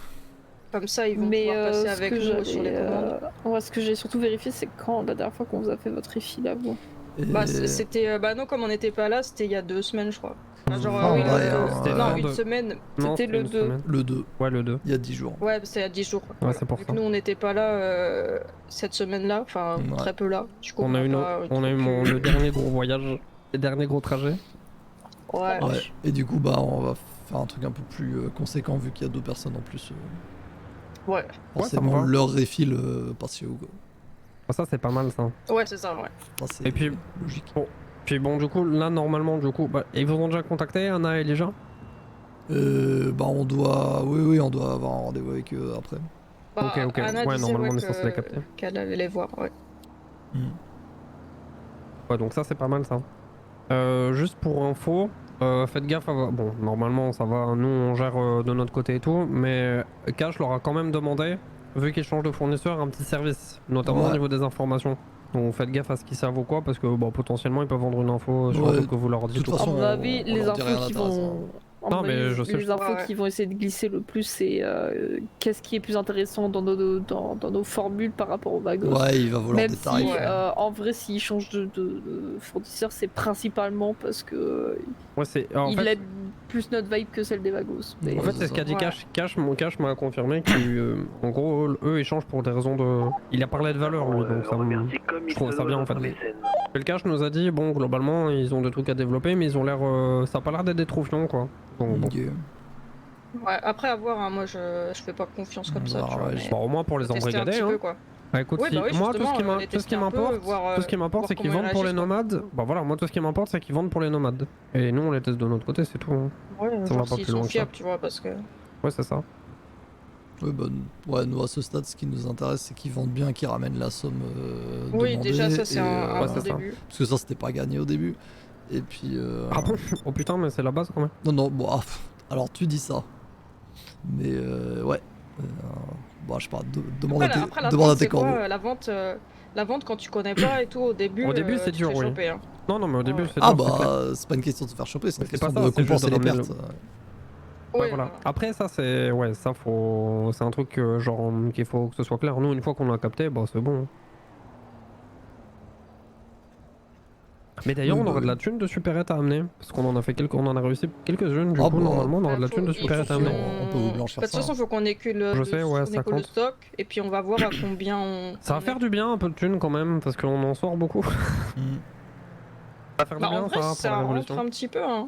Speaker 10: Comme ça, ils vont
Speaker 3: Mais
Speaker 10: pouvoir passer
Speaker 3: ce
Speaker 10: avec
Speaker 3: que
Speaker 10: nous sur les
Speaker 3: j'avais,
Speaker 10: commandes.
Speaker 3: ouais, ce que j'ai surtout vérifié, c'est quand la dernière fois qu'on vous a fait votre refill à vous.
Speaker 1: Et-
Speaker 10: Bah, c'était. Bah, non, comme on n'était pas là, c'était il y a 2 semaines, je crois. Enfin, genre,
Speaker 1: Ah,
Speaker 10: oui,
Speaker 1: ouais,
Speaker 9: C'était
Speaker 10: non,
Speaker 9: fin
Speaker 10: une
Speaker 9: de-
Speaker 10: semaine.
Speaker 9: Non,
Speaker 3: C'était le
Speaker 9: une
Speaker 3: 2.
Speaker 9: semaine.
Speaker 1: Le 2,
Speaker 9: Ouais, le 2.
Speaker 1: il y a 10 jours.
Speaker 10: Ouais, c'est à 10 jours.
Speaker 9: Ouais, c'est pour
Speaker 10: Vu
Speaker 9: ça.
Speaker 10: que nous, on n'était pas là cette semaine-là, enfin,
Speaker 1: Ouais.
Speaker 10: très peu là. Du coup,
Speaker 9: On a eu,
Speaker 10: pas,
Speaker 9: on a eu le dernier gros voyage, les derniers gros trajets.
Speaker 10: Ouais.
Speaker 1: Ouais. Et du coup, bah, on va faire un truc un peu plus conséquent vu qu'il y a 2 personnes en plus.
Speaker 10: Ouais.
Speaker 1: Forcément,
Speaker 9: ça me va.
Speaker 1: leur refill partiaux, quoi.
Speaker 9: Ah, ça, c'est pas mal ça.
Speaker 10: Ouais, c'est ça, ouais.
Speaker 1: Ça, c'est
Speaker 9: Et puis-
Speaker 1: logique.
Speaker 9: Puis bon, du coup, là, normalement, ils vous ont déjà contacté, Anna et Elijah?
Speaker 1: Bah, on doit. Oui, on doit avoir un rendez-vous avec eux après.
Speaker 10: Bah,
Speaker 9: Ok.
Speaker 10: Anna
Speaker 9: Ouais,
Speaker 10: disait,
Speaker 9: normalement, on est
Speaker 10: que-
Speaker 9: censé les capter.
Speaker 10: qu'elle allait les voir, ouais.
Speaker 9: Ouais, donc ça, c'est pas mal ça. Juste pour info, faites gaffe à... Bon, normalement, ça va, nous, on gère de notre côté et tout, mais Cash leur a quand même demandé, vu qu'ils changent de fournisseur, un petit service, notamment
Speaker 1: Ouais.
Speaker 9: au niveau des informations. Donc faites gaffe à ce qu'ils savent ou quoi, parce que bon, potentiellement, ils peuvent vendre une info sur
Speaker 1: Ouais,
Speaker 9: un truc que vous leur dites.
Speaker 1: de toute
Speaker 9: ou quoi.
Speaker 3: À
Speaker 1: façon,
Speaker 3: mon avis,
Speaker 1: on
Speaker 3: les
Speaker 1: leur dit rien
Speaker 3: infos qui
Speaker 1: d'intéressant.
Speaker 3: vont.
Speaker 9: Non, mais je sais.
Speaker 3: Les infos
Speaker 10: Ouais.
Speaker 3: qui vont essayer de glisser le plus, c'est qu'est-ce qui est plus intéressant dans nos formules par rapport aux bagos.
Speaker 1: Ouais, il va vouloir
Speaker 3: Même
Speaker 1: des
Speaker 3: si,
Speaker 1: tarifs.
Speaker 3: en vrai, s'ils changent de fournisseur, c'est principalement parce que
Speaker 9: Ouais, c'est... En
Speaker 3: il
Speaker 9: fait,
Speaker 3: aime plus notre vibe que celle des vagos. Mais-
Speaker 9: En fait, c'est ce qu'a dit
Speaker 10: Ouais.
Speaker 9: Cash. Mon Cash m'a confirmé qu'en gros, eux, ils changent pour des raisons de. Il a parlé de valeur, lui, donc ça me. Je trouve ça bien, en fait. Le Cash nous a dit, bon, globalement, ils ont des trucs à développer, mais ils ont l'air. Ça a pas l'air d'être des troufions, quoi. Donc, bon.
Speaker 1: Ok.
Speaker 10: Ouais, après avoir, hein, moi je fais pas confiance comme ça,
Speaker 1: Bah,
Speaker 10: tu vois.
Speaker 1: ouais,
Speaker 10: mais
Speaker 9: Bon, au moins pour les
Speaker 10: tester un
Speaker 9: embrigader,
Speaker 10: petit
Speaker 9: hein.
Speaker 10: peu, quoi.
Speaker 9: Bah écoute,
Speaker 10: Ouais,
Speaker 9: si-
Speaker 10: bah oui,
Speaker 9: moi tout
Speaker 10: justement,
Speaker 9: ce qui
Speaker 10: les
Speaker 9: m'importe, tout ce
Speaker 10: tester
Speaker 9: qui
Speaker 10: un peu,
Speaker 9: m'importe,
Speaker 10: voir,
Speaker 9: tout ce qui m'importe,
Speaker 10: voir
Speaker 9: c'est qu'ils
Speaker 10: comment ils
Speaker 9: vendent pour les
Speaker 10: réagissent, quoi.
Speaker 9: nomades. Bah voilà, moi tout ce qui m'importe, c'est qu'ils vendent pour les nomades. Et nous on les teste de notre côté, c'est tout. Hein.
Speaker 10: Ouais,
Speaker 9: Ça va
Speaker 10: genre
Speaker 9: pas
Speaker 10: s'ils
Speaker 9: plus
Speaker 10: sont
Speaker 9: loin que ça.
Speaker 10: fiables, tu vois, parce que...
Speaker 9: Ouais, c'est ça.
Speaker 1: Ouais, bah, ouais, nous à ce stade, ce qui nous intéresse, c'est qu'ils vendent bien, qu'ils ramènent la somme
Speaker 10: Oui,
Speaker 1: demandée.
Speaker 10: déjà, ça, c'est
Speaker 1: et,
Speaker 10: un
Speaker 9: Ouais,
Speaker 10: bon
Speaker 9: c'est ça.
Speaker 10: début.
Speaker 1: Parce que ça, c'était pas gagné au début. Et puis.
Speaker 9: Ah bon? Oh putain, mais c'est la base quand même.
Speaker 1: Non, non, bon, alors tu dis ça. Mais ouais. Bon, je sais pas, demande à
Speaker 10: Après, la
Speaker 1: demande à
Speaker 10: vente,
Speaker 1: tes
Speaker 10: c'est quoi
Speaker 1: corbeaux.
Speaker 10: la vente, quand tu connais pas et tout, au début,
Speaker 9: Au début, c'est
Speaker 10: tu
Speaker 9: dur,
Speaker 10: te fais
Speaker 9: oui.
Speaker 10: choper, hein.
Speaker 9: Non, non, mais au début,
Speaker 10: Ouais.
Speaker 9: c'est
Speaker 1: Ah
Speaker 9: dur, c'est clair.
Speaker 1: bah, c'est pas une question de se faire choper, c'est une
Speaker 9: Mais c'est
Speaker 1: question
Speaker 9: pas
Speaker 1: de
Speaker 9: ça, c'est juste
Speaker 1: compenser les
Speaker 9: de ramener
Speaker 1: pertes.
Speaker 9: Ouais, voilà. Après, ça, c'est. Ouais, ça, faut. C'est un truc, genre, qu'il faut que ce soit clair. Nous, une fois qu'on l'a capté, bah, c'est bon. Mais d'ailleurs,
Speaker 1: Oui,
Speaker 9: on
Speaker 1: bah
Speaker 9: aura de
Speaker 1: oui.
Speaker 9: la thune de supérette à amener. Parce qu'on en a fait on en a réussi quelques-unes. Du
Speaker 1: Ah
Speaker 9: coup,
Speaker 1: bah,
Speaker 9: normalement, on aura de la
Speaker 10: Faut-
Speaker 9: thune de
Speaker 10: il faut
Speaker 9: supérette à
Speaker 10: qu'on-
Speaker 9: amener.
Speaker 1: On peut vous blanchir
Speaker 10: De toute
Speaker 1: ça.
Speaker 10: façon, il faut qu'on écule,
Speaker 9: Je sais, ouais,
Speaker 10: on
Speaker 9: ça
Speaker 10: écoule le
Speaker 9: compte.
Speaker 10: stock, et puis on va voir à combien
Speaker 9: Ça va
Speaker 10: on
Speaker 9: faire
Speaker 10: est.
Speaker 9: du bien, un peu de thune quand même, parce qu'on en sort beaucoup. Ça
Speaker 1: Mm.
Speaker 9: va faire du
Speaker 10: Bah,
Speaker 9: bien,
Speaker 10: en vrai,
Speaker 9: ça, pour
Speaker 10: ça
Speaker 9: la
Speaker 10: rentre
Speaker 9: révolution.
Speaker 10: un petit peu, hein.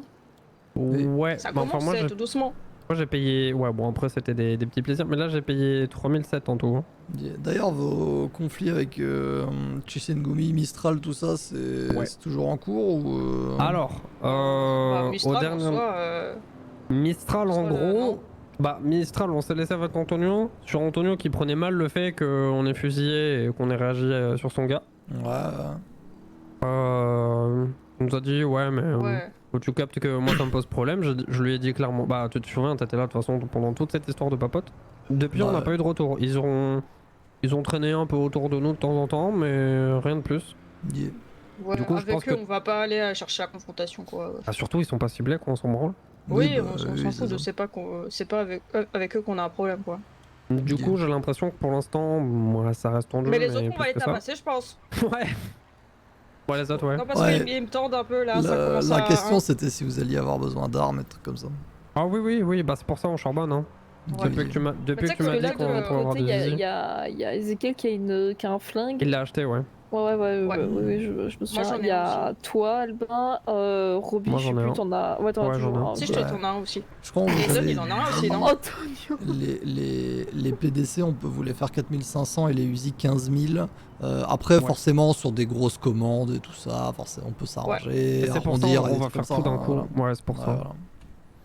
Speaker 9: Ouais,
Speaker 10: Ça
Speaker 9: bah, enfin,
Speaker 10: commence à être doucement.
Speaker 9: moi j'ai payé. Ouais, bon, après, c'était des petits plaisirs. Mais là, j'ai payé 3007 en tout. Hein.
Speaker 1: D'ailleurs, vos conflits avec Chisengumi, Mistral, tout ça,
Speaker 9: Ouais.
Speaker 1: c'est toujours en cours ou
Speaker 9: Alors,
Speaker 10: Bah, Mistral,
Speaker 9: au
Speaker 10: en
Speaker 9: dernier.
Speaker 10: soi,
Speaker 9: Mistral, en
Speaker 10: Mistral,
Speaker 9: gros.
Speaker 10: non.
Speaker 9: Bah, Mistral, on s'est laissé avec Antonio. Sur Antonio qui prenait mal le fait qu'on ait fusillé et qu'on ait réagi sur son gars.
Speaker 1: Ouais.
Speaker 9: Il nous a dit, ouais, mais.
Speaker 10: ouais.
Speaker 9: Tu captes que moi ça me pose problème. Je lui ai dit clairement. Bah, tu te souviens, t'étais là de toute façon pendant toute cette histoire de papote. Depuis, on n'a
Speaker 1: Ouais.
Speaker 9: pas eu de retour. Ils ont traîné un peu autour de nous de temps en temps, mais rien de plus.
Speaker 1: Yeah.
Speaker 10: Ouais,
Speaker 9: Du coup, je
Speaker 10: avec
Speaker 9: pense
Speaker 10: eux,
Speaker 9: que-
Speaker 10: on va pas aller chercher la confrontation, quoi.
Speaker 9: Ah, surtout, ils sont pas ciblés, quoi, on s'en branle.
Speaker 10: Oui,
Speaker 1: bah,
Speaker 10: on s'en
Speaker 1: oui,
Speaker 10: fout,
Speaker 1: c'est ça.
Speaker 10: c'est pas avec eux qu'on a un problème, quoi.
Speaker 9: Du
Speaker 1: Yeah.
Speaker 9: coup, j'ai l'impression que pour l'instant, ouais, ça reste tendu.
Speaker 10: Mais les autres, on
Speaker 9: plus
Speaker 10: va les
Speaker 9: que ça.
Speaker 10: tabasser, je pense.
Speaker 9: Ouais. Ouais, les autres, ouais.
Speaker 10: Non, parce
Speaker 1: Ouais.
Speaker 10: qu'ils me tendent un peu, là, ça
Speaker 1: La,
Speaker 10: commence
Speaker 1: la
Speaker 10: à...
Speaker 1: question, c'était si vous alliez avoir besoin d'armes et trucs comme ça.
Speaker 9: Ah oui, bah c'est pour ça on charbonne. Hein.
Speaker 10: Ouais.
Speaker 9: Depuis que tu m'as
Speaker 10: Mais tu sais
Speaker 9: dit
Speaker 10: que là,
Speaker 9: qu'on
Speaker 10: de
Speaker 9: aura
Speaker 3: côté,
Speaker 9: des
Speaker 3: il
Speaker 9: zizi.
Speaker 3: y a Ezekiel qui a un flingue.
Speaker 9: Il l'a acheté, ouais.
Speaker 3: Ouais,
Speaker 10: Ouais.
Speaker 3: oui, je me souviens.
Speaker 10: j'en ai
Speaker 3: Il y
Speaker 10: un
Speaker 3: a toi, Albin, Roby,
Speaker 9: Moi,
Speaker 3: je sais
Speaker 9: j'en ai
Speaker 3: plus,
Speaker 9: un.
Speaker 3: t'en as. Ouais, t'en as
Speaker 9: Ouais, j'en ai
Speaker 3: toujours
Speaker 9: un.
Speaker 3: un.
Speaker 10: Si, je
Speaker 1: Ouais.
Speaker 10: te tourne un aussi.
Speaker 1: Je crois que
Speaker 10: Et
Speaker 1: vous
Speaker 10: Zone,
Speaker 1: avez-
Speaker 10: il en a un aussi, non
Speaker 3: Antonio.
Speaker 1: les PDC, on peut vous les faire 4500 et les Uzi 15 000. Après,
Speaker 9: Ouais.
Speaker 1: forcément, sur des grosses commandes et tout ça, forcément, on peut s'arranger,
Speaker 9: Et c'est pour ça
Speaker 1: arrondir et
Speaker 9: on
Speaker 1: des
Speaker 9: va
Speaker 1: trucs
Speaker 9: faire
Speaker 1: comme
Speaker 9: tout
Speaker 1: ça,
Speaker 9: d'un coup.
Speaker 1: voilà.
Speaker 9: Ouais, c'est pour
Speaker 1: Ouais,
Speaker 9: ça.
Speaker 1: voilà.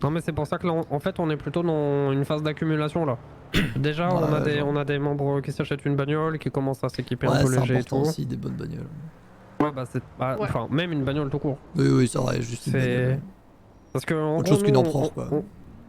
Speaker 9: Non mais c'est pour ça que là, en fait, on est plutôt dans une phase d'accumulation là. Déjà,
Speaker 1: Ouais,
Speaker 9: on
Speaker 1: genre.
Speaker 9: a des membres qui s'achètent une bagnole, qui commencent à s'équiper un
Speaker 1: Ouais,
Speaker 9: peu
Speaker 1: c'est
Speaker 9: léger et
Speaker 1: important
Speaker 9: tout.
Speaker 1: aussi, des bonnes bagnoles.
Speaker 9: Ouais, bah c'est,
Speaker 10: Ouais.
Speaker 9: enfin, même une bagnole tout court.
Speaker 1: Oui, c'est vrai, juste une
Speaker 9: C'est
Speaker 1: bagnole.
Speaker 9: parce que en
Speaker 1: Autre
Speaker 9: gros,
Speaker 1: chose qu'une
Speaker 9: nous,
Speaker 1: empereur, quoi.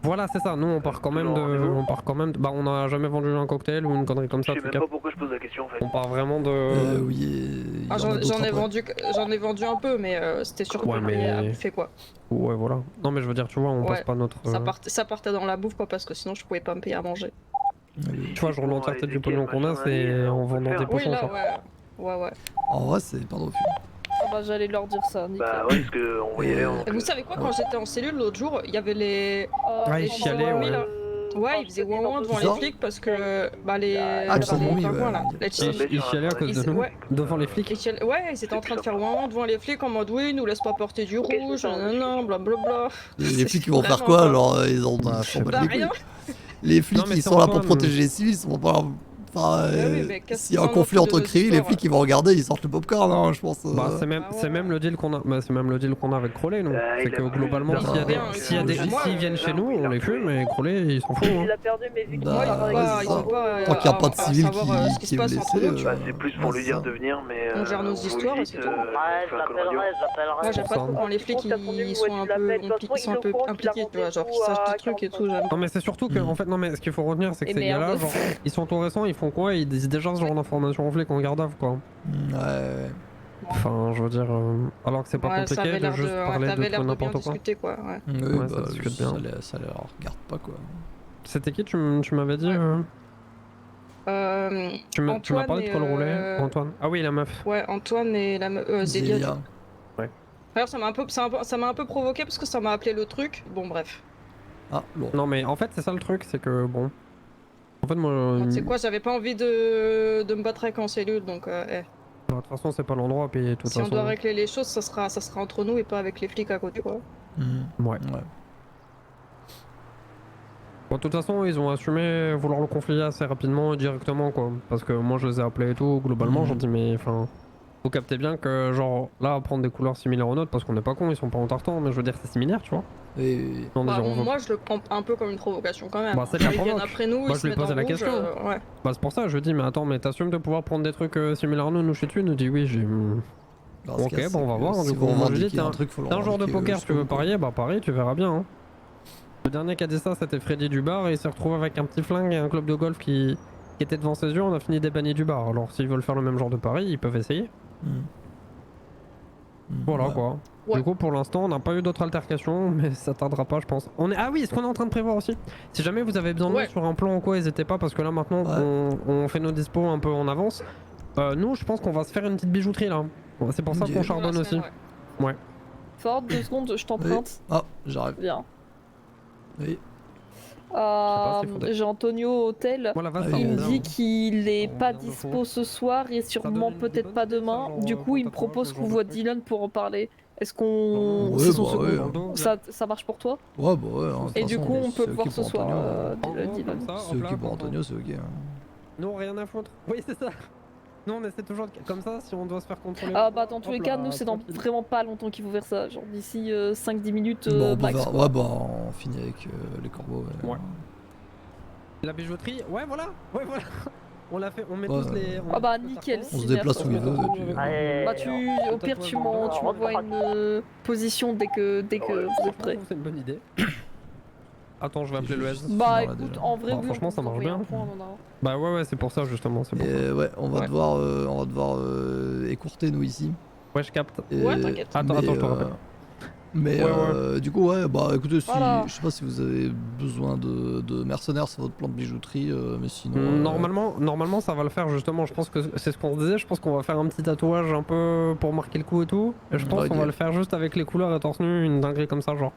Speaker 9: Voilà, c'est ça. Nous, on part quand même
Speaker 2: Toujours
Speaker 9: de,
Speaker 2: rendez-vous.
Speaker 9: on part quand même. Bah, on a jamais vendu un cocktail ou une connerie comme
Speaker 2: Je
Speaker 9: ça.
Speaker 2: sais
Speaker 9: tu
Speaker 2: même
Speaker 9: captes.
Speaker 2: pas pourquoi je pose la question en fait.
Speaker 9: On part vraiment de.
Speaker 1: Oui, il y
Speaker 10: Ah,
Speaker 1: en a
Speaker 10: j'en
Speaker 1: d'autres
Speaker 10: ai
Speaker 1: après.
Speaker 10: j'en ai vendu un peu, mais c'était surtout
Speaker 9: Ouais, mais-
Speaker 10: à bouffer, quoi.
Speaker 9: Ouais, voilà. Non, mais je veux dire, tu vois, on
Speaker 10: Ouais.
Speaker 9: passe pas notre.
Speaker 10: Ça partait dans la bouffe, quoi, parce que sinon, je pouvais pas me payer à manger.
Speaker 1: Oui.
Speaker 9: Tu vois, je relance la tête du pognon qu'on a,
Speaker 2: machin,
Speaker 9: c'est
Speaker 2: allez,
Speaker 9: en
Speaker 2: on peut le
Speaker 9: vendant
Speaker 2: faire.
Speaker 9: des
Speaker 10: Oui,
Speaker 9: pochons.
Speaker 10: là,
Speaker 9: genre.
Speaker 10: ouais.
Speaker 1: En vrai, c'est pas de refus.
Speaker 3: Ah bah, j'allais leur dire ça, nickel.
Speaker 2: Bah ouais, parce qu'on va y aller en.
Speaker 10: Et vous savez quoi, quand j'étais en cellule l'autre jour, il y avait les...
Speaker 9: Ah,
Speaker 10: les
Speaker 9: il chialait,
Speaker 10: gens,
Speaker 9: ouais.
Speaker 10: là. Ouais, ils faisaient ouin devant
Speaker 1: C'est
Speaker 10: les
Speaker 1: ça
Speaker 10: flics parce que... Bah, les...
Speaker 1: Ah, tu
Speaker 10: les
Speaker 1: m'as mis,
Speaker 10: pingouins,
Speaker 1: ouais.
Speaker 10: là. Les
Speaker 9: Il chialait à cause de
Speaker 10: Ils-
Speaker 9: nous,
Speaker 10: ouais.
Speaker 9: devant les flics.
Speaker 10: Ouais, ils étaient en train de faire ouin devant les flics en mode oui, nous laisse pas porter du rouge, nanana, blablabla.
Speaker 1: Les flics, ils vont faire
Speaker 10: Vraiment
Speaker 1: quoi
Speaker 10: pas.
Speaker 1: alors ils ont
Speaker 9: Bah, je sais
Speaker 1: s'en battent
Speaker 10: Bah,
Speaker 1: les couilles.
Speaker 10: rien.
Speaker 1: Les flics,
Speaker 9: Non, mais
Speaker 1: ils
Speaker 9: c'est
Speaker 1: sont là pour
Speaker 9: Antoine.
Speaker 1: protéger les civils, ils sont pas. Enfin,
Speaker 10: Ouais, oui, mais qu'est-ce
Speaker 1: s'il y a un
Speaker 10: qu'ils en ont
Speaker 1: conflit
Speaker 10: foutu
Speaker 1: entre
Speaker 10: de
Speaker 1: cris, les
Speaker 10: l'histoire,
Speaker 1: flics ils vont regarder, ils sortent le popcorn, hein, je pense.
Speaker 9: Bah, c'est
Speaker 10: Ah ouais.
Speaker 9: même le deal qu'on a. Bah, c'est même le deal qu'on a avec Crowley, nous. C'est
Speaker 2: il a
Speaker 9: que
Speaker 2: plus
Speaker 9: globalement,
Speaker 2: de
Speaker 9: s'il y a des,
Speaker 10: rien,
Speaker 9: s'il y a des,
Speaker 10: moi,
Speaker 9: s'ils viennent chez nous, on les fume, mais Crowley, il s'en fout. Hein.
Speaker 3: Il a perdu mes victimes.
Speaker 1: Bah,
Speaker 10: Moi,
Speaker 1: ouais,
Speaker 10: ils
Speaker 1: c'est
Speaker 10: sont
Speaker 1: ça.
Speaker 10: pas,
Speaker 1: Tant qu'il y a pas de
Speaker 10: à
Speaker 1: civils
Speaker 10: savoir, ce qui
Speaker 1: qui
Speaker 10: se
Speaker 1: est
Speaker 10: passe entre
Speaker 1: blessé,
Speaker 10: nous, tu vois.
Speaker 2: Bah, c'est plus pour
Speaker 1: ouais,
Speaker 2: lui
Speaker 1: c'est
Speaker 2: dire
Speaker 1: ça.
Speaker 2: de venir, mais.
Speaker 10: On gère nos
Speaker 2: vous
Speaker 10: histoires,
Speaker 2: dites,
Speaker 10: c'est tout.
Speaker 2: on fait un call radio.
Speaker 10: Moi, j'aime pas trop quand les flics ils sont un peu impliqués, tu vois, genre qu'ils sachent des trucs et tout. J'aime.
Speaker 9: Non mais c'est surtout que, en fait, non mais ce qu'il faut retenir, c'est que
Speaker 3: Et
Speaker 9: ces gars-là,
Speaker 3: merde.
Speaker 9: genre, ils sont tout récents, ils font quoi? Ils disent déjà ce genre d'informations aux flics en garde à vue, quoi.
Speaker 1: Ouais.
Speaker 9: Enfin, je veux dire, alors que c'est pas
Speaker 10: Ouais, ça
Speaker 9: compliqué
Speaker 10: avait
Speaker 9: de
Speaker 10: l'air
Speaker 9: juste parler
Speaker 10: t'avais
Speaker 9: de
Speaker 10: l'air
Speaker 9: tout
Speaker 10: de bien
Speaker 9: n'importe quoi.
Speaker 10: discuter, quoi. Ouais.
Speaker 1: Oui,
Speaker 9: Ouais,
Speaker 1: bah,
Speaker 9: ça discute bien.
Speaker 1: ça les regarde pas quoi.
Speaker 9: C'était qui tu m'avais dit
Speaker 10: Ouais.
Speaker 9: Tu m'as
Speaker 10: Antoine
Speaker 9: parlé de
Speaker 10: et,
Speaker 9: quoi le roulet Antoine. Ah oui, la meuf.
Speaker 10: Ouais, Antoine et la Zélia.
Speaker 1: Zélia.
Speaker 10: D'ailleurs, ça m'a un peu provoqué parce que ça m'a appelé le truc. Bon, bref.
Speaker 1: Ah, bon.
Speaker 9: Non mais en fait, c'est ça le truc, c'est que bon. En fait, moi.
Speaker 10: Tu sais quoi, j'avais pas envie de me battre avec en cellule, donc
Speaker 9: De toute façon, c'est pas l'endroit, puis de toute
Speaker 10: si on
Speaker 9: façon.
Speaker 10: doit régler les choses, ça sera entre nous et pas avec les flics à côté, quoi.
Speaker 1: Mhm.
Speaker 9: Ouais.
Speaker 1: Ouais.
Speaker 9: Bon, de toute façon, ils ont assumé vouloir le confier assez rapidement et directement, quoi. Parce que moi, je les ai appelés et tout, globalement, j'en dis, mais enfin. Vous captez bien que, genre, là, prendre des couleurs similaires aux nôtres, parce qu'on n'est pas con, ils sont pas en tartan, mais je veux dire, c'est similaire, tu vois.
Speaker 1: Et...
Speaker 9: Non,
Speaker 10: Bah,
Speaker 9: on veut-
Speaker 10: moi, je le prends un peu comme une provocation quand même.
Speaker 9: Bah, c'est de la
Speaker 10: Ils viennent
Speaker 9: provoque.
Speaker 10: après nous,
Speaker 9: Bah,
Speaker 10: ils
Speaker 9: je
Speaker 10: se
Speaker 9: lui ai
Speaker 10: mettent en
Speaker 9: posé la
Speaker 10: rouge,
Speaker 9: question.
Speaker 10: ouais.
Speaker 9: Bah, c'est pour ça, je lui dis, mais attends, mais t'assumes de pouvoir prendre des trucs similaires à nous chez tu? Il nous dit oui, j'ai.
Speaker 1: Dans ce
Speaker 9: Ok,
Speaker 1: cas,
Speaker 9: bon, on va
Speaker 1: c'est
Speaker 9: voir.
Speaker 1: que
Speaker 9: Du
Speaker 1: si
Speaker 9: coup,
Speaker 1: vous
Speaker 9: moi, je lui dis,
Speaker 1: revendiquez
Speaker 9: t'es
Speaker 1: un truc, faut le
Speaker 9: un joueur de
Speaker 1: revendiquer
Speaker 9: poker, tu
Speaker 1: jusqu'au
Speaker 9: veux
Speaker 1: bout, quoi.
Speaker 9: parier, bah parie, tu verras bien. Hein. Le dernier qui a dit ça, c'était Freddy du bar et il s'est retrouvé avec un petit flingue et un club de golf qui était devant ses yeux. On a fini des bannis du bar. Alors, s'ils veulent faire le même genre de pari, ils peuvent essayer. Voilà
Speaker 1: Ouais.
Speaker 9: quoi.
Speaker 10: Ouais.
Speaker 9: Du coup, pour l'instant, on n'a pas eu d'autres altercations, mais ça tardera pas, je pense. Ah oui, est-ce qu'on est en train de prévoir aussi? Si jamais vous avez besoin de nous sur un plan ou quoi, n'hésitez pas, parce que là maintenant, on fait nos dispos un peu en avance. Nous, je pense qu'on va se faire une petite bijouterie là. C'est pour ça qu'on charbonne aussi. Ouais.
Speaker 3: Ford, 2 secondes, je t'emprunte.
Speaker 1: Ah, j'arrive.
Speaker 3: Bien.
Speaker 1: Oui.
Speaker 3: J'ai Antonio au hôtel.
Speaker 9: Moi, la vase,
Speaker 3: Il me
Speaker 9: ça
Speaker 3: dit
Speaker 9: rend
Speaker 3: qu'il est pas dispo ce soir et sûrement peut-être pas demain. Du coup, il me propose qu'on voit Dylan pour en parler. Est-ce qu'on.
Speaker 1: Ouais,
Speaker 3: C'est son
Speaker 1: bah
Speaker 3: second.
Speaker 1: ouais.
Speaker 3: Ça marche pour toi?
Speaker 1: Ouais, bah ouais. Hein, de
Speaker 3: Et
Speaker 1: toute
Speaker 3: du
Speaker 1: façon,
Speaker 3: coup, on peut
Speaker 1: c'est
Speaker 3: le voir
Speaker 1: ok
Speaker 3: ce
Speaker 1: pour
Speaker 3: soir,
Speaker 1: Antonio,
Speaker 3: Dylan.
Speaker 1: C'est ok pour Antonio, c'est ok. Hein.
Speaker 9: Non, rien à foutre. Oui, c'est ça. Non, on essaie toujours comme ça, si on doit se faire contrôler.
Speaker 3: Ah bah dans tous les
Speaker 9: hop
Speaker 3: cas,
Speaker 9: là,
Speaker 3: nous c'est dans
Speaker 9: tranquille.
Speaker 3: vraiment pas longtemps qu'il faut faire ça, genre d'ici 5-10 minutes
Speaker 1: Bon, on peut
Speaker 3: max.
Speaker 1: faire-
Speaker 3: quoi.
Speaker 1: ouais, bah on finit avec les corbeaux.
Speaker 9: Ouais. La bijouterie, ouais, voilà. Ouais, voilà. On l'a fait, on met
Speaker 1: Ouais.
Speaker 9: tous les.
Speaker 3: Ah bah nickel.
Speaker 1: On se
Speaker 3: si,
Speaker 1: déplace
Speaker 3: merci.
Speaker 1: où il veut et puis.
Speaker 3: Bah au pire tu m'envoies une position dès que vous êtes prêts.
Speaker 9: C'est une bonne idée. Attends, je vais appeler le S.
Speaker 3: Bah écoute, en vrai,
Speaker 9: Bah,
Speaker 3: oui,
Speaker 9: franchement,
Speaker 3: on
Speaker 9: ça
Speaker 3: peut
Speaker 9: marche
Speaker 3: envoyer
Speaker 9: bien.
Speaker 3: un point, on en a un.
Speaker 9: Bah ouais, c'est pour ça justement. C'est pour
Speaker 1: Et
Speaker 9: ça.
Speaker 1: ouais, on va
Speaker 9: Ouais.
Speaker 1: devoir écourter nous ici.
Speaker 9: Ouais, je capte.
Speaker 10: Ouais, t'inquiète.
Speaker 9: Attends, je te rappelle.
Speaker 1: Mais
Speaker 9: Ouais,
Speaker 1: du coup, ouais, bah écoutez, si,
Speaker 3: Voilà.
Speaker 1: je sais pas si vous avez besoin de mercenaires sur votre plan de bijouterie, mais sinon.
Speaker 9: Normalement, ça va le faire justement. Je pense que c'est ce qu'on se disait. Je pense qu'on va faire un petit tatouage un peu pour marquer le coup et tout. Et je pense
Speaker 1: Ok.
Speaker 9: qu'on va le faire juste avec les couleurs et torse nu, une dinguerie comme ça, genre.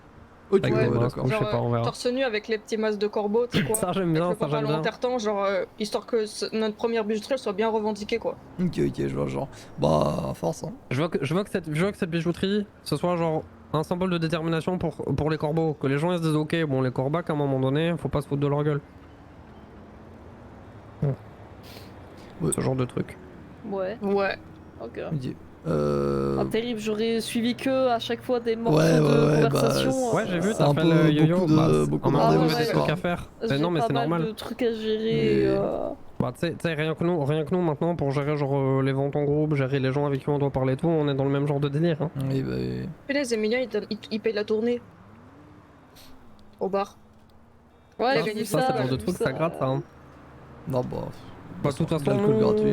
Speaker 1: Ok,
Speaker 9: Avec
Speaker 1: ouais,
Speaker 9: des masques,
Speaker 1: d'accord.
Speaker 9: ou je sais pas, on verra.
Speaker 10: Torse nu avec les petits masques de corbeau, tu sais quoi.
Speaker 9: Ça, j'aime bien,
Speaker 10: Avec le
Speaker 9: ça, j'aime
Speaker 10: pantalon
Speaker 9: bien.
Speaker 10: intertemps, genre histoire que notre première bijouterie elle soit bien revendiquée quoi.
Speaker 1: Ok, je vois, genre. Bah, à force, hein.
Speaker 9: Je veux que cette bijouterie, ce soit genre un symbole de détermination pour les corbeaux. Que les gens ils se disent ok, bon les corbacs à un moment donné, faut pas se foutre de leur gueule.
Speaker 1: Ouais.
Speaker 9: Ce genre de truc.
Speaker 3: Ouais,
Speaker 10: Ouais.
Speaker 3: ok.
Speaker 1: Ok.
Speaker 3: Ah, terrible, j'aurais suivi que à chaque fois des morceaux
Speaker 1: Ouais,
Speaker 3: de
Speaker 1: bah,
Speaker 3: conversation.
Speaker 9: Ouais, j'ai vu,
Speaker 1: c'est
Speaker 9: t'as
Speaker 1: un
Speaker 9: fait
Speaker 1: peu
Speaker 9: le yo-yo.
Speaker 1: beaucoup de
Speaker 9: à un moment
Speaker 3: Ah
Speaker 9: donné,
Speaker 3: ouais,
Speaker 9: des
Speaker 3: ouais.
Speaker 9: trucs à faire.
Speaker 3: J'ai
Speaker 9: Non, mais
Speaker 3: pas
Speaker 9: c'est
Speaker 3: mal
Speaker 9: normal.
Speaker 3: de trucs à gérer.
Speaker 1: Mais-
Speaker 9: Bah, tu sais, rien que nous maintenant, pour gérer genre les ventes en groupe, gérer les gens avec qui on doit parler et tout, on est dans le même genre de délire. Hein.
Speaker 1: Oui, bah.
Speaker 10: Punaise, Emilien il paye la tournée. Au bar.
Speaker 3: Ouais,
Speaker 10: Il a
Speaker 3: j'ai
Speaker 10: gagné
Speaker 3: vu
Speaker 9: Ça, c'est le genre de
Speaker 3: j'ai
Speaker 9: truc,
Speaker 3: vu
Speaker 9: ça gratte ça. Hein.
Speaker 1: Non, bah.
Speaker 9: Bah, de toute façon,
Speaker 1: l'alcool
Speaker 9: nous-
Speaker 1: gratuit.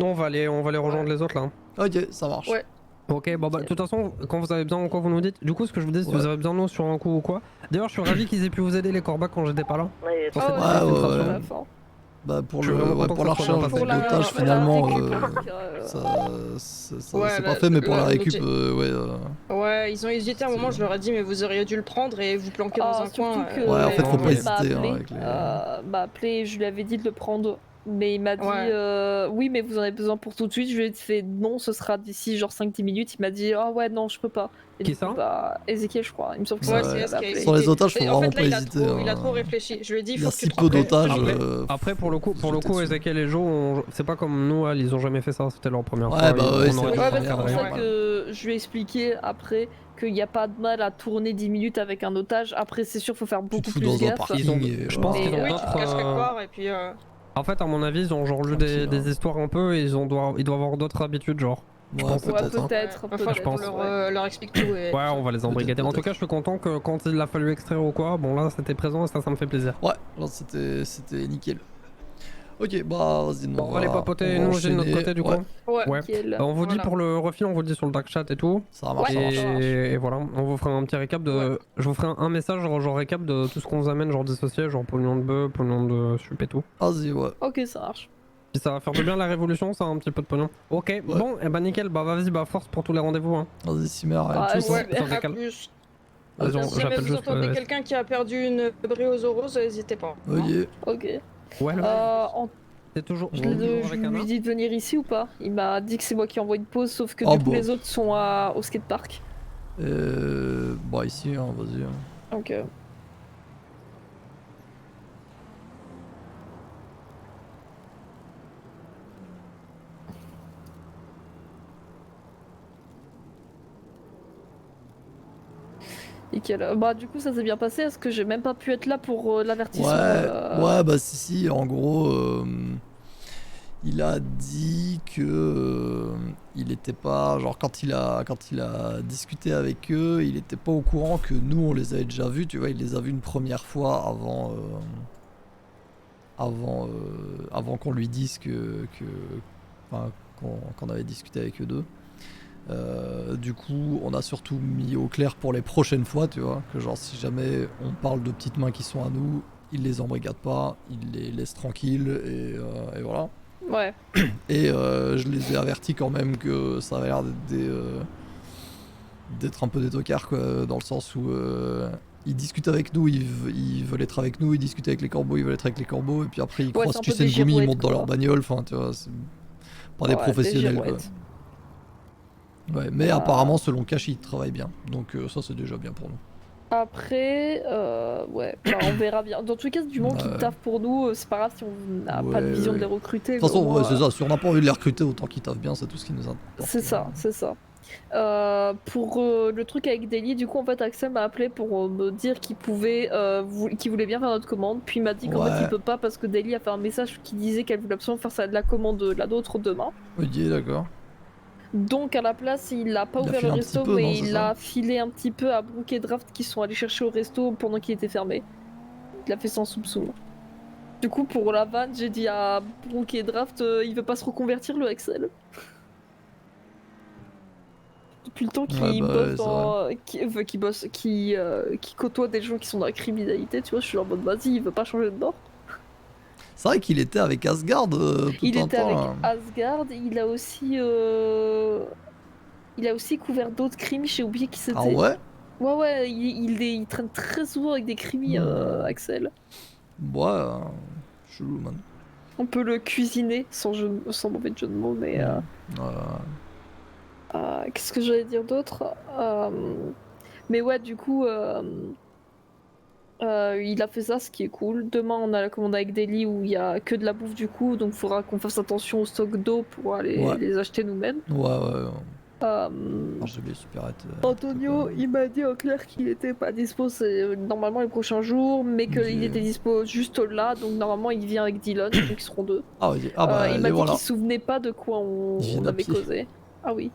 Speaker 9: Nous, on va aller rejoindre les autres là.
Speaker 1: Ok, ça marche.
Speaker 10: Ouais.
Speaker 9: Ok, bon bah de toute façon, quand vous avez besoin ou quoi, vous nous dites. Du coup, ce que je vous dis, si
Speaker 1: Ouais.
Speaker 9: vous avez besoin de nous sur un coup ou quoi. D'ailleurs, je suis ravi qu'ils aient pu vous aider les corbacs quand j'étais pas là.
Speaker 4: Ouais,
Speaker 9: Pour
Speaker 3: Ah
Speaker 9: cette
Speaker 3: ouais,
Speaker 9: petite
Speaker 1: ouais,
Speaker 9: illustration.
Speaker 1: ouais.
Speaker 3: à la fin.
Speaker 1: Bah, pour
Speaker 9: Je suis vraiment content
Speaker 1: pour
Speaker 9: que
Speaker 1: la
Speaker 9: ça soit
Speaker 1: recherche
Speaker 9: bien
Speaker 1: et
Speaker 9: passé.
Speaker 1: l'otage,
Speaker 3: pour la
Speaker 1: finalement,
Speaker 3: récup,
Speaker 1: ça
Speaker 10: Ouais,
Speaker 1: c'est
Speaker 10: la-
Speaker 1: pas fait, mais pour la
Speaker 10: la-
Speaker 1: récup,
Speaker 10: l'objet-
Speaker 1: ouais.
Speaker 10: Ouais, ils ont hésité à un moment, je leur ai dit mais vous auriez dû le prendre et vous planquer dans un
Speaker 3: surtout
Speaker 10: coin.
Speaker 3: que
Speaker 1: Ouais, en fait, faut pas
Speaker 3: il
Speaker 1: hésiter,
Speaker 3: m'a
Speaker 1: hein,
Speaker 3: appelé,
Speaker 1: avec les-
Speaker 3: m'a appelé, je lui avais dit de le prendre, mais il m'a dit
Speaker 10: Ouais.
Speaker 3: oui, mais vous en avez besoin pour tout de suite. Je lui ai fait non, ce sera d'ici genre 5-10 minutes. Il m'a dit ah ouais, non, je peux pas. Et
Speaker 9: Qui
Speaker 3: du coup,
Speaker 9: ça
Speaker 3: bah, Ezekiel, je crois. Il me semble que
Speaker 10: Ouais,
Speaker 3: c'est
Speaker 10: c'est
Speaker 3: lui
Speaker 10: ce
Speaker 3: qui
Speaker 10: qui a
Speaker 3: avait appelé.
Speaker 1: Sur les
Speaker 10: hésité.
Speaker 1: otages, faut
Speaker 10: Et en
Speaker 1: vraiment
Speaker 10: fait, là,
Speaker 1: pas
Speaker 10: il a
Speaker 1: hésiter,
Speaker 10: trop- Il a
Speaker 1: hein.
Speaker 10: trop réfléchi. Je lui ai dit, il
Speaker 1: Il y
Speaker 10: faut
Speaker 1: a
Speaker 10: que
Speaker 1: si
Speaker 10: tu te
Speaker 1: peu
Speaker 10: rappelles.
Speaker 1: d'otages.
Speaker 9: Après, pour le coup,
Speaker 1: jeter dessus.
Speaker 9: Ezekiel et Joe, c'est pas comme nous, Al, ils ont jamais fait ça, c'était leur première
Speaker 1: Ouais,
Speaker 9: fois.
Speaker 1: bah
Speaker 9: ils-
Speaker 1: ouais,
Speaker 9: on
Speaker 1: c'est
Speaker 9: aurait dû
Speaker 1: vrai.
Speaker 3: Ouais,
Speaker 9: se
Speaker 3: bah, c'est pour
Speaker 9: encadrer.
Speaker 3: ça
Speaker 1: Ouais.
Speaker 3: que je lui ai expliqué après qu'il n'y a pas de mal à tourner 10 minutes avec un otage. Après, c'est sûr, faut faire
Speaker 1: Tu te
Speaker 3: beaucoup
Speaker 1: fous
Speaker 3: plus
Speaker 1: dans un
Speaker 3: gaffe.
Speaker 1: parking
Speaker 9: Ils ont-
Speaker 1: et
Speaker 9: je pense
Speaker 1: voilà.
Speaker 9: qu'ils ont
Speaker 10: Oui, tu
Speaker 9: d'autres,
Speaker 10: te caches quelque part et puis.
Speaker 9: En fait, à mon avis, ils ont genre lu
Speaker 1: Tranquille,
Speaker 9: des histoires un peu et ils doivent avoir d'autres habitudes, genre. Je
Speaker 1: Ouais,
Speaker 9: pense.
Speaker 3: Ouais,
Speaker 1: peut-être. hein.
Speaker 3: peut-être.
Speaker 10: Enfin,
Speaker 3: peut-être,
Speaker 9: je pense.
Speaker 10: leur explique tout. Et...
Speaker 9: Ouais, on va les embrigader. En tout
Speaker 1: peut-être.
Speaker 9: cas, je suis content que quand il a fallu extraire ou quoi, bon là, c'était présent et ça me fait plaisir.
Speaker 1: Ouais, là c'était nickel. Ok, bah vas-y, nous,
Speaker 9: Bon, on va les papoter,
Speaker 1: on va
Speaker 9: nous, j'ai de notre
Speaker 1: enchaîner.
Speaker 9: côté, du coup.
Speaker 1: Ouais,
Speaker 9: Ouais.
Speaker 3: Nickel.
Speaker 9: On vous dit
Speaker 10: Voilà.
Speaker 9: pour le refil, on vous le dit sur le dark chat et tout.
Speaker 1: ça marche, ça marche.
Speaker 9: Et voilà, on vous fera un petit récap de. Je vous ferai un message, genre récap de tout ce qu'on vous amène, genre dissocié, genre pognon de bœuf, pognon de sup et tout.
Speaker 1: Vas-y, ouais.
Speaker 3: Ok, ça marche.
Speaker 9: Si ça va faire de bien la révolution, ça a un petit peu de pognon. Ok, bon, et bah nickel, bah vas-y, bah force pour tous les rendez-vous. Hein.
Speaker 1: Vas-y, Simer,
Speaker 3: Ah,
Speaker 1: tous.
Speaker 3: ouais.
Speaker 9: Attends,
Speaker 10: à
Speaker 9: décale.
Speaker 10: plus.
Speaker 9: Vas-y,
Speaker 10: Si jamais
Speaker 9: j'appelle
Speaker 10: vous
Speaker 9: juste.
Speaker 10: entendez quelqu'un qui a perdu une brioche n'hésitez pas.
Speaker 1: Ok.
Speaker 3: Ok.
Speaker 9: Ouais, le c'est toujours.
Speaker 3: Je,
Speaker 9: toujours
Speaker 3: je
Speaker 9: avec
Speaker 3: lui
Speaker 9: Anna.
Speaker 3: dis de venir ici ou pas? Il m'a dit que c'est moi qui envoie une pause, sauf que
Speaker 1: Oh,
Speaker 3: du coup
Speaker 1: bon.
Speaker 3: les autres sont au skatepark.
Speaker 1: Bah ici, hein, vas-y. hein.
Speaker 3: Donc Nickel. Bah du coup ça s'est bien passé, est-ce que j'ai même pas pu être là pour l'avertissement
Speaker 1: Ouais, bah si, en gros, il a dit que il était pas, genre quand il a discuté avec eux, il était pas au courant que nous on les avait déjà vus, tu vois, il les a vus une première fois avant qu'on lui dise enfin, qu'on avait discuté avec eux deux. Du coup, on a surtout mis au clair pour les prochaines fois, tu vois, que genre si jamais on parle de petites mains qui sont à nous, il les embrigade pas, il les laisse tranquilles et voilà.
Speaker 3: Ouais.
Speaker 1: Et je les ai avertis quand même que ça avait l'air d'être un peu des tocards, quoi, dans le sens où ils discutent avec nous, ils veulent être avec nous, ils discutent avec les corbeaux, ils veulent être avec les corbeaux, et puis après ils croisent
Speaker 3: c'est un peu des
Speaker 1: Tusengumi, ils
Speaker 3: girouettes,
Speaker 1: montent dans
Speaker 3: quoi.
Speaker 1: leur bagnole, enfin tu vois, c'est pas des
Speaker 3: Ouais,
Speaker 1: professionnels quoi.
Speaker 3: girouettes.
Speaker 1: Ouais, mais apparemment selon Cash ils travaillent bien, donc ça c'est déjà bien pour nous.
Speaker 3: Après, ouais, bah, on verra bien. Dans tous les cas, du moment qu'ils
Speaker 1: Ouais.
Speaker 3: taffent pour nous, c'est pas grave si on n'a pas de
Speaker 1: Ouais,
Speaker 3: vision de
Speaker 1: ouais.
Speaker 3: les recruter.
Speaker 1: De toute façon,
Speaker 3: mais au moins,
Speaker 1: ouais, c'est ça, si on n'a pas envie de les recruter, autant qu'ils taffent bien, c'est tout ce qui nous importe.
Speaker 3: C'est ça, c'est ça. Pour le truc avec Daily, du coup, en fait, Axel m'a appelé pour me dire qu'il pouvait, qu'il voulait bien faire notre commande. Puis il m'a dit qu'en fait, il
Speaker 1: Ouais.
Speaker 3: peut pas parce que Daily a fait un message qui disait qu'elle voulait absolument faire la commande de la nôtre demain.
Speaker 1: Ok, d'accord.
Speaker 3: Donc à la place, il a pas
Speaker 1: Il a
Speaker 3: ouvert
Speaker 1: filé
Speaker 3: le
Speaker 1: un
Speaker 3: resto,
Speaker 1: petit peu,
Speaker 3: mais
Speaker 1: non, c'est
Speaker 3: il
Speaker 1: ça
Speaker 3: a filé un petit peu à Brooke et Draft qui sont allés chercher au resto pendant qu'il était fermé. Il a fait sans soupçon. Du coup, pour la vanne, j'ai dit à Brooke et Draft, il veut pas se reconvertir le Axel. Depuis le temps qu'il
Speaker 1: Ouais, bah
Speaker 3: bosse
Speaker 1: ouais, c'est vrai.
Speaker 3: dans. Qui côtoie des gens qui sont dans la criminalité, tu vois, je suis en mode vas-y, il veut pas changer de bord.
Speaker 1: C'est vrai qu'il était avec Asgard tout
Speaker 3: Il
Speaker 1: un
Speaker 3: était
Speaker 1: temps.
Speaker 3: avec
Speaker 1: Là.
Speaker 3: Asgard, il a aussi couvert d'autres crimes, j'ai oublié qui
Speaker 1: Ah
Speaker 3: c'était.
Speaker 1: ouais.
Speaker 3: Ouais, il traîne très souvent avec des crimis, Axel.
Speaker 1: Ouais, chelou, man.
Speaker 3: On peut le cuisiner sans mauvais jeu de mots, mais. Qu'est-ce que j'allais dire d'autre Mais ouais, du coup, il a fait ça, ce qui est cool. Demain, on a la commande avec Daily où il y a que de la bouffe du coup, donc il faudra qu'on fasse attention au stock d'eau pour aller
Speaker 1: Ouais.
Speaker 3: les acheter nous-mêmes.
Speaker 1: Ouais. J'ai oublié supérette.
Speaker 3: Antonio, il m'a dit en clair qu'il était pas dispo normalement les prochains jours, mais qu'il était dispo juste là, donc normalement il vient avec Dylan, donc ils seront deux.
Speaker 1: Ah, ok. Ah bah,
Speaker 3: il m'a
Speaker 1: et
Speaker 3: dit
Speaker 1: voilà.
Speaker 3: qu'il se souvenait pas de quoi on
Speaker 1: Il vient à
Speaker 3: avait
Speaker 1: pied.
Speaker 3: causé. Ah oui.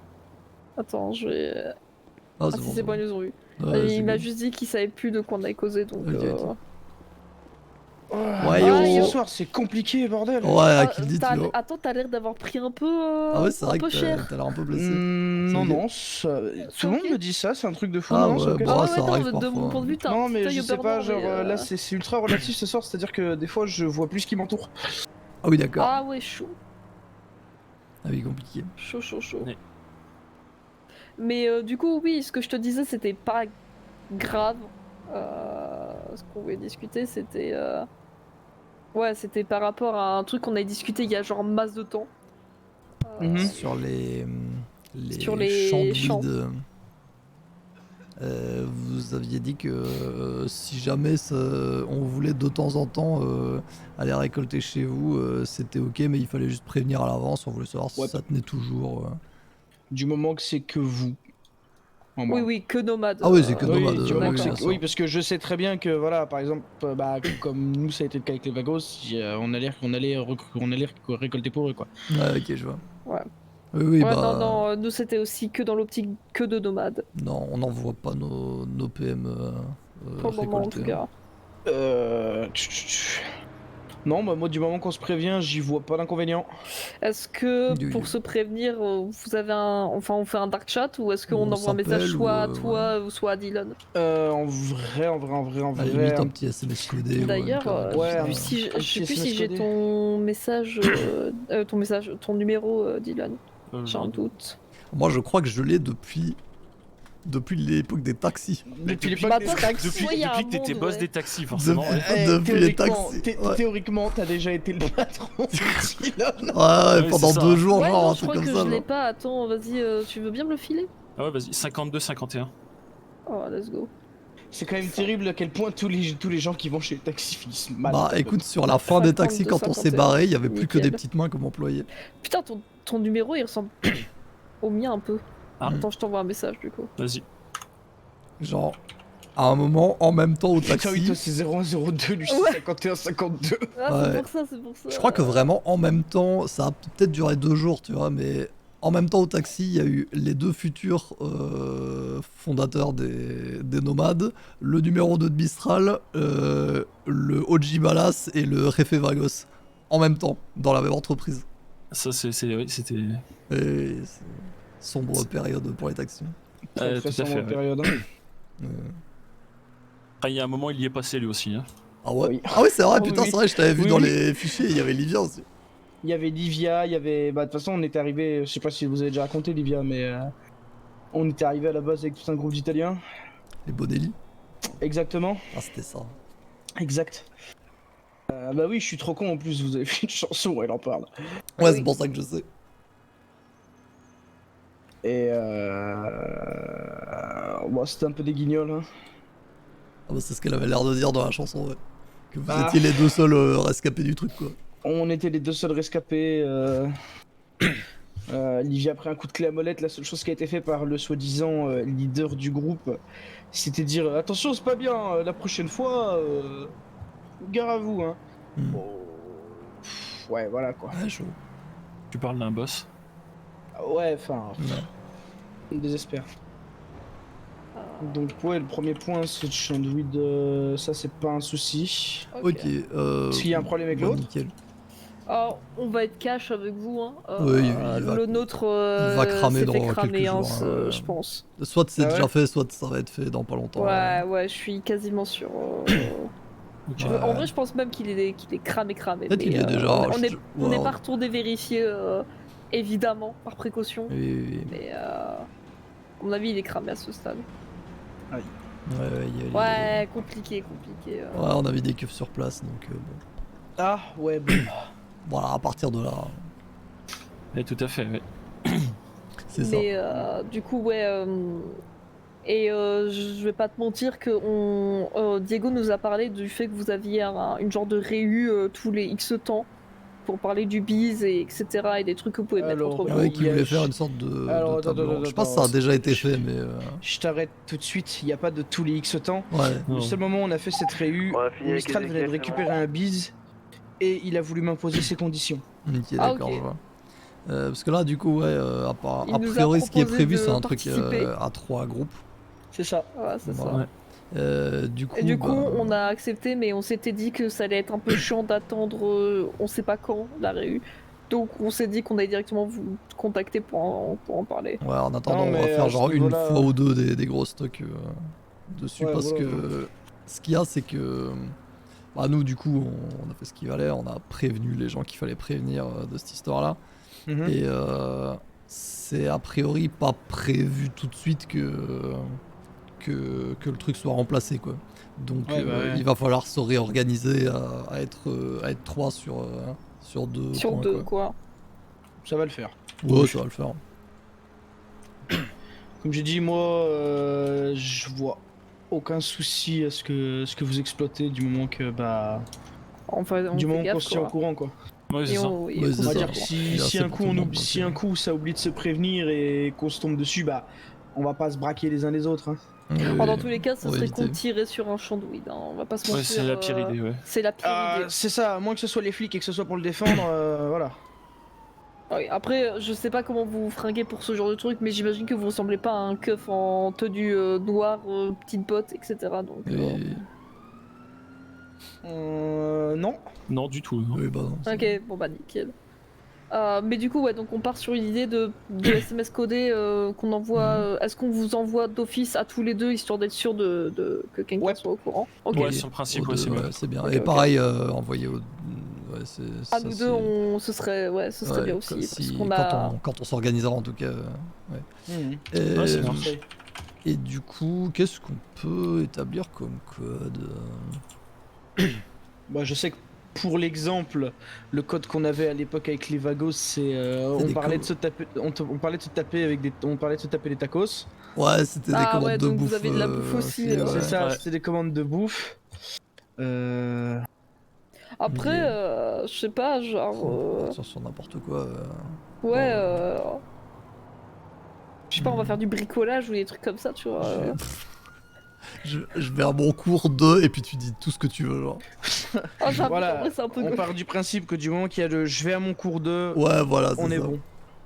Speaker 3: Attends, je vais.
Speaker 1: Ah,
Speaker 3: si c'est bon, ils les ont eu.
Speaker 1: Ouais, c'est
Speaker 3: Il m'a
Speaker 1: good.
Speaker 3: juste dit qu'il savait plus de quoi on avait causé, donc.
Speaker 1: Ok.
Speaker 10: Ouais,
Speaker 1: yo.
Speaker 10: ce soir c'est compliqué, bordel.
Speaker 1: Ouais, à qui le dit, tu vois.
Speaker 3: Attends, t'as l'air d'avoir pris un peu.
Speaker 1: Ah ouais, c'est vrai
Speaker 3: un peu
Speaker 1: que
Speaker 3: cher.
Speaker 1: t'as l'air un peu blessé.
Speaker 10: Non,
Speaker 1: ok.
Speaker 10: non, tout le monde me dit ça, c'est un truc de fou.
Speaker 1: Ah
Speaker 10: non, c'est
Speaker 1: ouais,
Speaker 10: ok.
Speaker 1: bah,
Speaker 3: Ah
Speaker 1: ça
Speaker 3: ouais,
Speaker 1: arrive
Speaker 3: non, de mon
Speaker 1: parfois.
Speaker 3: point de vue, t'as
Speaker 10: Non,
Speaker 3: un
Speaker 10: mais
Speaker 3: petit
Speaker 10: je
Speaker 3: œil
Speaker 10: sais
Speaker 3: au
Speaker 10: pas,
Speaker 3: beurre
Speaker 10: genre
Speaker 3: noir, mais,
Speaker 10: là c'est ultra relatif ce soir, c'est-à-dire que des fois je vois plus ce qui m'entoure.
Speaker 1: Ah oui, d'accord.
Speaker 3: Ah ouais, chaud.
Speaker 1: Ah oui, compliqué.
Speaker 3: Chaud.
Speaker 11: Ouais.
Speaker 3: Mais du coup, oui, ce que je te disais, c'était pas grave. Ce qu'on voulait discuter, c'était. Ouais, c'était par rapport à un truc qu'on avait discuté il y a genre masse de temps.
Speaker 1: Sur les
Speaker 3: Sur les
Speaker 1: champs
Speaker 3: champs.
Speaker 1: de weed, vous aviez dit que si jamais on voulait de temps en temps aller récolter chez vous, c'était ok, mais il fallait juste prévenir à l'avance. On voulait savoir si
Speaker 10: Ouais.
Speaker 1: ça tenait toujours.
Speaker 10: Du moment que c'est que vous. En bas.
Speaker 3: Oui, que nomade.
Speaker 1: Ah oui, c'est que
Speaker 10: Oui,
Speaker 1: nomade.
Speaker 10: du moment que c'est
Speaker 1: bien
Speaker 10: que-
Speaker 1: sûr.
Speaker 10: oui, parce que je sais très bien que voilà, par exemple, bah, comme nous ça a été le cas avec les Vagos, on allait récolter pour eux quoi.
Speaker 1: Ouais, ok, je vois.
Speaker 3: Ouais.
Speaker 1: Oui,
Speaker 3: Ouais,
Speaker 1: bah.
Speaker 3: non, nous c'était aussi que dans l'optique que de nomades.
Speaker 1: Non, on n'envoie pas nos PM
Speaker 3: Pour le moment, en
Speaker 1: récolter,
Speaker 3: tout
Speaker 1: hein.
Speaker 3: cas.
Speaker 10: Non, bah moi du moment qu'on se prévient, j'y vois pas d'inconvénient.
Speaker 3: Est-ce que
Speaker 1: Oui.
Speaker 3: pour se prévenir, vous avez on fait un dark chat ou est-ce qu'on
Speaker 1: On
Speaker 3: envoie un message
Speaker 1: s'appelle
Speaker 3: soit à
Speaker 1: ou,
Speaker 3: toi ou soit à Dylan
Speaker 10: En vrai.
Speaker 1: À la limite, un petit SMS codé. ou
Speaker 3: D'ailleurs,
Speaker 1: un
Speaker 10: ouais,
Speaker 3: je sais plus si
Speaker 10: SMS
Speaker 3: j'ai
Speaker 10: codé.
Speaker 3: ton message, ton numéro, Dylan. J'ai un doute.
Speaker 1: Moi, je crois que je l'ai depuis l'époque des taxis.
Speaker 10: Depuis
Speaker 11: Depuis-
Speaker 10: l'époque
Speaker 3: Bah,
Speaker 10: des
Speaker 3: toi,
Speaker 10: taxis.
Speaker 3: soit il y a
Speaker 11: Depuis
Speaker 3: un
Speaker 11: que t'étais
Speaker 3: monde,
Speaker 11: boss
Speaker 3: ouais.
Speaker 11: des taxis, forcément.
Speaker 1: Depuis les
Speaker 10: Théoriquement,
Speaker 1: taxis. Ouais.
Speaker 10: théoriquement, t'as déjà été le patron de Dylan.
Speaker 1: Ouais,
Speaker 11: Ouais,
Speaker 1: pendant
Speaker 11: c'est ça.
Speaker 1: 2 jours,
Speaker 3: Ouais,
Speaker 1: genre
Speaker 3: non,
Speaker 1: un
Speaker 3: je
Speaker 1: truc
Speaker 3: crois
Speaker 1: comme
Speaker 3: que
Speaker 1: ça.
Speaker 3: je l'ai
Speaker 1: genre.
Speaker 3: pas. Attends, vas-y, tu veux bien me le filer?
Speaker 11: Ah ouais, vas-y, 52-51.
Speaker 3: Oh, let's go.
Speaker 10: C'est quand même terrible à quel point tous les gens qui vont chez les taxis finissent mal.
Speaker 1: Bah écoute, sur la fin des taxis, quand on s'est
Speaker 3: 52,
Speaker 1: barré, il y avait plus que des
Speaker 3: nickel.
Speaker 1: petites mains comme employés.
Speaker 3: Putain, ton numéro il ressemble au mien un peu.
Speaker 11: Ah.
Speaker 3: Attends, je t'envoie un message du coup.
Speaker 11: Vas-y.
Speaker 1: Genre, à un moment, en même temps au
Speaker 12: Putain, oui,
Speaker 1: taxi.
Speaker 12: toi c'est 0102, lui
Speaker 3: Ouais.
Speaker 12: c'est 51-52.
Speaker 3: Ah,
Speaker 1: Ouais.
Speaker 3: c'est pour ça, c'est pour ça.
Speaker 1: Je crois que vraiment en même temps, ça a peut-être duré 2 jours, tu vois, mais en même temps au taxi, il y a eu les 2 futurs fondateurs des Nomades, le numéro 2 de Mistral, le Oji Balas et le Jefe Vagos, en même temps, dans la même entreprise.
Speaker 11: Ça, oui, c'était.
Speaker 1: Et c'est sombre période pour les taxis.
Speaker 12: Très
Speaker 11: tout à
Speaker 12: sombre
Speaker 11: fait. Ouais.
Speaker 12: période.
Speaker 11: Après, il y a un moment, il y est passé lui aussi. Hein.
Speaker 1: Ah ouais,
Speaker 12: Oui.
Speaker 1: ah ouais c'est vrai,
Speaker 12: Ah oui,
Speaker 1: putain,
Speaker 12: oui.
Speaker 1: c'est vrai, je t'avais vu
Speaker 12: Oui,
Speaker 1: dans
Speaker 12: oui.
Speaker 1: les fichiers, il y avait Livia aussi.
Speaker 12: Il y avait Livia, il y avait. Bah, de toute façon, on était arrivé. Je sais pas si vous avez déjà raconté, Livia, mais. On était arrivé à la base avec tout un groupe d'Italiens.
Speaker 1: Les Bonelli.
Speaker 12: Exactement.
Speaker 1: Ah, c'était ça.
Speaker 12: Exact. Bah oui, je suis trop con en plus, vous avez fait une chanson où elle en parle.
Speaker 1: Ouais, c'est pour ça que je sais.
Speaker 12: Et bon, c'était un peu des guignols. Hein.
Speaker 1: Ah bah, c'est ce qu'elle avait l'air de dire dans la chanson, ouais. Que vous
Speaker 12: Ah.
Speaker 1: étiez les 2 seuls rescapés du truc, quoi.
Speaker 12: On était les 2 seuls rescapés. Livia a pris un coup de clé à molette. La seule chose qui a été faite par le soi-disant leader du groupe, c'était dire attention, c'est pas bien, la prochaine fois, gare à vous. Hein. Bon, ouais, voilà quoi.
Speaker 1: Ouais, chaud.
Speaker 11: Tu parles d'un boss.
Speaker 12: Ouais, enfin,
Speaker 1: Ouais.
Speaker 12: on désespère. Donc ouais, le premier point, c'est le chandouille, ça c'est pas un souci.
Speaker 1: Ok.
Speaker 12: Parce qu'il y a un problème avec
Speaker 1: bon,
Speaker 12: l'autre.
Speaker 1: nickel.
Speaker 3: Alors, on va être cash avec vous. Hein.
Speaker 1: Oui, il va-
Speaker 3: le nôtre
Speaker 1: il va cramer
Speaker 3: s'est
Speaker 1: dans
Speaker 3: fait
Speaker 1: quelques
Speaker 3: cramer, hein,
Speaker 1: jours, hein,
Speaker 3: je pense.
Speaker 1: Soit c'est
Speaker 12: Ah ouais
Speaker 1: déjà fait, soit ça va être fait dans pas longtemps.
Speaker 3: Ouais, je suis quasiment sûr.
Speaker 1: Ouais.
Speaker 3: En vrai, je pense même qu'il est cramé.
Speaker 1: Peut-être qu'il
Speaker 3: mais,
Speaker 1: est déjà.
Speaker 3: On n'est
Speaker 1: ouais,
Speaker 3: pas retourné vérifier, évidemment, par précaution.
Speaker 1: oui.
Speaker 3: Mais à mon avis, il est cramé à ce stade.
Speaker 1: Ouais, il y a-
Speaker 3: Ouais, compliqué.
Speaker 1: Ouais, on avait des keufs sur place, donc bon.
Speaker 12: Ah ouais, bon.
Speaker 1: Voilà, à partir de là,
Speaker 11: Et tout à fait, oui.
Speaker 1: c'est ça.
Speaker 3: Mais du coup, ouais. Et je vais pas te mentir que Diego nous a parlé du fait que vous aviez une genre de réu tous les X temps pour parler du bise et etc. et des trucs que vous pouvez mettre
Speaker 12: Alors,
Speaker 3: entre vous.
Speaker 1: Ouais,
Speaker 12: il
Speaker 1: qui
Speaker 12: y a-
Speaker 1: voulait faire une sorte de.
Speaker 12: Alors,
Speaker 1: de
Speaker 12: attends,
Speaker 1: table
Speaker 12: attends,
Speaker 1: ronde. Je sais pas si
Speaker 12: attends,
Speaker 1: ça a déjà été
Speaker 12: je-
Speaker 1: fait, mais.
Speaker 12: Je t'arrête tout de suite, il n'y a pas de tous les X temps.
Speaker 1: Ouais.
Speaker 12: Le seul moment où on a fait cette réu,
Speaker 2: On a fini avec
Speaker 12: Mistral venait de
Speaker 2: Ezekiel,
Speaker 12: récupérer un bise et il a voulu m'imposer ses conditions.
Speaker 1: Ok,
Speaker 3: Ah,
Speaker 1: d'accord,
Speaker 3: ok.
Speaker 1: je vois. Parce que là, du coup, ouais,
Speaker 3: Il
Speaker 1: a
Speaker 3: nous a
Speaker 1: priori, ce qui est
Speaker 3: proposé
Speaker 1: prévu,
Speaker 3: de
Speaker 1: c'est un truc
Speaker 3: participer.
Speaker 1: à 3 groupes.
Speaker 12: C'est ça.
Speaker 3: Ouais, c'est ça.
Speaker 1: Voilà. Du coup,
Speaker 3: Et du coup,
Speaker 1: bah,
Speaker 3: on a accepté, mais on s'était dit que ça allait être un peu chiant d'attendre, on sait pas quand, la réu. Donc on s'est dit qu'on allait directement vous contacter pour en parler.
Speaker 1: Ouais, en attendant,
Speaker 12: Non,
Speaker 1: on va
Speaker 12: mais
Speaker 1: faire
Speaker 12: à
Speaker 1: genre
Speaker 12: ce
Speaker 1: une
Speaker 12: niveau-là-
Speaker 1: fois ou deux des gros stocks dessus,
Speaker 12: Ouais,
Speaker 1: parce
Speaker 12: voilà.
Speaker 1: que ce qu'il y a, c'est que bah, nous, du coup, on a fait ce qu'il fallait, on a prévenu les gens qu'il fallait prévenir de cette histoire-là.
Speaker 12: Mhm.
Speaker 1: Et c'est a priori pas prévu tout de suite que le truc soit remplacé, quoi. Donc
Speaker 12: Ouais, bah ouais.
Speaker 1: il va falloir se réorganiser à être 3 sur 2
Speaker 3: Sur
Speaker 1: points,
Speaker 3: deux,
Speaker 1: quoi.
Speaker 3: quoi.
Speaker 12: Ça va le faire.
Speaker 1: Ouais, ça va le faire.
Speaker 12: Comme j'ai dit, moi, je vois aucun souci à ce que vous exploitez du moment que, bah,
Speaker 3: Enfin, on
Speaker 12: du
Speaker 3: fait
Speaker 12: moment
Speaker 3: gaffe,
Speaker 12: qu'on se tient au
Speaker 3: quoi.
Speaker 12: courant, quoi.
Speaker 11: Ouais, c'est
Speaker 3: Et
Speaker 11: ça.
Speaker 3: on, et
Speaker 1: Ouais,
Speaker 3: on
Speaker 1: c'est
Speaker 12: On va
Speaker 1: ça.
Speaker 12: dire
Speaker 3: comprend.
Speaker 12: si,
Speaker 1: Il est
Speaker 12: si
Speaker 1: assez
Speaker 12: un
Speaker 1: pour
Speaker 12: coup
Speaker 1: tout le
Speaker 12: on
Speaker 1: monde,
Speaker 12: oublie,
Speaker 1: donc,
Speaker 12: si un coup ça oublie de se prévenir et qu'on se tombe dessus, bah, on va pas se braquer les uns les autres. Hein.
Speaker 3: Alors, dans tous les cas, ce
Speaker 1: on va
Speaker 3: serait
Speaker 1: éviter.
Speaker 3: qu'on tirait sur un chandouille. Hein. On va pas se mentir.
Speaker 11: Ouais, c'est la pire idée, ouais.
Speaker 3: C'est la pire idée.
Speaker 12: C'est ça, à moins que ce soit les flics et que ce soit pour le défendre, voilà.
Speaker 3: Oui, après, je sais pas comment vous fringuez pour ce genre de truc, mais j'imagine que vous ressemblez pas à un keuf en tenue noire, petite botte, etc. Donc,
Speaker 12: Non.
Speaker 11: Non, du tout. Non.
Speaker 1: Oui, bah non. c'est-
Speaker 3: ok, bon bah nickel. Mais du coup, ouais, donc on part sur une idée de SMS codé qu'on envoie. Est-ce qu'on vous envoie d'office à tous les deux histoire d'être sûr que quelqu'un soit au courant? Ok.
Speaker 11: Ouais, sur le principe, ouais, c'est mieux.
Speaker 1: c'est bien.
Speaker 3: Ok,
Speaker 1: Et
Speaker 3: ok.
Speaker 1: pareil, envoyer au. Ouais, c'est.
Speaker 3: À
Speaker 1: ça,
Speaker 3: nous
Speaker 1: c'est-
Speaker 3: deux, ce serait
Speaker 1: ouais,
Speaker 3: bien aussi.
Speaker 1: si-
Speaker 3: Parce qu'on a.
Speaker 1: quand on s'organisera, en tout cas. Ouais.
Speaker 12: Mhm.
Speaker 1: Et,
Speaker 11: Ouais, ça marche.
Speaker 1: et du coup, qu'est-ce qu'on peut établir comme code
Speaker 12: Bah, je sais que pour l'exemple, le code qu'on avait à l'époque avec les Vagos, c'est on
Speaker 1: des
Speaker 12: parlait
Speaker 1: codes.
Speaker 12: de se taper, on parlait de se taper avec des, on parlait de se taper des tacos.
Speaker 1: Ouais, c'était des
Speaker 3: Ah
Speaker 1: commandes
Speaker 3: ouais,
Speaker 1: de
Speaker 3: donc vous
Speaker 1: bouffe.
Speaker 3: avez de la bouffe aussi,
Speaker 1: ouais.
Speaker 12: C'est ça,
Speaker 11: Ouais.
Speaker 12: c'était des commandes de bouffe.
Speaker 3: Après,
Speaker 1: Mais-
Speaker 3: je sais pas, genre.
Speaker 1: Faut partir sur n'importe quoi.
Speaker 3: Ouais, je sais pas, on va faire du bricolage ou des trucs comme ça, tu vois.
Speaker 1: Je vais à mon cours 2 et puis tu dis tout ce que tu veux, genre.
Speaker 3: Ah, j'avoue, en
Speaker 12: Voilà,
Speaker 3: vrai, c'est un peu
Speaker 12: on
Speaker 3: gauche.
Speaker 12: part du principe que du moment qu'il y a le je vais à mon cours 2,
Speaker 1: Ouais, voilà,
Speaker 12: on
Speaker 1: c'est
Speaker 12: est
Speaker 1: ça.
Speaker 12: bon.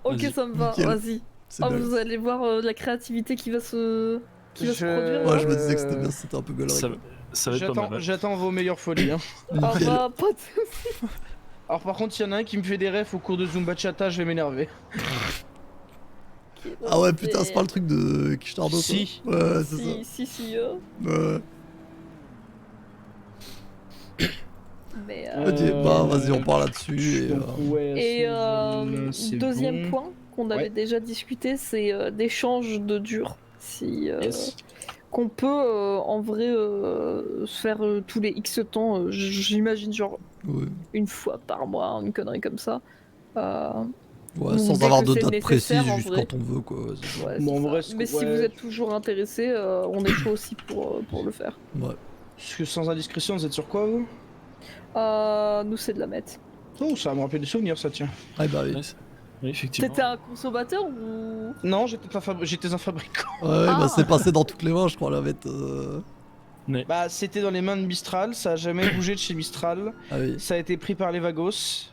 Speaker 3: Ok,
Speaker 11: Vas-y.
Speaker 3: ça me va,
Speaker 1: Nickel.
Speaker 3: vas-y.
Speaker 1: C'est
Speaker 3: Ah,
Speaker 1: bien.
Speaker 3: vous allez voir la créativité qui va se produire.
Speaker 1: Ouais,
Speaker 3: là.
Speaker 1: je me disais que c'était bien, c'était un peu gaulerie.
Speaker 11: Ça,
Speaker 1: quoi.
Speaker 11: ça va être pas mal. ouais.
Speaker 12: J'attends vos meilleures folies. Hein.
Speaker 3: Ah
Speaker 1: Nickel.
Speaker 3: bah, pas de soucis.
Speaker 12: Alors par contre, s'il y en a un qui me fait des refs au cours de Zumba Chata, je vais m'énerver.
Speaker 3: Ok,
Speaker 1: Ah ouais, putain, c'est pas le truc de Kishtardo, quoi.
Speaker 12: Si.
Speaker 1: Ouais, c'est ça.
Speaker 3: Si.
Speaker 1: Ouais.
Speaker 3: Mais,
Speaker 1: Ok, bah vas-y, on part là-dessus. Et,
Speaker 12: Donc, ouais,
Speaker 3: Et
Speaker 12: Sous- c'est
Speaker 3: deuxième
Speaker 12: bon.
Speaker 3: point qu'on avait
Speaker 12: Ouais.
Speaker 3: déjà discuté, c'est d'échange de dur. Si,
Speaker 12: Yes.
Speaker 3: qu'on peut en vrai se faire tous les X temps, j'imagine genre
Speaker 1: ouais.
Speaker 3: une fois par mois, une connerie comme ça.
Speaker 1: Ouais,
Speaker 3: Ou
Speaker 1: sans
Speaker 3: dès
Speaker 1: avoir
Speaker 3: que
Speaker 1: de
Speaker 3: c'est
Speaker 1: date précise,
Speaker 3: nécessaire, en
Speaker 1: juste
Speaker 3: vrai.
Speaker 1: quand on veut, quoi. Ouais, c'est ça.
Speaker 3: Ouais,
Speaker 12: Bon,
Speaker 3: c'est
Speaker 12: en
Speaker 3: ça.
Speaker 12: vrai,
Speaker 3: Mais si
Speaker 12: ouais.
Speaker 3: vous êtes toujours intéressé, on est chaud aussi pour le faire.
Speaker 1: Ouais.
Speaker 12: Parce que sans indiscrétion, vous êtes sur quoi vous?
Speaker 3: Nous, c'est de la mette.
Speaker 12: Oh, ça va me rappeler des souvenirs, ça tient.
Speaker 1: Ah bah oui.
Speaker 11: Ouais, oui, effectivement.
Speaker 3: T'étais un consommateur ou...
Speaker 12: Non, j'étais un fabricant.
Speaker 1: Ouais, bah c'est passé dans toutes les mains, je crois, la bête.
Speaker 12: Bah, c'était dans les mains de Mistral, ça a jamais bougé de chez Mistral.
Speaker 1: Ah oui.
Speaker 12: Ça a été pris par les Vagos.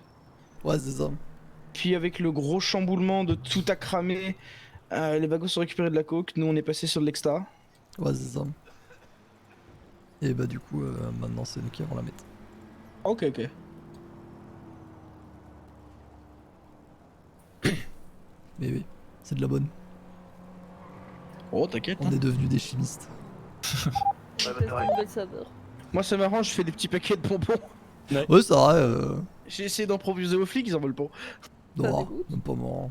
Speaker 1: Ouais, c'est ça.
Speaker 12: Puis avec le gros chamboulement de tout a cramé, les Vagos ont récupéré de la coke, nous on est passé sur de l'extra.
Speaker 1: Ouais, c'est ça. Et bah du coup, maintenant c'est nous qui avons la mettre.
Speaker 12: Ok, ok.
Speaker 1: Mais oui, c'est de la bonne.
Speaker 12: Oh, t'inquiète.
Speaker 1: On est devenus des chimistes.
Speaker 2: Ouais, bah,
Speaker 3: C'est
Speaker 2: t'as raison.
Speaker 3: une belle saveur.
Speaker 12: Moi c'est marrant, je fais des petits paquets de bonbons.
Speaker 1: Ouais, c'est vrai.
Speaker 12: J'ai essayé d'en proposer aux flics, ils en veulent pas.
Speaker 1: Non,
Speaker 3: dégoûte.
Speaker 1: même pas marrant.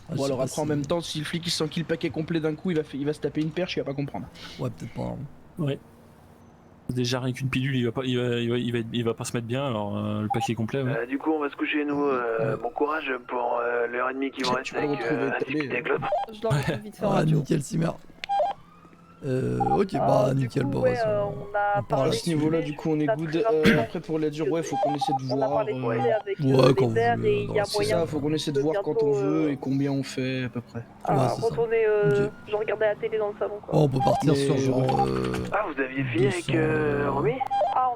Speaker 1: Ah, je
Speaker 12: Bon
Speaker 1: sais
Speaker 12: alors
Speaker 1: pas
Speaker 12: après en
Speaker 1: si-
Speaker 12: même temps, si le flic il sent qu'il le paquet complet d'un coup, il va se taper une perche, il va pas comprendre.
Speaker 1: Ouais, peut-être pas. Hein.
Speaker 11: Ouais. Déjà avec une pilule, il va pas se mettre bien, alors le paquet complet. Ouais.
Speaker 2: Du coup, on va se coucher, nous. Bon courage pour l'heure et demie qui vont
Speaker 12: Tu
Speaker 2: rester
Speaker 12: vas le
Speaker 2: avec
Speaker 12: retrouver
Speaker 2: un
Speaker 12: tombé.
Speaker 2: petit club.
Speaker 3: Je leur raconte vite fait en
Speaker 1: Ah,
Speaker 3: radio.
Speaker 1: nickel, Cimer. Ok, bah
Speaker 3: Du
Speaker 1: nickel,
Speaker 3: coup,
Speaker 1: bah
Speaker 3: ouais,
Speaker 1: vas-y.
Speaker 3: on a
Speaker 1: on part
Speaker 3: parlé
Speaker 12: À
Speaker 1: là-dessus.
Speaker 12: ce niveau-là, du coup, on est good. Après pour la dure, ouais, faut qu'on essaie de
Speaker 3: On a
Speaker 12: voir.
Speaker 3: parlé de avec
Speaker 1: Ouais, quand
Speaker 3: les verres
Speaker 1: vous
Speaker 3: et il
Speaker 1: dans
Speaker 3: y a
Speaker 1: la
Speaker 12: C'est
Speaker 3: moyen
Speaker 12: ça, faut qu'on essaie de voir quand on veut et combien on fait à peu près.
Speaker 1: Ouais, c'est ça.
Speaker 3: retourner,
Speaker 1: Ok.
Speaker 3: je regardais la télé dans le salon quoi.
Speaker 1: Oh, on peut partir
Speaker 12: Mais-
Speaker 1: sur genre.
Speaker 2: Ah, vous aviez fini avec
Speaker 1: 200,
Speaker 2: Romy
Speaker 3: Ah,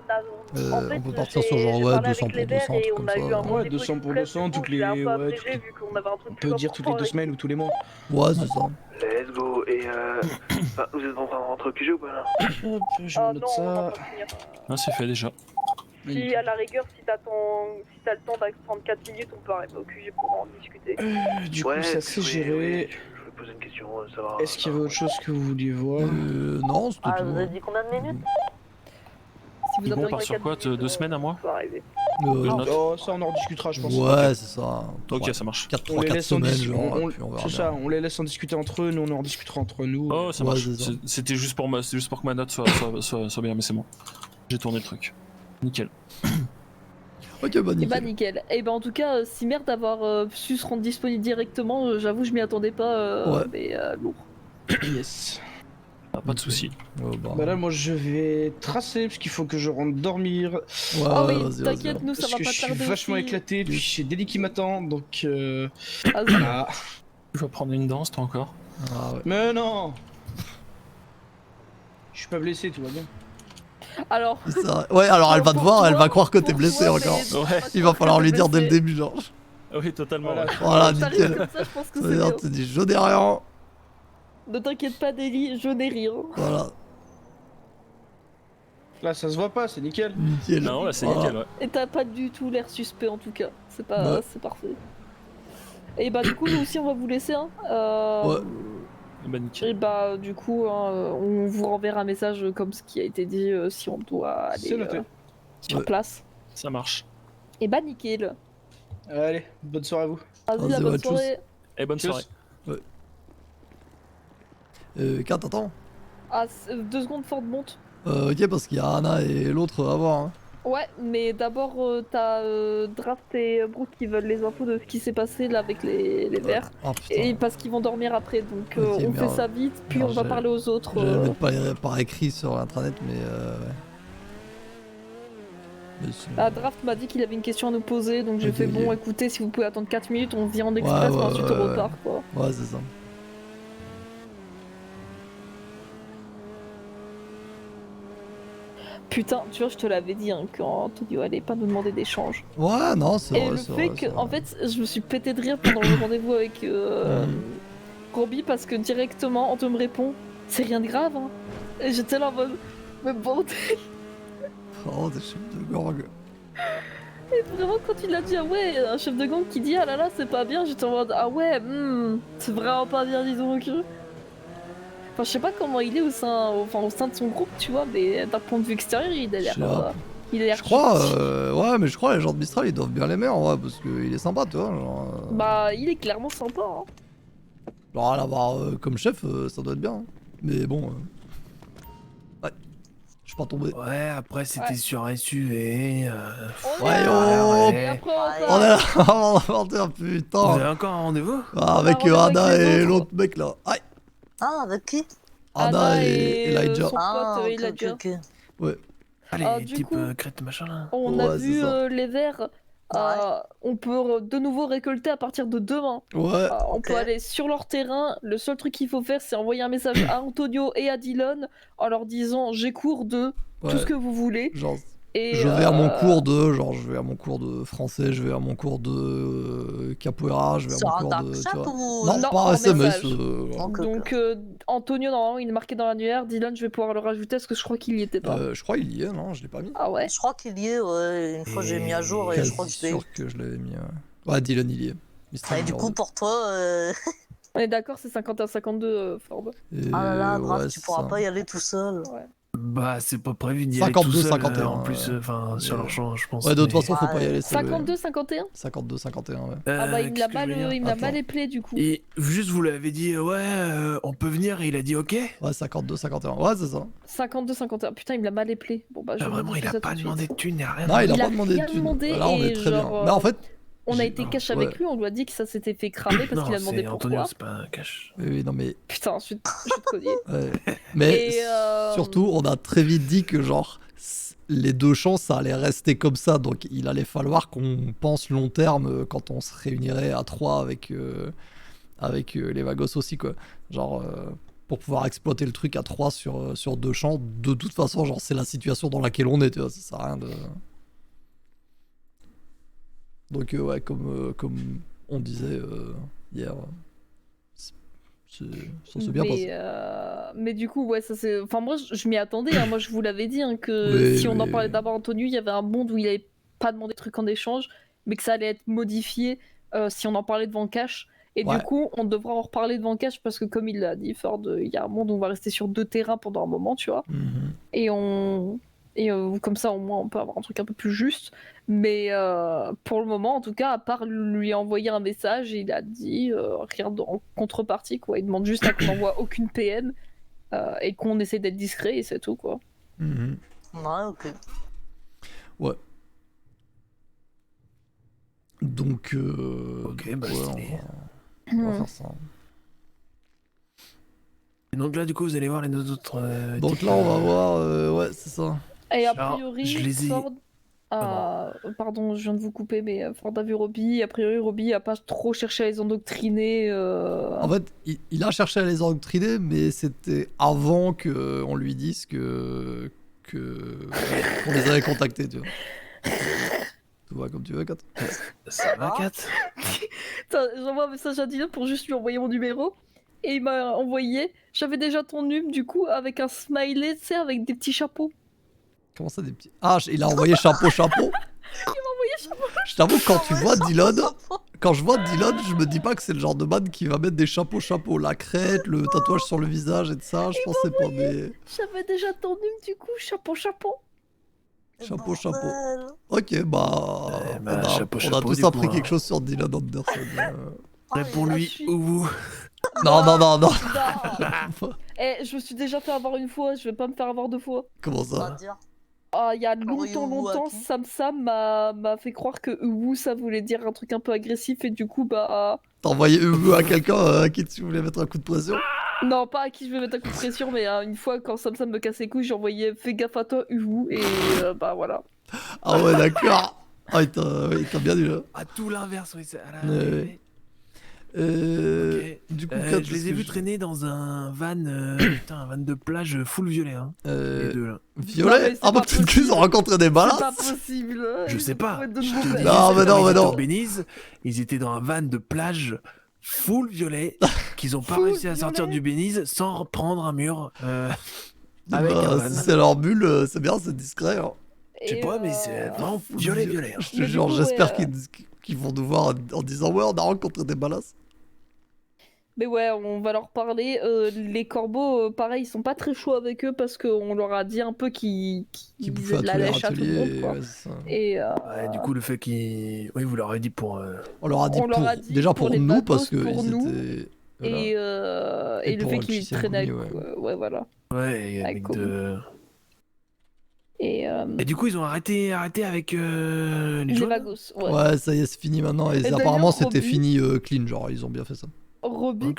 Speaker 1: on peut partir sur genre ouais, 200 pour 200, truc comme ça.
Speaker 12: Ouais, 200 pour 200, toutes les. Ouais, on peut dire toutes les 2 semaines ou tous les mois.
Speaker 1: Ouais, c'est ça.
Speaker 2: Let's go. Et enfin, vous êtes en train de rentrer au QG ou pas là?
Speaker 12: Hop, je me note ça.
Speaker 11: Ah, c'est fait déjà.
Speaker 3: Si à la rigueur, si t'as le temps d'attendre 4 minutes, on peut arriver au QG pour en discuter.
Speaker 12: Du coup, ça c'est géré.
Speaker 2: Je vais poser une question, savoir.
Speaker 12: Est-ce qu'il y avait autre chose que vous vouliez voir
Speaker 1: Non, c'était tout.
Speaker 7: Vous avez dit combien de minutes?
Speaker 3: Si vous
Speaker 11: Bon, on
Speaker 3: avez
Speaker 11: part sur quoi 2 semaines, un mois
Speaker 3: on peut arriver.
Speaker 11: note.
Speaker 12: Oh, ça on en rediscutera, je pense.
Speaker 1: Ouais, c'est ça.
Speaker 11: Ok, ça marche.
Speaker 1: 3-4 semaines, genre,
Speaker 12: on-
Speaker 1: puis on verra
Speaker 12: C'est
Speaker 1: bien.
Speaker 12: ça, on les laisse en discuter entre eux, nous on en discutera entre nous.
Speaker 11: Oh, ça
Speaker 1: Ouais,
Speaker 11: marche.
Speaker 1: c'est ça.
Speaker 11: C'était juste pour que ma note soit bien, mais c'est bon. J'ai tourné le truc. Nickel.
Speaker 1: Ok, bah
Speaker 3: Et
Speaker 1: nickel.
Speaker 3: bah nickel. Et bah en tout cas, si merde d'avoir su se rendre disponible directement, j'avoue je m'y attendais pas,
Speaker 1: Ouais.
Speaker 3: mais lourd.
Speaker 12: Yes.
Speaker 11: Ah, pas de soucis.
Speaker 1: Ouais, bah,
Speaker 12: Bah là, moi je vais tracer parce qu'il faut que je rentre dormir.
Speaker 1: ouais,
Speaker 3: Ah oui,
Speaker 1: vas-y,
Speaker 3: t'inquiète,
Speaker 1: vas-y.
Speaker 3: nous ça
Speaker 12: Parce
Speaker 3: va
Speaker 12: que
Speaker 3: pas
Speaker 12: je suis
Speaker 3: tarder
Speaker 12: vachement
Speaker 3: aussi.
Speaker 12: éclaté, puis j'ai Deli qui m'attend, donc
Speaker 3: Ah,
Speaker 12: voilà.
Speaker 11: Tu vas prendre une danse, toi encore?
Speaker 1: Ah ouais.
Speaker 12: Mais non. Je suis pas blessé, tout va bien.
Speaker 3: Alors,
Speaker 1: C'est vrai. Ouais, alors elle va te
Speaker 3: pour
Speaker 1: voir, elle
Speaker 3: toi-
Speaker 1: va croire que t'es
Speaker 3: pour
Speaker 1: blessé
Speaker 3: toi,
Speaker 1: encore.
Speaker 3: mais-
Speaker 11: Ouais.
Speaker 1: Il va falloir lui dire dès le
Speaker 3: blessé.
Speaker 1: début, genre.
Speaker 11: Oui, totalement.
Speaker 12: Voilà.
Speaker 11: ouais.
Speaker 1: Voilà,
Speaker 3: T'arrives
Speaker 1: nickel.
Speaker 3: comme ça, je pense que c'est
Speaker 1: C'est-à-dire,
Speaker 3: bien.
Speaker 1: tu dis je n'ai rien.
Speaker 3: Ne t'inquiète pas, Deli, je n'ai rien.
Speaker 1: Voilà,
Speaker 12: Là, ça se voit pas, c'est nickel.
Speaker 1: nickel.
Speaker 11: Non, là, c'est
Speaker 1: Voilà.
Speaker 11: nickel, ouais.
Speaker 3: Et t'as pas du tout l'air suspect en tout cas. C'est pas,
Speaker 1: Ouais.
Speaker 3: c'est parfait. Et bah du coup, nous aussi on va vous laisser. Hein.
Speaker 1: Ouais.
Speaker 11: Bah, nickel.
Speaker 3: Et bah du coup, hein, on vous renverra un message comme ce qui a été dit si on doit
Speaker 12: C'est
Speaker 3: aller
Speaker 12: noté.
Speaker 3: sur
Speaker 1: Ouais.
Speaker 3: place.
Speaker 11: Ça marche.
Speaker 3: Et bah nickel.
Speaker 12: Allez, bonne soirée à vous.
Speaker 3: Vas-y,
Speaker 1: Vas-y,
Speaker 3: la
Speaker 1: ouais,
Speaker 3: bonne
Speaker 1: tchuss.
Speaker 3: soirée.
Speaker 11: Et bonne
Speaker 12: Tchuss.
Speaker 11: soirée.
Speaker 1: Kat, attends.
Speaker 3: Ah, 2 secondes, Ford monte.
Speaker 1: Ok, parce qu'il y a Anna et l'autre à voir. Hein.
Speaker 3: Ouais, mais d'abord t'as Draft et Brooke qui veulent les infos de ce qui s'est passé là avec les verres.
Speaker 1: Ah putain.
Speaker 3: Et parce qu'ils vont dormir après, donc
Speaker 1: Ok,
Speaker 3: on
Speaker 1: merde.
Speaker 3: fait ça vite, puis
Speaker 1: Merde,
Speaker 3: on va
Speaker 1: j'ai-
Speaker 3: parler aux autres.
Speaker 1: J'allais le mettre par écrit sur l'intranet, mais ouais. Mais c'est-
Speaker 3: Ah, Draft m'a dit qu'il avait une question à nous poser, donc j'ai
Speaker 1: Ok,
Speaker 3: fait
Speaker 1: ok.
Speaker 3: bon, écoutez, si vous pouvez attendre 4 minutes, on vient en express,
Speaker 1: Ouais,
Speaker 3: et ensuite
Speaker 1: ouais,
Speaker 3: on
Speaker 1: ouais.
Speaker 3: repart quoi.
Speaker 1: Ouais, c'est ça.
Speaker 3: Putain, tu vois, je te l'avais dit hein, quand Antonio allait pas nous demander d'échange.
Speaker 1: Ouais, non, c'est
Speaker 3: Et
Speaker 1: vrai.
Speaker 3: le
Speaker 1: c'est
Speaker 3: fait
Speaker 1: vrai,
Speaker 3: que,
Speaker 1: c'est vrai.
Speaker 3: en fait, je me suis pété de rire pendant le rendez-vous avec Roby parce que directement, Anto me répond c'est rien de grave. Hein. Et j'étais là en mode mais bon.
Speaker 1: Oh, des chefs de gang.
Speaker 3: Et vraiment, quand il a dit ah ouais, un chef de gang qui dit ah là là, c'est pas bien, j'étais en mode ah ouais, c'est vraiment pas bien, dis donc. Enfin, je sais pas comment il est au sein de son groupe, tu vois, mais d'un point de vue extérieur, il a l'air.
Speaker 1: Je sais pas.
Speaker 3: Il a l'air.
Speaker 1: Je crois, ouais, mais je crois les gens de Mistral ils doivent bien l'aimer en vrai, parce qu'il est sympa, tu vois. Genre,
Speaker 3: Bah, il est clairement sympa. Hein.
Speaker 1: genre à l'avoir comme chef, ça doit être bien. Hein. Mais bon. Ouais. Je suis pas tombé.
Speaker 6: Ouais, après c'était
Speaker 3: Ouais.
Speaker 6: sur SUV.
Speaker 1: Ouais, oh,
Speaker 3: Et après,
Speaker 1: on est là, on va mentir,
Speaker 6: Vous
Speaker 1: putain.
Speaker 6: avez encore un rendez-vous?
Speaker 1: Ah, avec
Speaker 3: rendez-vous avec
Speaker 1: Anna
Speaker 3: les
Speaker 1: et
Speaker 3: autres.
Speaker 1: l'autre mec là. Aïe.
Speaker 7: Ah, avec qui?
Speaker 1: Anna et Elijah.
Speaker 3: son pote Elijah.
Speaker 1: Ouais.
Speaker 6: Allez,
Speaker 3: Du
Speaker 6: type
Speaker 3: coup,
Speaker 6: crête machin là.
Speaker 3: On a
Speaker 1: Ouais,
Speaker 3: vu
Speaker 1: c'est ça.
Speaker 3: les verres. On peut de nouveau récolter à partir de demain.
Speaker 1: Ouais.
Speaker 3: On peut aller sur leur terrain. Le seul truc qu'il faut faire, c'est envoyer un message à Antonio et à Dylan en leur disant j'ai cours de
Speaker 1: Ouais.
Speaker 3: tout ce que vous voulez.
Speaker 1: Genre,
Speaker 3: Et,
Speaker 1: je vais à mon cours de, genre, je vais à mon cours de français, je vais à mon cours de capoeira, je vais à
Speaker 7: Sur
Speaker 1: mon
Speaker 7: un
Speaker 1: cours
Speaker 7: dark
Speaker 1: de.
Speaker 7: chat
Speaker 1: Tu vois.
Speaker 7: ou-
Speaker 1: Non,
Speaker 3: Non,
Speaker 1: pas
Speaker 3: en
Speaker 1: SMS.
Speaker 3: message. Donc Antonio normalement il est marqué dans l'annuaire. Dylan je vais pouvoir le rajouter parce que je crois qu'il y était pas.
Speaker 1: Je crois qu'il y est, non, je l'ai pas mis.
Speaker 3: Ah ouais.
Speaker 7: Je crois qu'il y est, ouais. Une fois j'ai mis à jour et je
Speaker 1: Quasi
Speaker 7: crois que je l'ai.
Speaker 1: sûr que je l'avais mis. Ouais, Dylan il y est. Mistral
Speaker 7: Et du
Speaker 1: numéro
Speaker 7: coup, pour toi,
Speaker 3: On est d'accord, c'est 51-52 Ford.
Speaker 1: deux.
Speaker 7: ah là là, grave,
Speaker 1: ouais,
Speaker 7: tu
Speaker 1: c'est
Speaker 7: pourras
Speaker 1: ça.
Speaker 7: pas y aller tout seul.
Speaker 6: Bah, c'est pas prévu d'y aller tout
Speaker 1: 52,
Speaker 6: seul.
Speaker 1: 51,
Speaker 6: En plus, enfin, sur
Speaker 1: mais-
Speaker 6: leur champ, je pense.
Speaker 1: Ouais, de toute
Speaker 6: mais-
Speaker 1: façon, faut pas y aller. c'est-
Speaker 3: 52-51
Speaker 1: 52, 51, ouais.
Speaker 3: Ah bah il me l'a
Speaker 6: qu'est-ce que je
Speaker 3: mal,
Speaker 6: veux dire
Speaker 3: il me l'a
Speaker 1: Attends.
Speaker 3: mal éplé du coup.
Speaker 6: Et juste, vous l'avez dit, ouais, on peut venir, et il a dit ok.
Speaker 1: Ouais, 52, 51. Ouais, c'est ça.
Speaker 3: 52-51. Putain, il me l'a mal éplé. Bon bah je
Speaker 6: Ah,
Speaker 3: vais
Speaker 6: vraiment,
Speaker 3: modifier
Speaker 6: il a
Speaker 3: ça
Speaker 6: pas
Speaker 3: tout de
Speaker 6: demandé
Speaker 3: suite.
Speaker 6: de thunes, il a rien
Speaker 1: Non, il a
Speaker 3: Il
Speaker 1: pas
Speaker 3: a
Speaker 1: demandé
Speaker 3: rien
Speaker 1: de thunes.
Speaker 3: demandé
Speaker 1: Là, on
Speaker 3: et
Speaker 1: est très
Speaker 3: genre,
Speaker 1: bien. Mais en fait.
Speaker 3: On a
Speaker 1: j'ai-
Speaker 3: été cash
Speaker 1: ouais.
Speaker 3: avec lui, on lui a dit que ça s'était fait cramer parce qu'il a
Speaker 6: Non,
Speaker 3: demandé
Speaker 6: c'est
Speaker 3: pourquoi.
Speaker 6: Antonio, c'est pas un cash.
Speaker 1: Oui, non, mais.
Speaker 3: Putain, ensuite, je te connais.
Speaker 1: Ouais. Mais
Speaker 3: Et,
Speaker 1: surtout, on a très vite dit que genre les deux champs, ça allait rester comme ça. Donc il allait falloir qu'on pense long terme quand on se réunirait à 3 avec les Vagos aussi, quoi. Genre pour pouvoir exploiter le truc à 3 sur deux champs. De toute façon, genre c'est la situation dans laquelle on est, tu vois. Ça sert à rien de. Donc ouais, comme on disait hier. Ça s'est bien passé.
Speaker 3: Mais du coup, ouais, ça c'est. Enfin, moi, je m'y attendais. Hein. Moi, je vous l'avais dit hein, que
Speaker 1: Oui,
Speaker 3: si on en
Speaker 1: oui,
Speaker 3: parlait
Speaker 1: oui.
Speaker 3: d'abord Antonio, il y avait un monde où il avait pas demandé de trucs en échange, mais que ça allait être modifié si on en parlait devant Cash. Et
Speaker 1: Ouais.
Speaker 3: du coup, on devra en reparler devant Cash parce que, comme il l'a dit, Ford, il y a un monde où on va rester sur 2 terrains pendant un moment, tu vois.
Speaker 1: Mhm.
Speaker 3: Et comme ça, au moins, on peut avoir un truc un peu plus juste. Mais pour le moment, en tout cas, à part lui envoyer un message, il a dit rien en contrepartie, quoi. Il demande juste à qu'on n'envoie aucune PM et qu'on essaie d'être discret et c'est tout, quoi.
Speaker 1: Mhm.
Speaker 7: Ouais, ok.
Speaker 1: Ouais. Donc,
Speaker 6: Ok, bah,
Speaker 1: ouais,
Speaker 6: stylé.
Speaker 1: on va
Speaker 3: Hmm.
Speaker 1: faire ça.
Speaker 6: Et donc là, du coup, vous allez voir les deux autres.
Speaker 1: Donc
Speaker 6: types,
Speaker 1: là, on va voir, ouais, c'est ça.
Speaker 3: Et a
Speaker 6: Alors,
Speaker 3: priori,
Speaker 6: je les ai-
Speaker 3: Ford pardon, je viens de vous couper, mais Ford a vu Robbie. A priori, Robbie a pas trop cherché à les endoctriner.
Speaker 1: En fait, il a cherché à les endoctriner, mais c'était avant qu'on lui dise qu'on les avait contactés, tu vois. Tu vois comme tu veux, Kat.
Speaker 6: Ça va, Kat?
Speaker 3: Attends, j'envoie un message à Dylan pour juste lui envoyer mon numéro. Et il m'a envoyé. J'avais déjà ton numéro, du coup, avec un smiley, tu sais, avec des petits chapeaux.
Speaker 1: Comment ça, des petits... Ah, il a envoyé chapeau.
Speaker 3: Il m'a envoyé chapeau.
Speaker 1: Je t'avoue, quand tu vois Dylan, quand je vois Dylan, je me dis pas que c'est le genre de man qui va mettre des chapeaux. La crête, le tatouage sur le visage et de ça, je pensais pas, mais...
Speaker 3: J'avais déjà ton numéro, du coup, chapeau.
Speaker 1: Chapeau. Ok, bah...
Speaker 6: bah,
Speaker 1: on a,
Speaker 6: chapeau,
Speaker 1: on a tous
Speaker 6: du
Speaker 1: appris
Speaker 6: coup,
Speaker 1: quelque
Speaker 6: hein.
Speaker 1: chose sur Dylan Anderson.
Speaker 6: Réponds-lui ou vous.
Speaker 1: Non, non, non, non.
Speaker 3: Non. Eh, je me suis déjà fait avoir une fois, je vais pas me faire avoir 2 fois.
Speaker 1: Comment ça?
Speaker 3: Ah, il y a
Speaker 7: Uwu
Speaker 3: longtemps,
Speaker 7: à qui
Speaker 3: Sam m'a fait croire que Uwu, ça voulait dire un truc un peu agressif et du coup, bah...
Speaker 1: T'as envoyé Uwu à quelqu'un à qui tu voulais mettre un coup de pression?
Speaker 3: Non, pas à qui je vais mettre un coup de pression, mais une fois, quand Sam me cassait les couilles, j'ai envoyé fais gaffe à toi, Uwu, et bah voilà.
Speaker 1: Ah ouais, d'accord. Ah, il t'a bien dit là.
Speaker 6: À tout l'inverse, oui.
Speaker 1: Ouais. Du coup,
Speaker 6: je les ai vus traîner dans un van, putain, un van de plage full violet. Hein, les deux là.
Speaker 1: Violet? Ah bah peut-être qu'ils ont rencontré des balas.
Speaker 3: C'est pas possible.
Speaker 6: Je sais pas.
Speaker 3: Je
Speaker 6: Je te dis,
Speaker 1: Non, mais non, mais non.
Speaker 6: Au Belize, ils étaient dans un van de plage full violet qu'ils ont pas réussi à sortir du Belize sans prendre un mur. Avec un van.
Speaker 1: Si c'est leur bulle, c'est bien, c'est discret. Hein.
Speaker 6: Je sais pas, mais c'est vraiment violet. Hein.
Speaker 1: Je te jure, j'espère qu'ils vont nous voir en disant ouais, on a rencontré des balas.
Speaker 3: Mais ouais, on va leur parler. Les corbeaux, pareil, ils sont pas très chauds avec eux parce qu'on leur a dit un peu qu'ils
Speaker 1: bouffaient
Speaker 3: faisaient de la lèche à tout le monde. Quoi. Et
Speaker 6: ouais, du coup, le fait qu'ils. Oui, vous leur avez dit pour.
Speaker 1: On leur a dit déjà pour
Speaker 3: les
Speaker 1: nous
Speaker 3: bagos,
Speaker 1: parce que
Speaker 3: pour
Speaker 1: ils
Speaker 3: nous.
Speaker 1: étaient.
Speaker 3: Et le
Speaker 1: pour
Speaker 3: fait qu'ils
Speaker 1: Alexis
Speaker 3: traînaient avec.
Speaker 1: Algoumi,
Speaker 3: Ouais, voilà.
Speaker 6: Ouais, et avec de.
Speaker 3: Et
Speaker 6: du coup, ils ont arrêté avec les joueurs.
Speaker 3: vagos. Ouais.
Speaker 1: Ouais, ça y est, c'est fini maintenant. Et
Speaker 3: d'ailleurs,
Speaker 1: apparemment, c'était
Speaker 3: Robbie-
Speaker 1: fini clean. Genre, ils ont bien fait ça.
Speaker 3: Robbie,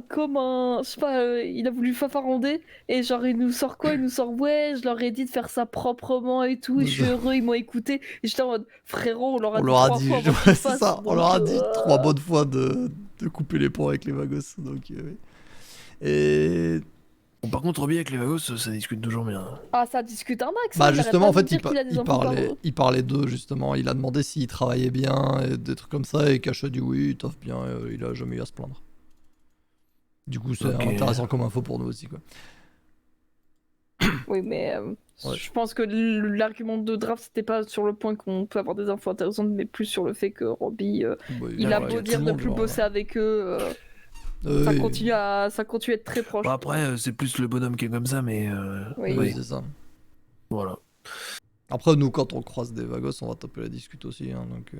Speaker 3: comme un. Je sais pas, il a voulu fafaronder. Et genre, il nous sort quoi? Il nous sort ouais, je leur ai dit de faire ça proprement et tout. Et je suis heureux, ils m'ont écouté. Et j'étais en mode frérot, on leur a dit.
Speaker 1: Ouais, c'est ça. On leur a dit 3 bonnes fois de couper les ponts avec les vagos. Donc, oui. Et.
Speaker 6: Bon, par contre, Robbie avec les vagos, ça discute toujours bien.
Speaker 3: Ah, ça discute un max.
Speaker 1: Bah
Speaker 3: hein,
Speaker 1: justement, en
Speaker 3: j'arrête
Speaker 1: fait,
Speaker 3: pas de dire qu'il a des enfants
Speaker 1: il parlait d'eux, justement. Il a demandé s'ils travaillaient bien, et des trucs comme ça, et Cash a dit oui, il taffe bien, il a jamais eu à se plaindre. Du coup, c'est intéressant comme info pour nous aussi, quoi.
Speaker 3: Oui, mais je pense que l'argument de draft, c'était pas sur le point qu'on peut avoir des infos intéressantes, mais plus sur le fait que Robbie, il a beau dire de plus bosser avec eux. Ça continue à être très proche.
Speaker 6: Bon, après, c'est plus le bonhomme qui est comme ça, mais.
Speaker 3: Oui,
Speaker 1: c'est ça.
Speaker 6: Voilà.
Speaker 1: Après, nous, quand on croise des vagos, on va taper la discute aussi. Hein, donc,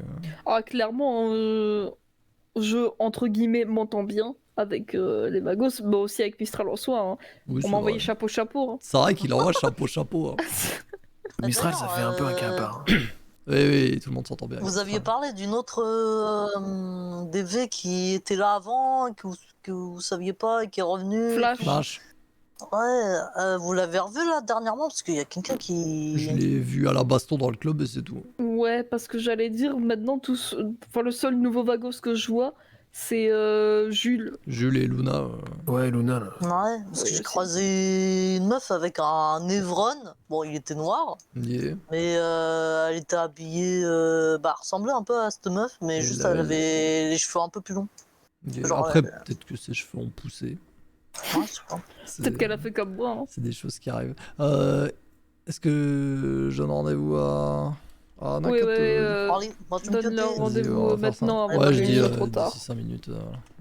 Speaker 3: Ah, clairement, je, entre guillemets, m'entends bien avec les vagos, mais aussi avec Mistral en soi. Hein.
Speaker 1: Oui,
Speaker 3: on m'a envoyé chapeau. Hein.
Speaker 1: C'est vrai qu'il envoie chapeau. Hein.
Speaker 6: Mistral, ça fait un peu un cas à part.
Speaker 1: Oui, tout le monde s'entend bien.
Speaker 7: Vous aviez parlé d'une autre DV qui était là avant, que vous saviez pas et qui est revenue.
Speaker 3: Flash.
Speaker 7: Ouais, vous l'avez revu là dernièrement parce qu'il y a quelqu'un qui.
Speaker 1: Je l'ai vu à la baston dans le club et c'est tout.
Speaker 3: Ouais, parce que j'allais dire maintenant le seul nouveau vagos que je vois, c'est Jules.
Speaker 1: Jules et Luna.
Speaker 6: Ouais, Luna là.
Speaker 7: Ouais, parce que j'ai croisé une meuf avec un Evron. Bon, il était noir.
Speaker 1: Yeah.
Speaker 7: Mais elle était habillée. Elle ressemblait un peu à cette meuf, mais juste elle avait les cheveux un peu plus longs.
Speaker 1: Yeah. Après, peut-être que ses cheveux ont poussé.
Speaker 7: Ouais, je sais pas.
Speaker 3: Peut-être qu'elle a fait comme moi. Hein.
Speaker 1: C'est des choses qui arrivent. Est-ce que je donne rendez-vous à. Ah,
Speaker 3: oui, donne-leur rendez-vous maintenant avant
Speaker 1: ouais, je dis
Speaker 3: trop tard.
Speaker 1: d'ici 5 minutes.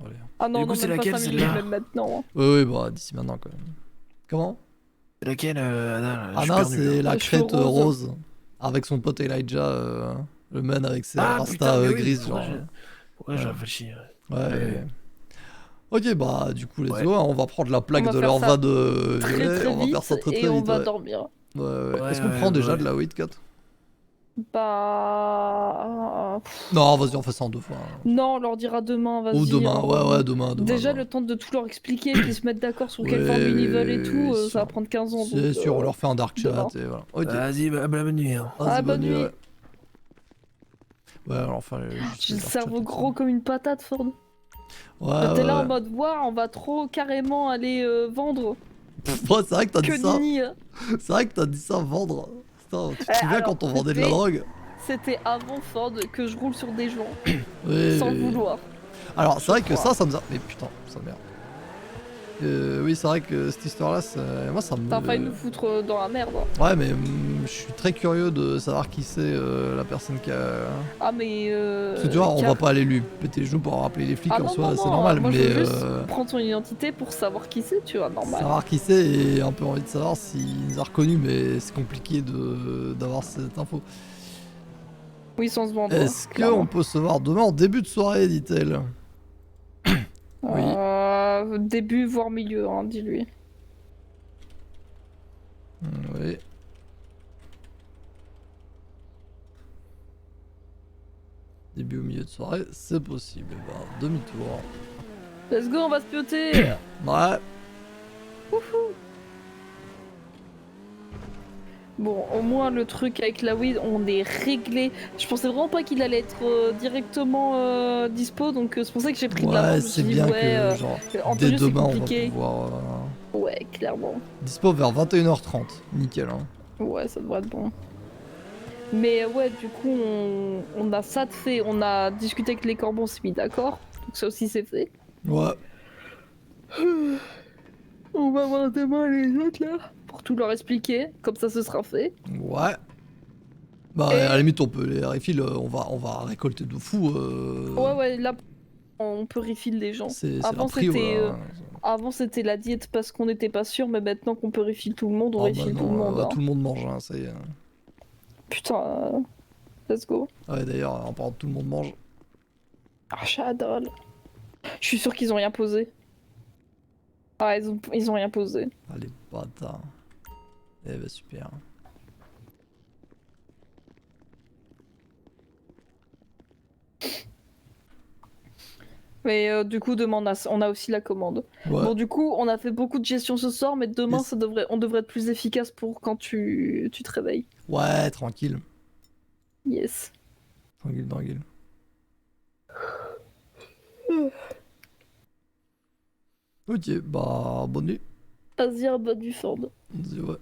Speaker 1: Allez.
Speaker 3: Ah non,
Speaker 6: c'est
Speaker 3: même
Speaker 6: laquelle,
Speaker 3: pas 5 minutes, même maintenant. Hein.
Speaker 1: Oui, bah d'ici maintenant quand même. Comment?
Speaker 6: C'est laquelle, Anna?
Speaker 1: Anna, c'est la crête rose. Avec son pote Elijah, le man avec ses rastas grises. Genre.
Speaker 6: Ouais, j'ai réfléchi.
Speaker 1: Ouais. Ok, bah du coup, let's go. On va prendre la plaque de leur va de violet. On va faire ça très vite.
Speaker 3: Et on va dormir.
Speaker 1: Ouais. Est-ce qu'on prend déjà de la weight cut?
Speaker 3: Bah.
Speaker 1: Non, vas-y, on fait ça en 2 fois.
Speaker 3: Non, on leur dira demain, vas-y.
Speaker 1: Ou demain, ouais, demain.
Speaker 3: Déjà, le temps de tout leur expliquer, qu'ils se mettent d'accord sur quelle formule ils veulent et tout, ça va prendre 15 ans.
Speaker 1: C'est sûr, on leur fait un dark chat et voilà. Okay.
Speaker 6: Vas-y, bonne nuit. Hein.
Speaker 1: Bonne nuit. Ouais, alors enfin.
Speaker 3: J'ai le cerveau gros comme une patate, Ford.
Speaker 1: Ouais.
Speaker 3: T'es là en mode, on va trop carrément aller vendre.
Speaker 1: Ouais, c'est vrai que t'as dit ça.
Speaker 3: Nini, hein.
Speaker 1: C'est vrai que t'as dit ça, vendre. Putain, tu te souviens quand on vendait de la drogue?
Speaker 3: C'était avant Ford que je roule sur des gens.
Speaker 1: Oui.
Speaker 3: Sans le vouloir.
Speaker 1: Alors, c'est vrai que ça me a. Mais putain, ça merde. Oui, c'est vrai que cette histoire-là, moi ça me.
Speaker 3: T'as failli nous foutre dans la merde.
Speaker 1: Ouais, mais je suis très curieux de savoir qui c'est la personne qui a.
Speaker 3: Ah, mais.
Speaker 1: Parce que tu vois, on va pas aller lui péter les genoux pour rappeler les flics en soi, c'est normal.
Speaker 3: Moi,
Speaker 1: mais.
Speaker 3: Je veux juste prendre son identité pour savoir qui c'est, tu vois, normal.
Speaker 1: Savoir qui c'est et un peu envie de savoir s'il nous a reconnus, mais c'est compliqué d'avoir cette info.
Speaker 3: Oui, sans se vendre.
Speaker 1: Est-ce qu'on peut se voir demain en début de soirée, dit-elle? Oui.
Speaker 3: Début, voire milieu, hein, dis-lui.
Speaker 1: Oui. Début au milieu de soirée, c'est possible. Et bah, demi-tour.
Speaker 3: Let's go, on va se pioter.
Speaker 1: Ouais.
Speaker 3: Wouhou. Bon, au moins le truc avec la weed, on est réglé. Je pensais vraiment pas qu'il allait être directement dispo, donc c'est pour ça que j'ai pris de
Speaker 1: Ouais,
Speaker 3: l'avance. Je me
Speaker 1: c'est
Speaker 3: suis dit,
Speaker 1: bien
Speaker 3: ouais,
Speaker 1: que genre
Speaker 3: Antonio,
Speaker 1: dès
Speaker 3: c'est
Speaker 1: demain on va
Speaker 3: compliqué.
Speaker 1: pouvoir
Speaker 3: Ouais, clairement.
Speaker 1: dispo vers 21h30, nickel hein.
Speaker 3: Ouais, ça devrait être bon. Mais ouais, du coup, on a ça de fait. On a discuté avec les corbeaux, on s'est mis d'accord. Donc ça aussi, c'est fait.
Speaker 1: Ouais.
Speaker 3: On va voir demain les autres là, pour tout leur expliquer. Comme ça, ce sera fait.
Speaker 1: Ouais. Bah
Speaker 3: Et-
Speaker 1: à la limite on peut les refill, on va récolter de fou.
Speaker 3: Ouais, là, on peut refill les gens.
Speaker 1: C'est la
Speaker 3: Avant,
Speaker 1: prio
Speaker 3: c'était
Speaker 1: là.
Speaker 3: avant, c'était la diète parce qu'on n'était pas sûr, mais maintenant qu'on peut refill tout le monde, on
Speaker 1: Ah bah
Speaker 3: refill tout le
Speaker 1: non,
Speaker 3: monde. hein.
Speaker 1: tout le monde mange, hein, ça y est.
Speaker 3: Putain, let's go.
Speaker 1: Ouais d'ailleurs, en parlant de tout le monde mange.
Speaker 3: Ah, j'adore. Je suis sûr qu'ils ont rien posé. Ah, ils ont rien posé.
Speaker 1: Ah les bâtards. Eh bah super.
Speaker 3: Mais du coup, demain, on a aussi la commande.
Speaker 1: Ouais.
Speaker 3: Bon, du coup, on a fait beaucoup de gestion ce soir, mais demain,
Speaker 1: Yes.
Speaker 3: on devrait être plus efficace pour quand tu te réveilles.
Speaker 1: Ouais, tranquille.
Speaker 3: Yes.
Speaker 1: Tranquille. Ok, bah bonne nuit.
Speaker 3: Vas-y, bonne nuit, Ford.
Speaker 1: Vas-y, ouais.